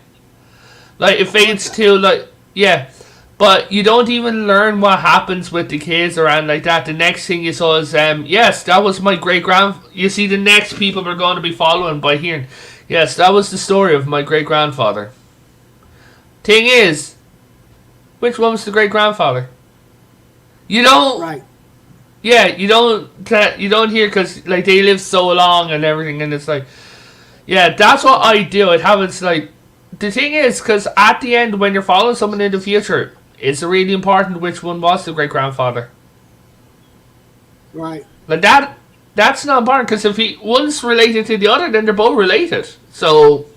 Like, it fades to, like, yeah. But you don't even learn what happens with the kids around like that. The next thing you saw is, yes, that was my great-grand... You see, the next people we're going to be following by hearing, yes, that was the story of my great-grandfather. Thing is, which one was the great-grandfather? You don't... Right. Yeah, you don't hear, because, like, they live so long and everything, and it's like... Yeah, that's what I do. It happens, like... The thing is, because at the end, when you're following someone in the future... It's really important which one was the great-grandfather. Right. But that's not important, because if one's related to the other, then they're both related. So,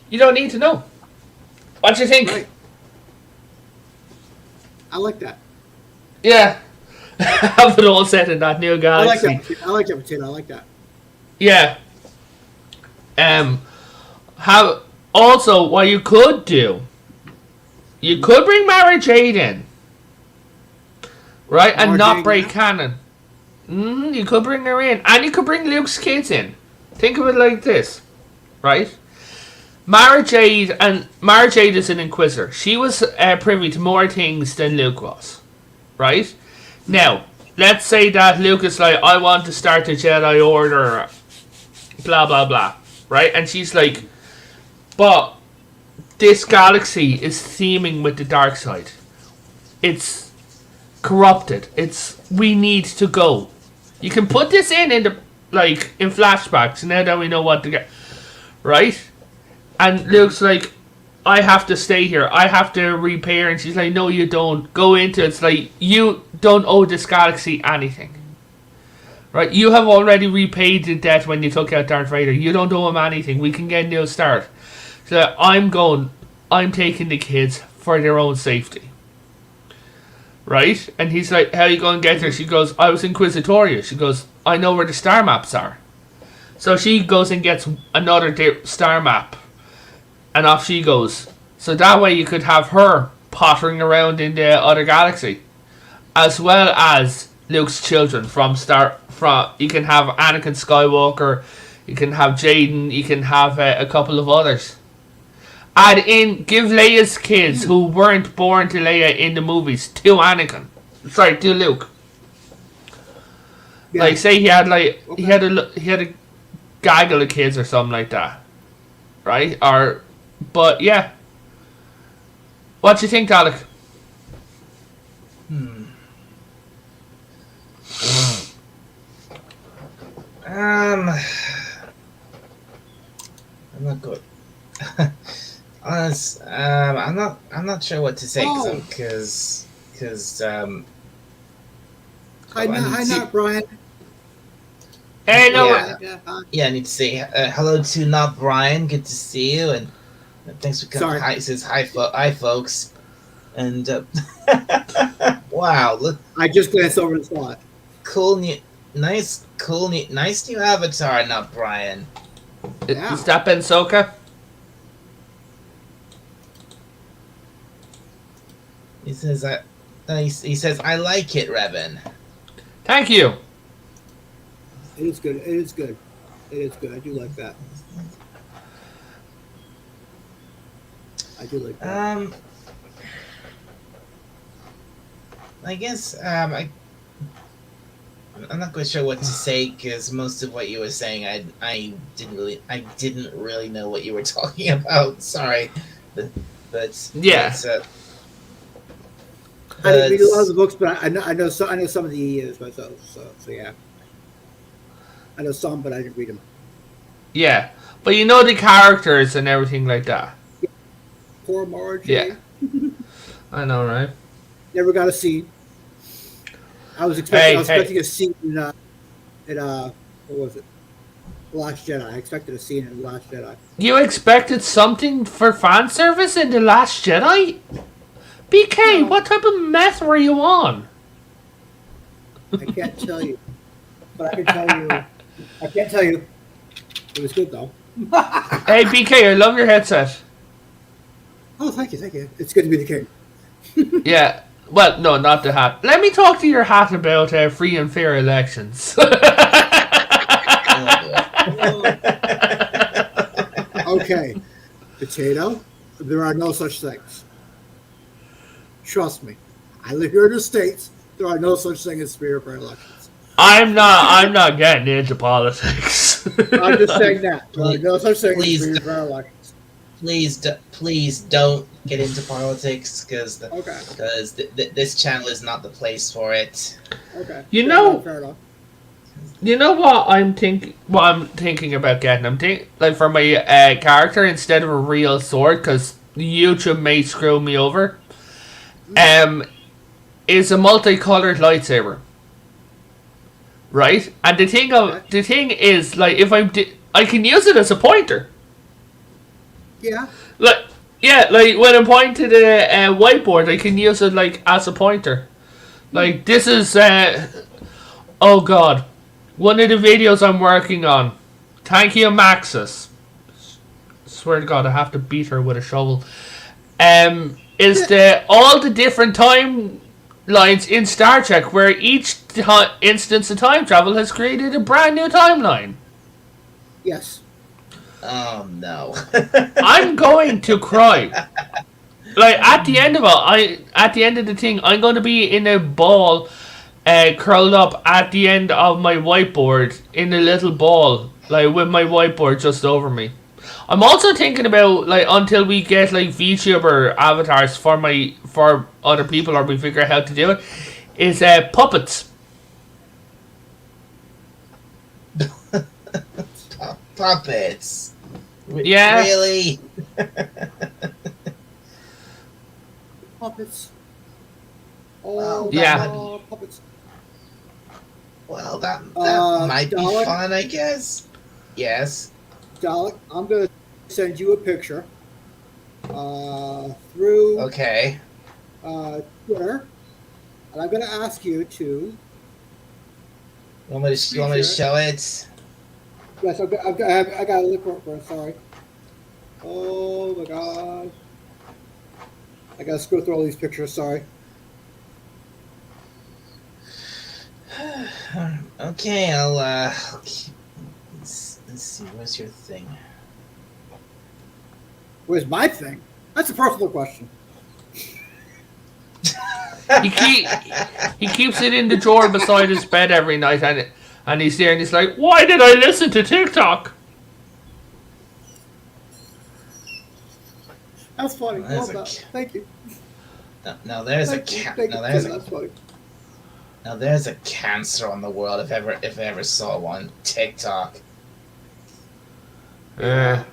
you don't need to know. What do you think? Right. I like that. Yeah. Have it all set in that new galaxy. I like that potato. I like that. Yeah. Also, what you could do... You could bring Mara Jade in, right, and not break canon. You could bring her in, and you could bring Luke's kids in. Think of it like this, right? Mara Jade is an Inquisitor. She was privy to more things than Luke was, right? Now, let's say that Luke is like, I want to start the Jedi Order, blah, blah, blah, right? And she's like, but... This galaxy is theming with the dark side. It's corrupted. We need to go. You can put this in the in flashbacks. Now that we know what to get, right? And Luke's like, I have to stay here. I have to repair. And she's like, no, you don't. Go into it. It's like, you don't owe this galaxy anything, right? You have already repaid the debt when you took out Darth Vader. You don't owe him anything. We can get a new start. So I'm taking the kids for their own safety. Right? And he's like, how are you going to get there? She goes, I was Inquisitoria. She goes, I know where the star maps are. So she goes and gets another star map. And off she goes. So that way you could have her pottering around in the other galaxy. As well as Luke's children you can have Anakin Skywalker, you can have Jaden, you can have a couple of others. Give Leia's kids who weren't born to Leia in the movies to Anakin. Sorry, to Luke. Yeah. Like, say he had he had a gaggle of kids or something like that, right? But yeah. What do you think, Alec? I'm not good. Honest, I'm not sure what to say because Hi, not Brian. Hey, no. Yeah, I need to say hello to not Brian. Good to see you, and thanks for coming. Hi, says hi, folks, and wow, look! I just glanced over and saw it. Nice new avatar, not Brian. Yeah. Is that Ben Soka? He says he says I like it, Revan. Thank you. It is good. It is good. It is good. I do like that. I guess I'm not quite sure what to say because most of what you were saying I didn't really know what you were talking about. Sorry, but yeah. I didn't read a lot of the books, but I know some of the years myself. So yeah, I know some, but I didn't read them. Yeah, but you know the characters and everything like that. Yeah. Poor Marge. Yeah, I know, right? Never got a scene. I was expecting a scene in what was it? Last Jedi. I expected a scene in Last Jedi. You expected something for fan service in The Last Jedi? BK, what type of meth were you on? I can't tell you. But I can't tell you. It was good, though. Hey, BK, I love your headset. Oh, thank you. It's good to be the king. Yeah. Well, no, not the hat. Let me talk to your hat about free and fair elections. Okay, Potato, there are no such things. Trust me. I live here in the States. There are no such thing as fair elections. I'm not getting into politics. I'm just saying that. There are no such thing Please as fair elections. Please don't get into politics because Okay. this channel is not the place for it. Okay. You Fair know- enough, fair enough. You know what I'm thinking about getting. Like for my character instead of a real sword, because YouTube may screw me over. Is a multicolored lightsaber. Right, and the thing is, like, if I can use it as a pointer. Yeah. Like, yeah, like when I'm pointing to the whiteboard, I can use it like as a pointer. Like this is, oh god, one of the videos I'm working on. Thank you, Maxis. Swear to God, I have to beat her with a shovel. Is all the different timelines in Star Trek, where each instance of time travel has created a brand new timeline. Yes. Oh no! I'm going to cry. Like at the end of it, at the end of the thing, I'm going to be in a ball, curled up at the end of my whiteboard in a little ball, like with my whiteboard just over me. I'm also thinking about, like, until we get like VTuber avatars for other people, or we figure out how to do it, is puppets. Puppets. Yeah. Really? Puppets. Well, Yeah. Puppets. Well, that might be Dalek? fun, I guess. Yes. Dalek, I'm going to send you a picture through Okay. Twitter, and I'm going to ask you to. You want me to show it? Yes, I got a link for it. Sorry. Oh my god. I got to scroll through all these pictures. Sorry. Okay, let's see. Where's your thing? Where's my thing? That's a personal question. He keeps it in the drawer beside his bed every night, and he's there and he's like, why did I listen to TikTok? That's funny. Well, Well done. Thank you. Now there's a Thank you. cat. Thank Now you. there's That's funny. Now there's a cancer on the world if I ever saw one. TikTok. Yeah.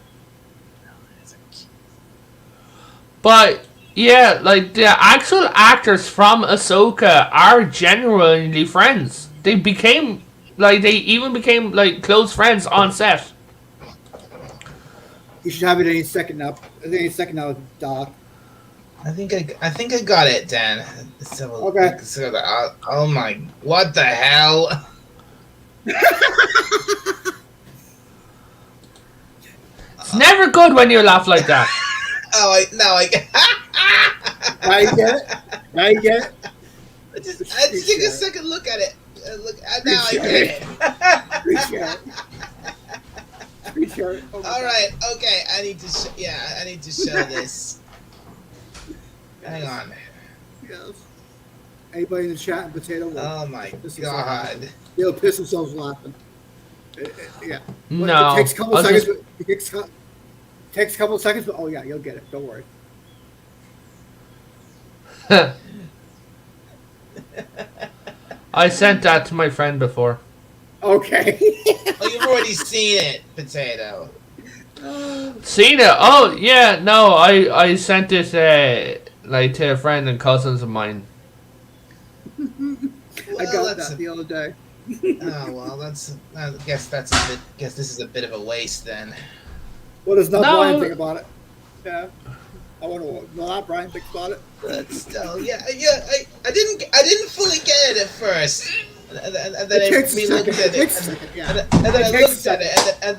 But yeah, like the actual actors from Ahsoka are genuinely friends. They even became like close friends on set. You should have it any second now. Any second now, Doc. I think I got it, Dan. Okay. Oh my! What the hell? It's never good when you laugh like that. Now you get it? Now you get it? I just take a second look at it. Now I get it. Appreciate it. Appreciate it. Oh my All God. right. Okay. I need to show this. Hang on. Yes. Anybody in the chat and Potato? will Oh my piss themselves god. laughing. They'll piss themselves laughing. Yeah. No. It takes a couple I was seconds. just- It takes a couple seconds, but oh yeah, you'll get it. Don't worry. I sent that to my friend before. Okay. Oh, you've already seen it, Potato. Seen it? Oh yeah, no, I sent it like to a friend and cousins of mine. I got that the other day. Oh well, I guess this is a bit of a waste then. What does not No. Brian think about it? Yeah. I wonder what not Brian thinks about it. But still, yeah. I didn't fully get it at first, and then It takes a I looked second. at It it, takes a second, yeah. and then I It takes looked at it, and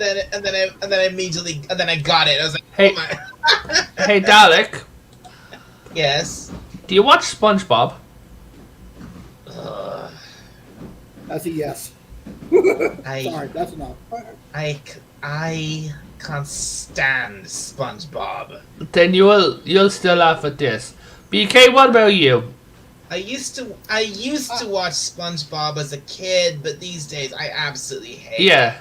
then I immediately, and then I got it. I was like, Hey. oh my. Hey Dalek, Yes. do you watch SpongeBob? That's a yes. I Sorry, that's enough. I can't stand SpongeBob. Then you'll still laugh at this. BK, what about you? I used to watch SpongeBob as a kid, but these days I absolutely hate it. Yeah.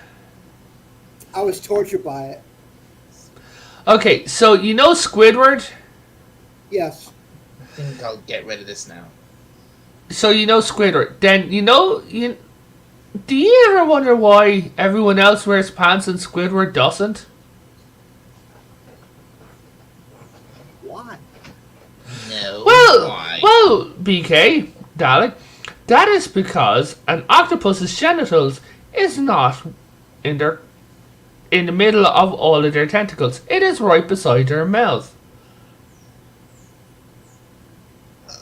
I was tortured by it. Okay, so you know Squidward? Yes. I think I'll get rid of this now. So you know Squidward. Then do you ever wonder why everyone else wears pants and Squidward doesn't? Why? No. Well, Why? BK, Dalek, that is because an octopus's genitals is not in the middle of all of their tentacles. It is right beside their mouth.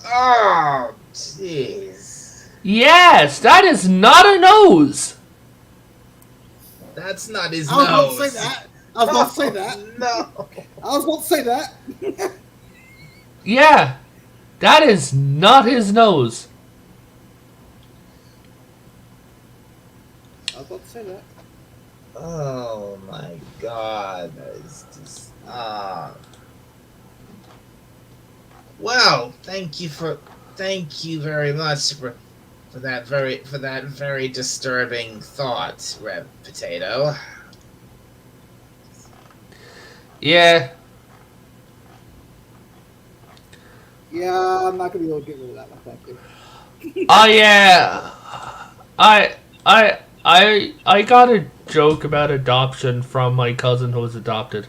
Oh, jeez. Yes, that is not a nose. That's not his I was about nose. to say that. I was about to say that. No. I was about to say that. Yeah, that is not his nose. I was about to say that. Oh my God. It's just Well, thank you very much for that very disturbing thought, Rev Potato. Yeah. Yeah, I'm not gonna be able to get rid of that one. Thank you. Oh yeah. I got a joke about adoption from my cousin who was adopted.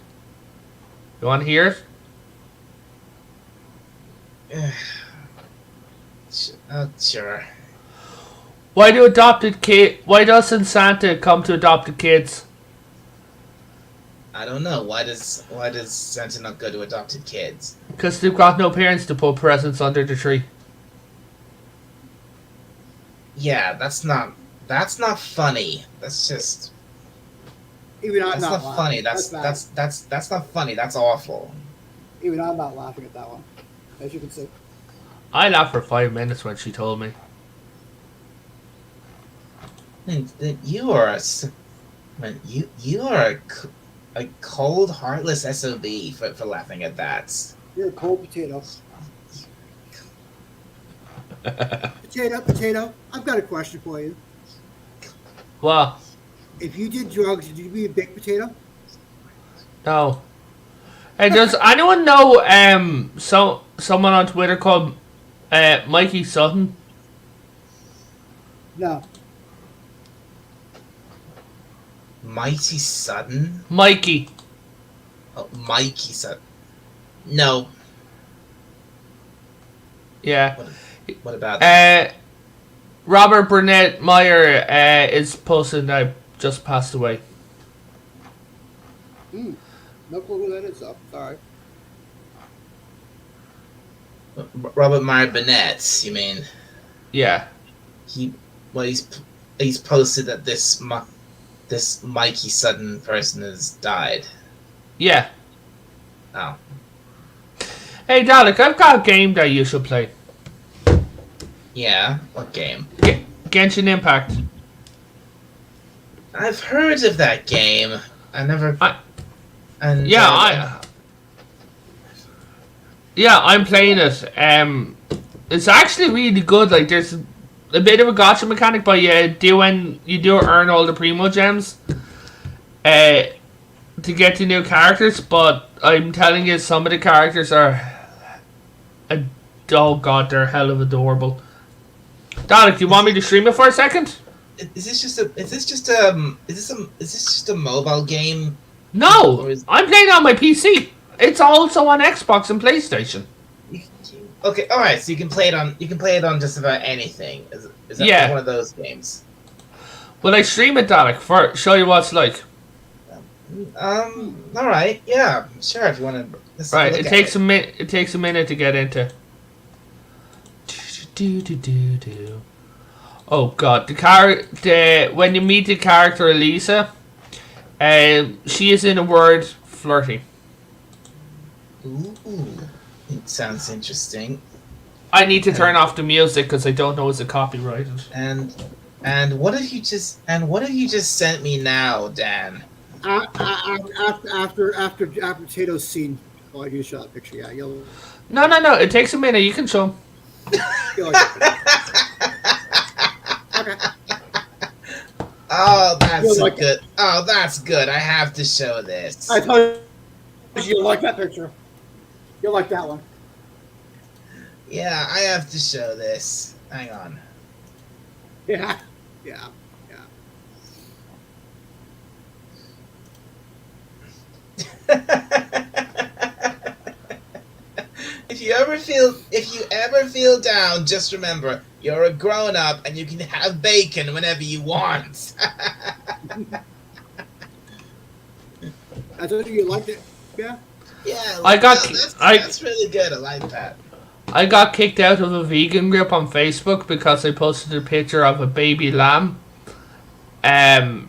You want to hear it? Oh, sure. Why doesn't Santa come to adopted kids? I don't know. Why does Santa not go to adopted kids? Because they've got no parents to put presents under the tree. Yeah, that's not funny. That's just Even I'm that's not not laughing. funny. That's not funny. That's awful. Even I'm not laughing at that one, as you can see. I laughed for 5 minutes when she told me. And you are a cold, heartless SOB for laughing at that. You're a cold potato. Potato. I've got a question for you. Well, If you did drugs, would you be a baked potato? no. Hey, does anyone know someone on Twitter called Mikey Sutton? No. Mighty Sudden? Mikey. Oh, Mikey Sudden. No. Yeah. What about that? Robert Burnett Meyer is posting that I just passed away. No clue who that is, though. Sorry. Robert Meyer Burnett, you mean? Yeah. He's posted that this Mikey Sudden person has died. Yeah. Oh. Hey, Dalek, I've got a game that you should play. Yeah? What game? Genshin Impact. I've heard of that game. I never... I'm playing it. It's actually really good. Like, there's a bit of a gotcha mechanic, but you do earn all the primo gems to get to new characters. But I'm telling you, some of the characters are, oh god, they're hell of adorable. Dalek, do you want me to stream it for a second? Is this just a mobile game? No, Or is- I'm playing on my PC. It's also on Xbox and PlayStation. Okay, all right. So you can play it on just about anything. Is that Yeah. one of those games? Will I stream it, Dalek, for show you what it's like? All right. Yeah. Sure. If you want to. Right. It takes a minute. It takes a minute to get into. Oh god, when you meet the character Elisa, she is in a word flirty. Ooh, it sounds interesting. I need to turn off the music because I don't know it's a copyrighted. And And what have you just sent me now, Dan? After Tato's scene, oh, I do show that picture. Yeah, No. It takes a minute. You can show 'em. you'll like it. Okay. Oh, that's You'll so like good. Oh, that's good. I have to show this. I told you you'll like that picture. You'll like that one. Yeah, I have to show this. Hang on. Yeah. If you ever feel down, just remember you're a grown up and you can have bacon whenever you want. I told you liked it. Yeah. Yeah, that's really good. I like that. I got kicked out of a vegan group on Facebook because I posted a picture of a baby lamb, of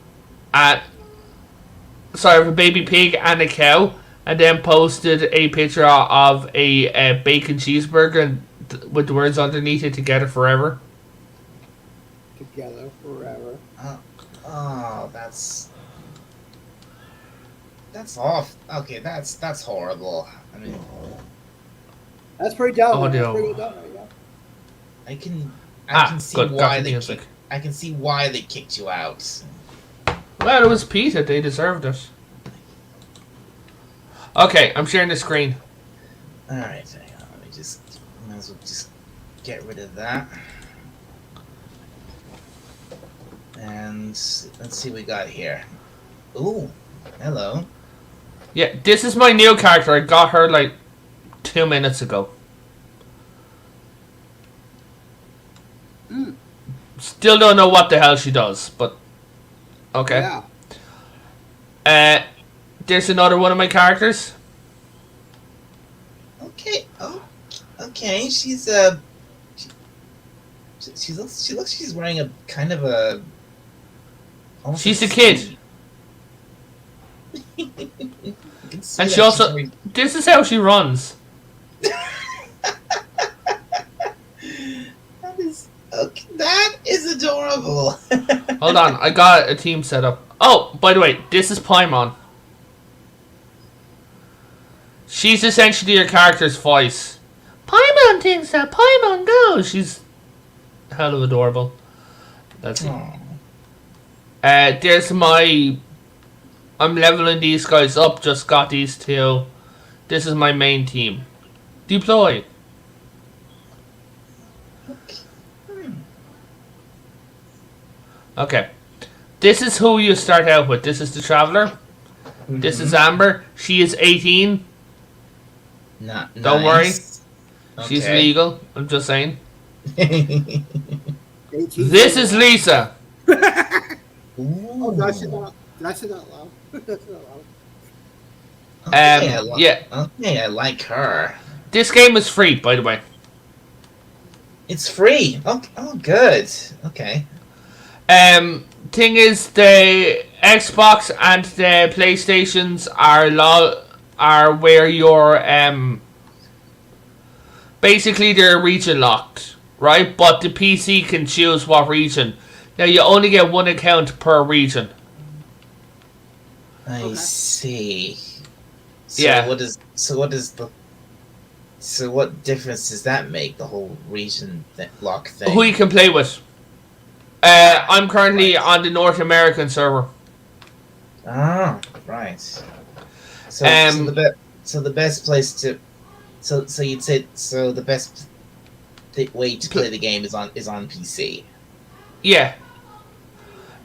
a baby pig and a cow, and then posted a picture of a bacon cheeseburger with the words underneath it, "Together forever." Together forever. Oh, that's off. Okay, that's horrible. I mean, That's pretty dumb. Oh, That's no. pretty dumb. Right now. I can see good, got why the they music. I can see why they kicked you out. Well, it was PETA. They deserved it. Okay, I'm sharing the screen. All right, hang on. Let me might as well just get rid of that. And let's see what we got here. Ooh, hello. Yeah, this is my new character. I got her like 2 minutes ago. Still don't know what the hell she does, but okay. Yeah. There's another one of my characters. Okay. Oh, okay. She looks she's wearing a kind of a. She's a kid. You can see And that she also, she's wearing- this is how she runs. That is adorable. Hold on, I got a team set up. Oh, by the way, this is Paimon. She's essentially your character's voice. Paimon thinks that Paimon goes. She's hell of adorable. Let's see. Aw. There's my... I'm leveling these guys up, just got these two. This is my main team. Deploy. Okay. This is who you start out with. This is the Traveler. This is Amber. She is 18. Don't worry. She's Okay. legal. I'm just saying. 18. This is Lisa. Oh, did I say that? Did I say that loud? Did I say that loud? Yeah. Okay, I like her. This game is free, by the way. It's free. Oh, good. Okay. Thing is, the Xbox and the PlayStations are where you're basically they're region locked, right? But the PC can choose what region. Now you only get one account per region. I Okay. see. So Yeah. what difference does that make? The whole region lock thing. Who you can play with? I'm currently on the North American server. Ah, right. So, the best place to, so you'd say the best way to play the game is on PC. Yeah.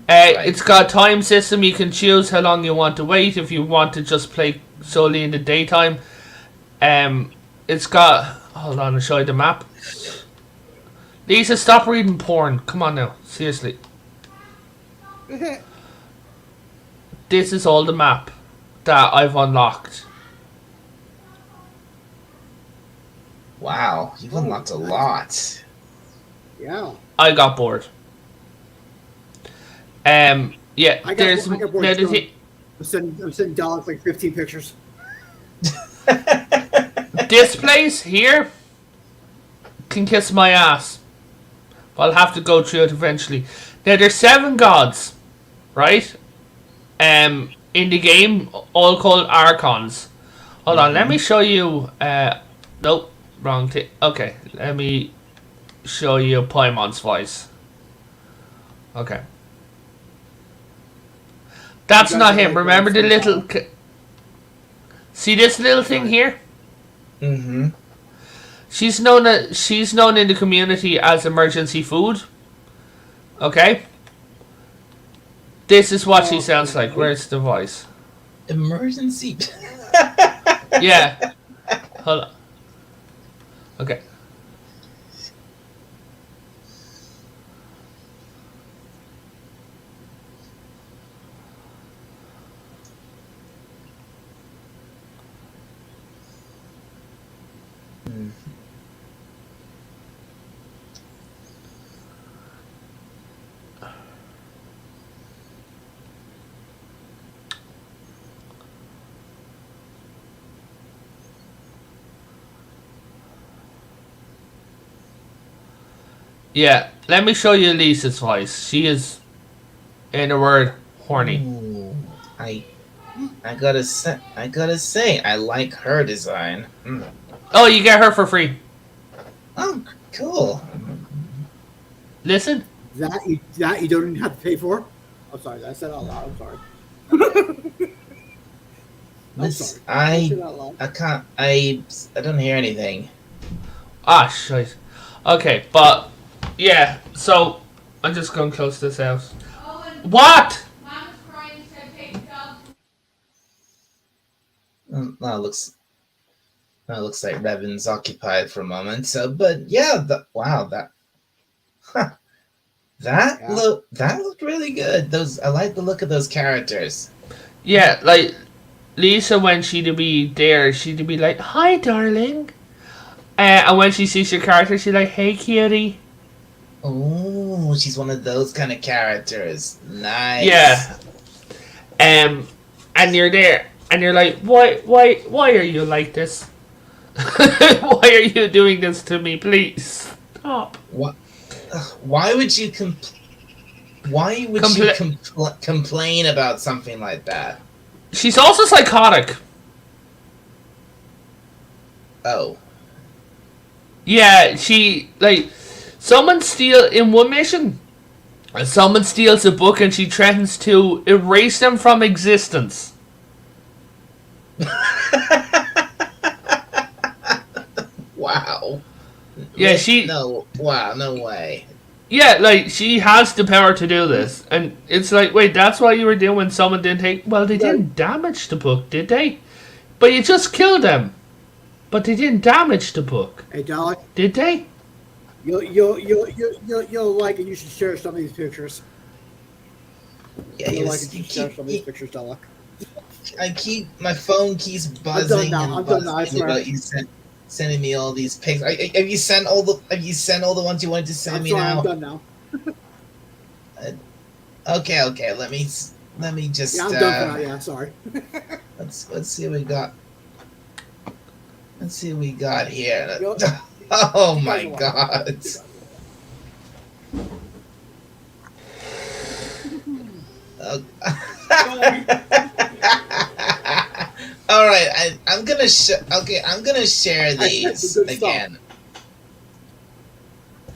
Right. It's got a time system. You can choose how long you want to wait if you want to just play solely in the daytime. It's got... Hold on, I'll show you the map. Lisa, stop reading porn. Come on now. Seriously. This is all the map that I've unlocked. Wow, you've unlocked a lot. Yeah. I got bored. Yeah, I got there's... bored now too. Oh, I'm sending dogs like 15 pictures. this place here can kiss my ass. I'll have to go through it eventually. Now there's 7 gods, right? In the game, all called archons. Hold on, let me show you. Nope, wrong thing. Okay, let me show you Paimon's voice. Okay, that's You guys not are him. like Remember the going little. through See this little thing here? Mm-hmm. She's known in the community as emergency food. Okay. This is what she sounds like. Where's the voice? Emergency. Yeah. Hold on. Okay. Yeah, let me show you Lisa's voice. She is, in a word, horny. Ooh, I gotta say, I like her design. Mm. Oh, you get her for free. Oh, cool. Listen. that you don't even have to pay for. I'm sorry, I said out loud. I'm sorry. I'm sorry. I said out loud. I can't. I don't hear anything. Ah, shite. Okay, but yeah. So I'm just going to close this out. What? Mama's crying, said take the dog. That looks like Revan's occupied for a moment. So, but yeah, wow, that looked really good. I like the look of those characters. Yeah, like Lisa, when she'd be there, she'd be like, "Hi, darling," and when she sees your character, she's like, "Hey, cutie." Oh, she's one of those kind of characters. Nice. Yeah. And you're there, and you're like, why are you like this? Why are you doing this to me? Please stop. What? Why would you complain about something like that? She's also psychotic. Oh. Yeah, someone in one mission, someone steals a book and she threatens to erase them from existence. Wow. Yeah, no way. Yeah, she has the power to do this. And it's like, wait, that's what you were doing when someone didn't take... Well, they didn't damage the book, did they? But you just killed them. But they didn't damage the book. Hey, Dalek, Did they? you'll like it. You should share some of these pictures. Yeah, You'll like it. You should share some of these pictures, Dalek. my phone keeps buzzing I'm done now. I swear. about you sending me all these pics. Have you sent all the ones you wanted to send me now? I'm done now. Okay. Let me just. Yeah, I'm done for now. Yeah, sorry. Let's see what we got. Let's see what we got here. Yo- Oh my god. All right, I'm gonna share these again.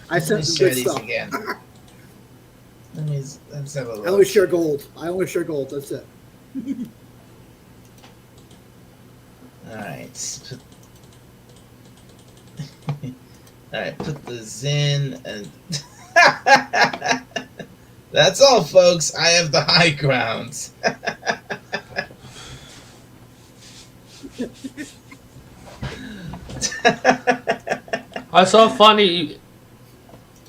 I sent some Share good these stuff. again. Let's have a I look. only share gold. That's it. All right. All right, put this in, and that's all, folks. I have the high ground. I saw funny...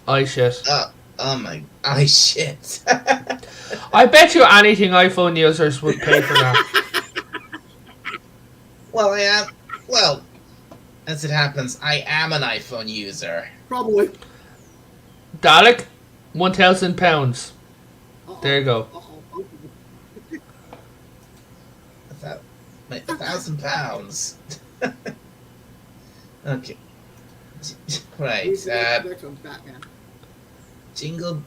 I shit. Oh my... I shit. I bet you anything iPhone users would pay for that. Well, as it happens, I am an iPhone user. Probably. Dalek, £1,000. There you go. £1,000. Okay. Right. Next one's Batman. Jingle.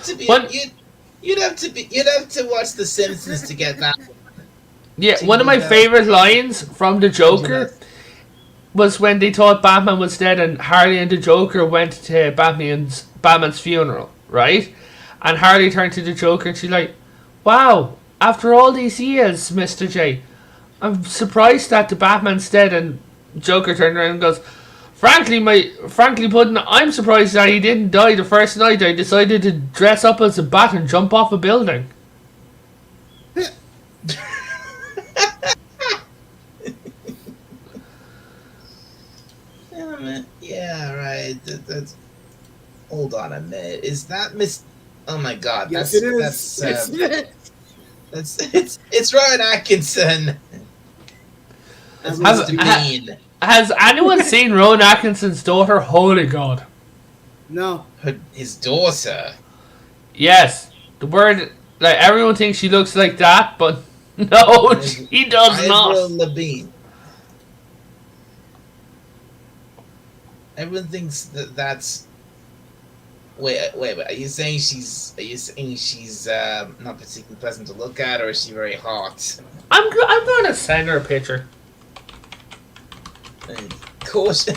to be What? you'd have to watch The Simpsons to get that. Yeah, one of my favorite lines from the Joker was when they thought Batman was dead and Harley and the Joker went to Batman's funeral, right? And Harley turned to the Joker and she's like, "Wow, after all these years, Mr. J, I'm surprised that the Batman's dead." And Joker turned around and goes, frankly, Puddin', I'm surprised that he didn't die the first night I decided to dress up as a bat and jump off a building." Yeah, right. That's. Hold on a minute. Is that Miss? Oh my God. Yes, that's, it is. It's Ryan Atkinson. That's Mr. Bean. Has anyone seen Rowan Atkinson's daughter? Holy God. No. His daughter. Yes. The word, like, everyone thinks she looks like that, but no, she does not. Levine. Everyone thinks that's. Wait. Are you saying she's not particularly pleasant to look at, or is she very hot? I'm gonna send her a picture. Caution.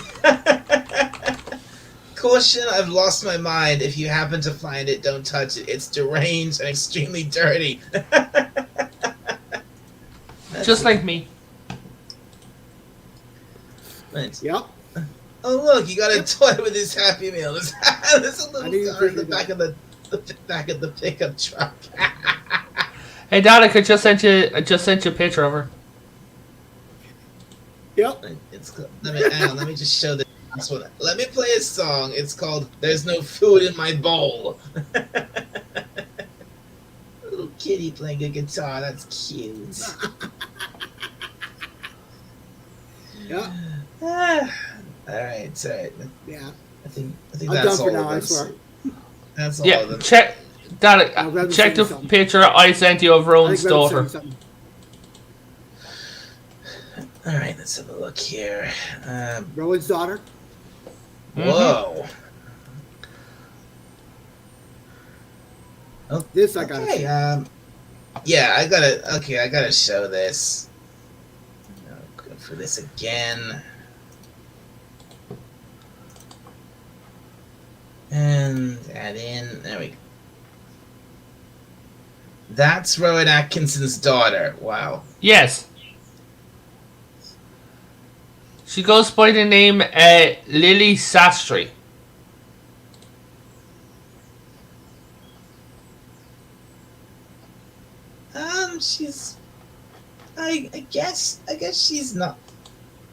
Caution, I've lost my mind. If you happen to find it, don't touch it. It's deranged and extremely dirty. Just like me. Yep. Oh look, you got a toy with his Happy Meal. There's a little car in the back of the back of the pickup truck. Hey, Dad, I just sent you a picture of her. Yep. Let me just show this one. Let me play a song. It's called "There's No Food in My Bowl." Little kitty playing a guitar. That's cute. Yeah. All right. Yeah. I think I'm that's done for all now, I of swear. them. That's all Yeah, of them. check that. I'd rather Check say the something. picture I sent you of I Rowan's think Reverend's daughter. saying something. All right, let's have a look here. Rowan's daughter. Whoa. Oh, This I gotta okay. see. Yeah, I gotta show this. I'll go for this again. And add in. There we go. That's Rowan Atkinson's daughter. Wow. Yes. She goes by the name Lily Sastry. She's. I guess she's not.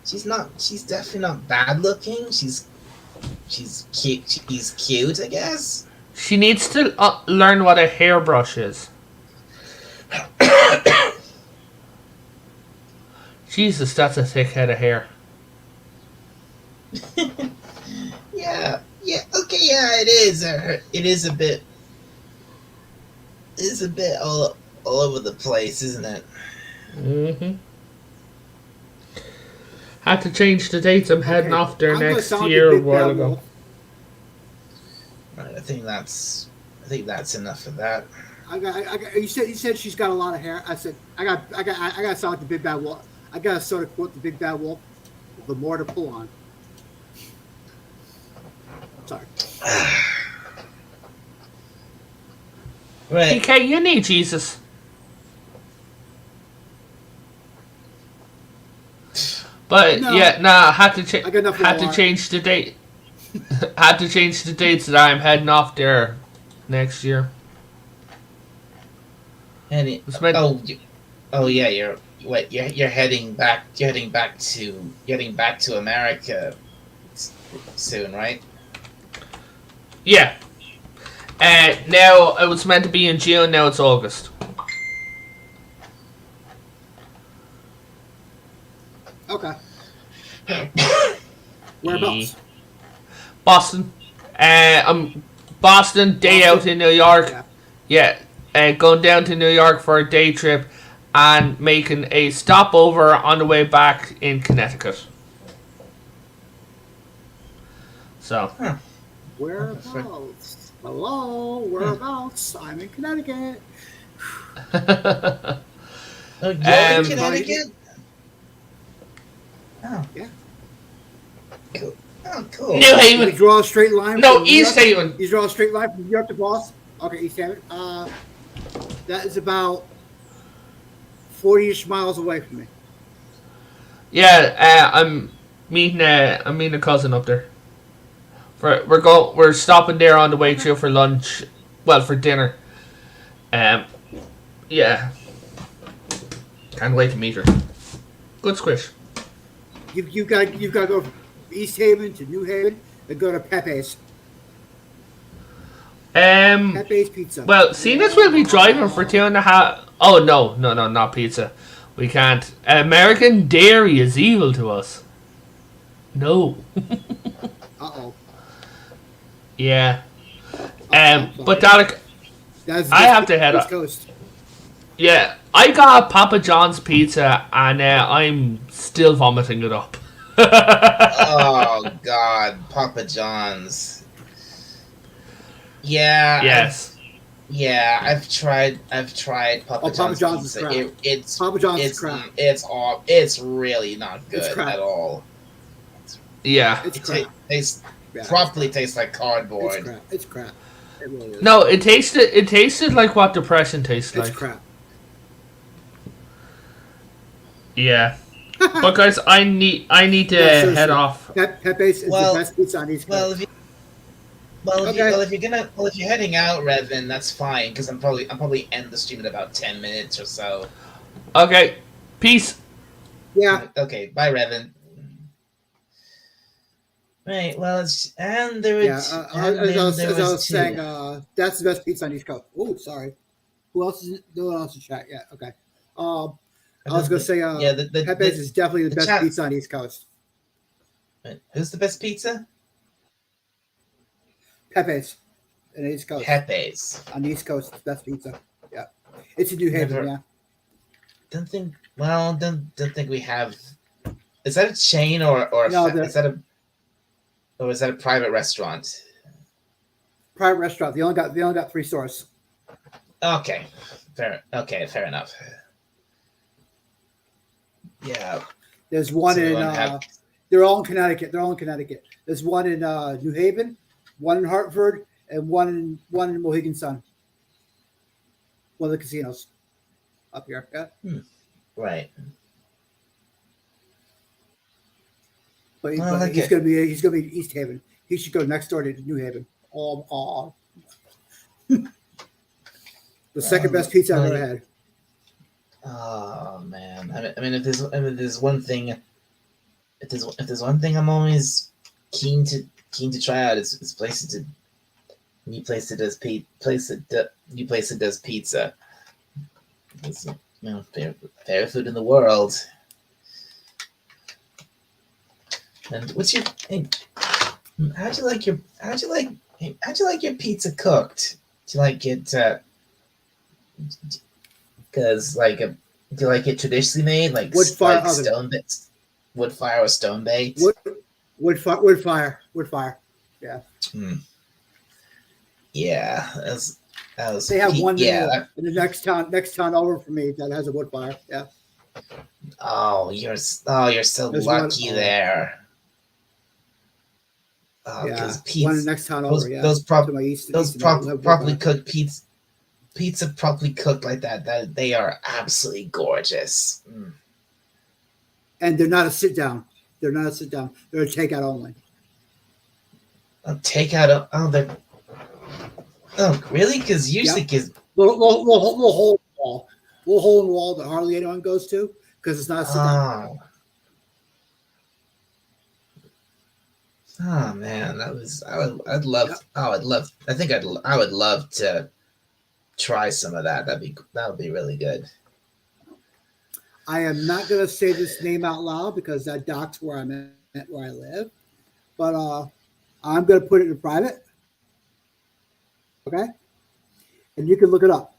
She's definitely not bad looking. She's cute. She's cute, I guess. She needs to learn what a hairbrush is. Jesus, that's a thick head of hair. Yeah. Okay. Yeah, it is. It is a bit. It's a bit all over the place, isn't it? Mm-hmm. Had to change the dates. I'm heading off there I'm gonna next sound year the a big while bad ago. wolf. Right. I think that's enough of that. You said she's got a lot of hair. I said I got to sound like the big bad wolf. I got to sort of quote the big bad wolf. The more to pull on. Sorry. Right. PK, you need Jesus. But No. yeah, nah, had to I got enough had to water. change the date. Had to change the dates that I'm heading off there next year. And It's meant- yeah, you're heading back. You're heading back to America soon, right? Yeah. Now it was meant to be in June. Now it's August. Okay. Whereabouts? Boston. Boston. Day out in New York. Yeah. Yeah. Going down to New York for a day trip and making a stopover on the way back in Connecticut. So. Huh. Whereabouts? Hello, whereabouts? I'm in Connecticut. Oh, you're in Um, Connecticut? Oh, Yeah. cool. Oh, New cool. You Haven. can draw a straight line No, from New East York. Haven. You draw a straight line from New York to Boston. Okay, East Haven. That is about 40-ish miles away from me. Yeah, I'm meeting a cousin up there. We're stopping there on the way Okay. through for lunch. Well, for dinner. Um, yeah, can't wait to meet her. Good squish. You've got to go from East Haven to New Haven and go to Pepe's. Pepe's Pizza. Well, seeing as we'll be driving for 2.5. Oh no, not pizza. We can't. American dairy is evil to us. No. Uh-oh. Yeah. Sorry. But Dalek, That's I have to head East up. Coast. Yeah, I got Papa John's pizza and I'm still vomiting it up. Oh God, Papa John's. Yeah. Yes. I've tried Papa John's John's is pizza. crap. It's Papa John's is it's crap. it's really not good crap. at all. Yeah. It's It crap. tastes Yeah, properly tastes like it's cardboard. crap. It's crap. It really is. No, it tasted like what depression tastes It's like. crap. Yeah. But guys, I need to seriously. head off. Pepe's is Well- the best pizza on East Well, Coast. if you're heading out, Revan, that's fine because I'm probably end the stream in about 10 minutes or so. Okay. Peace. Yeah. Okay, bye, Revan. Right. Well, and there Yeah. was As I was saying, that's the best pizza on East Coast. Oh, sorry. Who else is no one else in chat? Yeah. Okay. I was gonna say, Pepe's is definitely the best chat- pizza on East Coast. Who's the best pizza? Pepe's on the East Coast. Pepe's. On the East Coast, it's the best pizza. Yeah. It's in New Haven. Never- Yeah. Don't think we have. Is that a chain or No, is that a private restaurant? Private restaurant. They only got 3 stores. Okay, fair enough. Yeah. There's one So we in. won't have- They're all in Connecticut. There's one in New Haven, one in Hartford, and one in Mohegan Sun. One of the casinos up here. Yeah. Right. But, Well, but okay. he's gonna be East Haven. He should go next door to New Haven. The second best pizza I've ever had. Oh man. I mean, if there's one thing, if there's one thing I'm always keen to try out is places to new place that does new place that does pizza. It's, favorite food in the world. And what's your how'd you like your pizza cooked? Do you like it because do you like it traditionally made, like Wood fire oven. stone bits, wood fire or stone baked? Wood fire. Yeah. Yeah, that was They have one yeah. in the next town over from me that has a wood fire. Yeah. You're so There's lucky one- there. Yeah. Because One in the next town those over. Yeah. those To my east. properly cooked pizza properly cooked like that they are absolutely gorgeous. And they're not a sit down. They're a takeout only. Takeout. Really? Because usually, Little hole in the wall. Little hole in the wall that hardly anyone goes to because it's not a sit down. Oh man, I would love to try some of that. That would be really good. I am not going to say this name out loud because that docks where I'm at, where I live. But I'm going to put it in private. Okay? And you can look it up.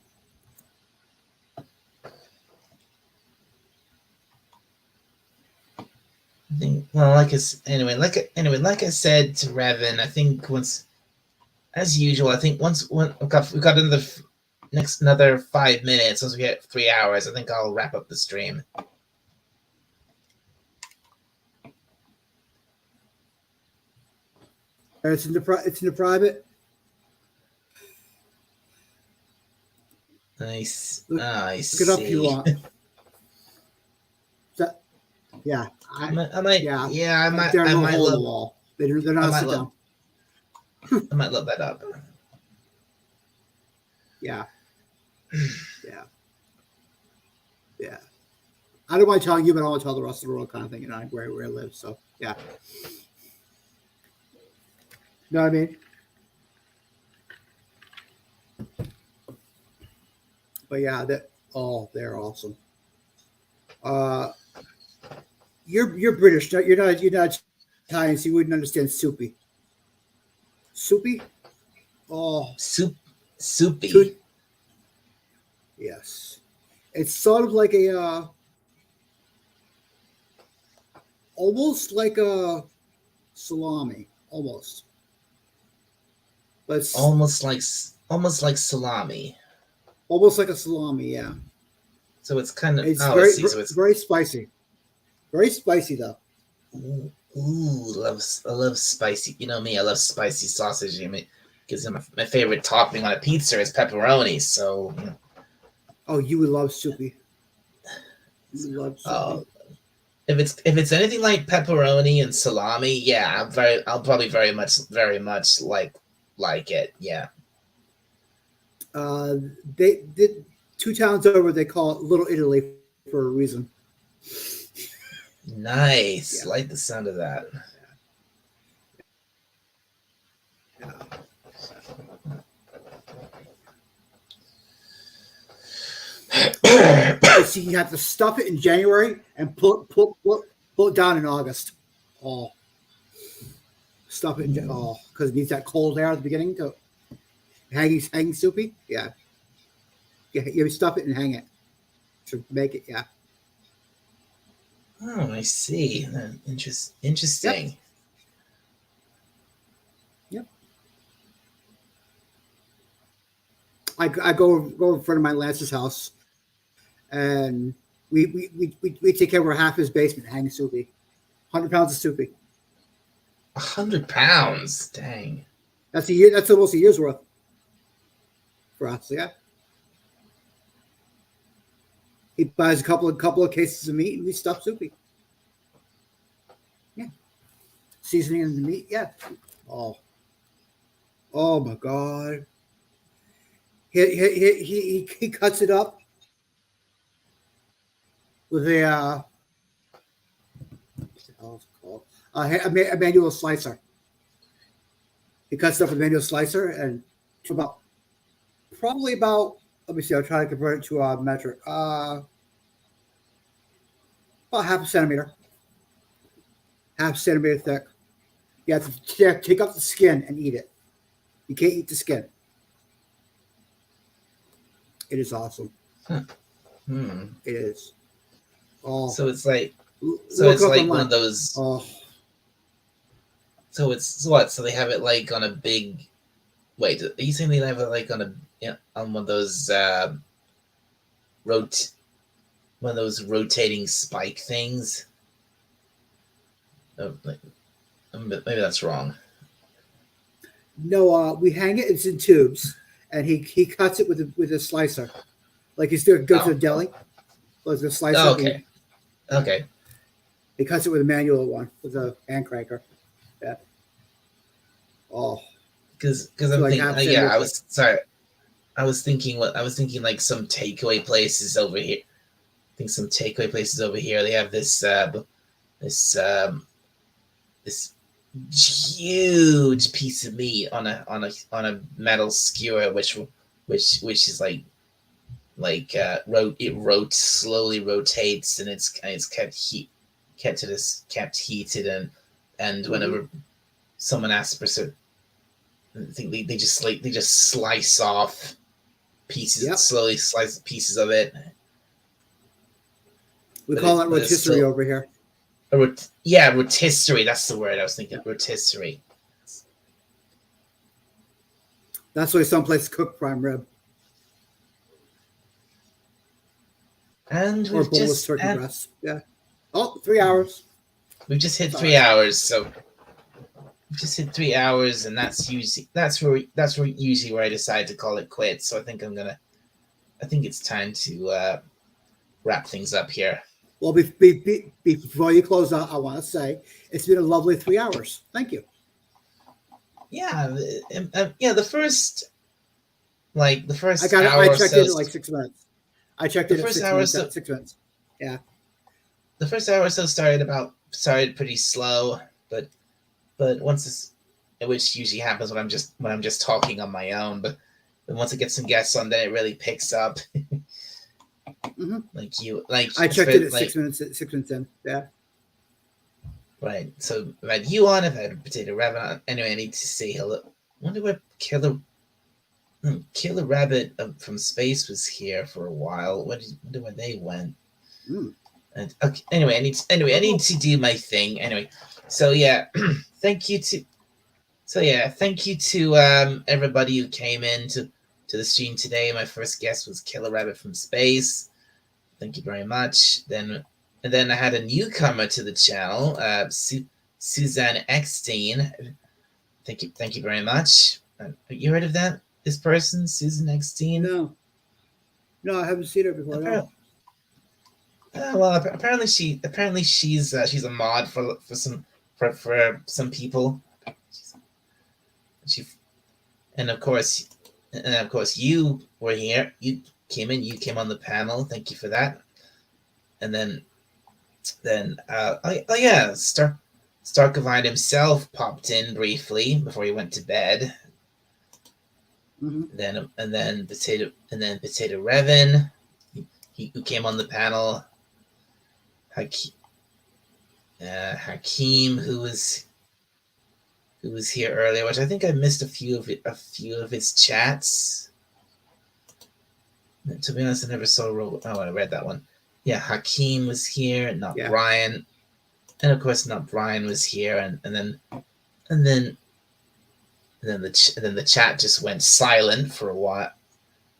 I think, well, like I said to Revan, I think once as usual, I think when we've got another next another 5 minutes. Once we get 3 hours, I think I'll wrap up the stream. It's in the private. Nice. Look, I Look see. it up if you want. Yeah, I might. yeah, I might. they're I a little might hole in the look. wall. They're not I might sit look. down. I might look that up. Yeah, yeah, yeah. I don't mind telling you, but I want to tell the rest of the world, kind of thing, where I live. So yeah, you know what I mean. But yeah, they're awesome. You're British. You're not Italian, so you wouldn't understand soupy. Soupy? Oh, Soupy. Yes. It's sort of like a almost like a salami, almost. But it's almost like salami. almost like a salami, yeah. So it's kind of. It's I very see. So it's very spicy. Very spicy though. ooh, I love spicy. You know me, I love spicy sausage. I mean, because my favorite topping on a pizza is pepperoni. So. Oh, you would love soupy. You would love soupy. If it's anything like pepperoni and salami, yeah, I'll probably very much like it. Yeah. They did 2 towns over. They call it Little Italy for a reason. Nice. Yeah. Like the sound of that. Yeah. So you have to stuff it in January and pull it down in August. Oh, stuff it in because it needs that cold air at the beginning to hang soupy. Yeah, you stuff it and hang it to make it. Yeah. Oh, I see. Interesting. Yep. I go in front of my Lance's house, and we take care of half his basement, hanging soupy, 100 pounds of soupy. 100 pounds. Dang. That's a year. That's almost a year's worth for us. Yeah. He buys a couple of cases of meat, and we stuff soupy. Yeah. Seasoning in the meat. Yeah. Oh my God. He cuts it up with a what the hell is it called? A manual slicer. He cuts it up with a manual slicer and probably about. Let me see. I'll try to convert it to a metric. About half a centimeter. Half centimeter thick. You have to take off the skin and eat it. You can't eat the skin. It is awesome. Hmm. It is. Oh, So it's like online. one of those. Oh, So it's what? So they have it like on a big. Wait, are you saying they have it like on on one of those one of those rotating spike things? Oh, maybe that's wrong. no, we hang it. It's in tubes, and he cuts it with a slicer, like he's doing go to the deli. With a slicer. Oh, okay. Okay. He cuts it with a manual one with a hand cranker. Yeah. Oh, Because I'm like thinking, yeah, I was sorry. I was thinking like some takeaway places over here. I think some takeaway places over here. They have this huge piece of meat on a metal skewer, which is like it slowly rotates, and it's kept heated, and whenever someone asks for certain, I think they just slice off pieces, slowly slice pieces of it. We call it rotisserie over here. Rotisserie. That's the word I was thinking. Rotisserie. That's why some places cook prime rib And or boneless turkey breast. Yeah. Oh, 3 hours. we've just hit Sorry. 3 hours, so we've just hit 3 hours, and that's where usually where I decide to call it quits. So I think it's time to wrap things up here. Well, before you close out, I want to say it's been a lovely 3 hours. Thank you. Yeah, yeah. The first I hour or checked so. it at like 6 minutes. I checked The it at first 6 hour or minutes. so- At 6 minutes. Yeah. The first hour or so started pretty slow, but once this, which usually happens when I'm just talking on my own, but once I get some guests on, then it really picks up. Mm-hmm. Like I checked it at like, 6 minutes. 6 minutes in. Yeah. Right. So I've had you on. I've had Potato Rabbit on. Anyway, I need to say hello. I wonder where Killer Rabbit from Space was here for a while. Wonder where they went. Mm. And okay, anyway, I need to do my thing. Anyway, so yeah, thank you to everybody who came in to the stream today. My first guest was Killer Rabbit from Space. Thank you very much. And then I had a newcomer to the channel, Suzanne Eckstein. Thank you very much. You heard of this person, Susan Eckstein? No, I haven't seen her before. No. Well, apparently she's a mod for some people. And of course you were here. You came in. You came on the panel. Thank you for that. And then Starkovine himself popped in briefly before he went to bed. Mm-hmm. Then Potato Revan, he who came on the panel. Hakeem, who was here earlier, which I think I missed a few of his chats. To be honest, I never saw. I read that one. Yeah, Hakeem was here, not Brian, and of course, not Brian was here, and then the chat just went silent for a while.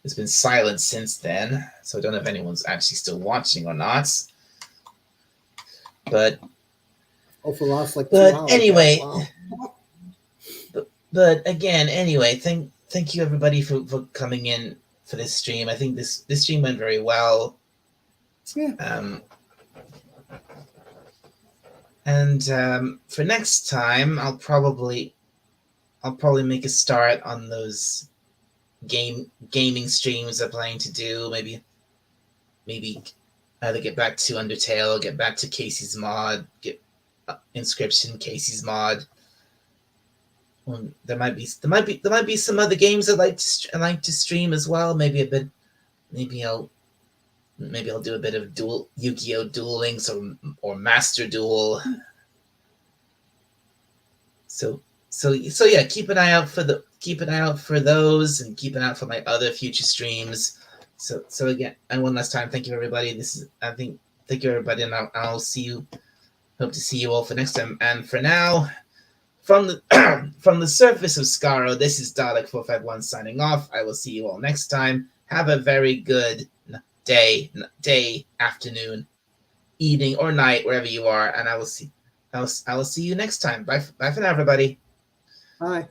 It's been silent since then, so I don't know if anyone's actually still watching or not. But for the last 2 hours. Anyway, wow. but again, anyway, thank you everybody for coming in for this stream. I think this stream went very well. Yeah. And for next time, I'll probably make a start on those gaming streams I'm planning to do. Maybe either get back to Undertale, get back to Casey's mod, get Inscription, Casey's mod. There might be some other games I like to stream as well. Maybe I'll do a bit of Yu-Gi-Oh! Duel Links or Master Duel. So yeah, keep an eye out for those, and keep an eye out for my other future streams. So again, and one last time, thank you everybody. Thank you everybody, and I'll see you. Hope to see you all for next time. And for now, from the surface of Skaro, this is Dalek451 signing off. I will see you all next time. Have a very good day, afternoon, evening, or night, wherever you are, and I will see you next time. Bye for now, everybody. Bye.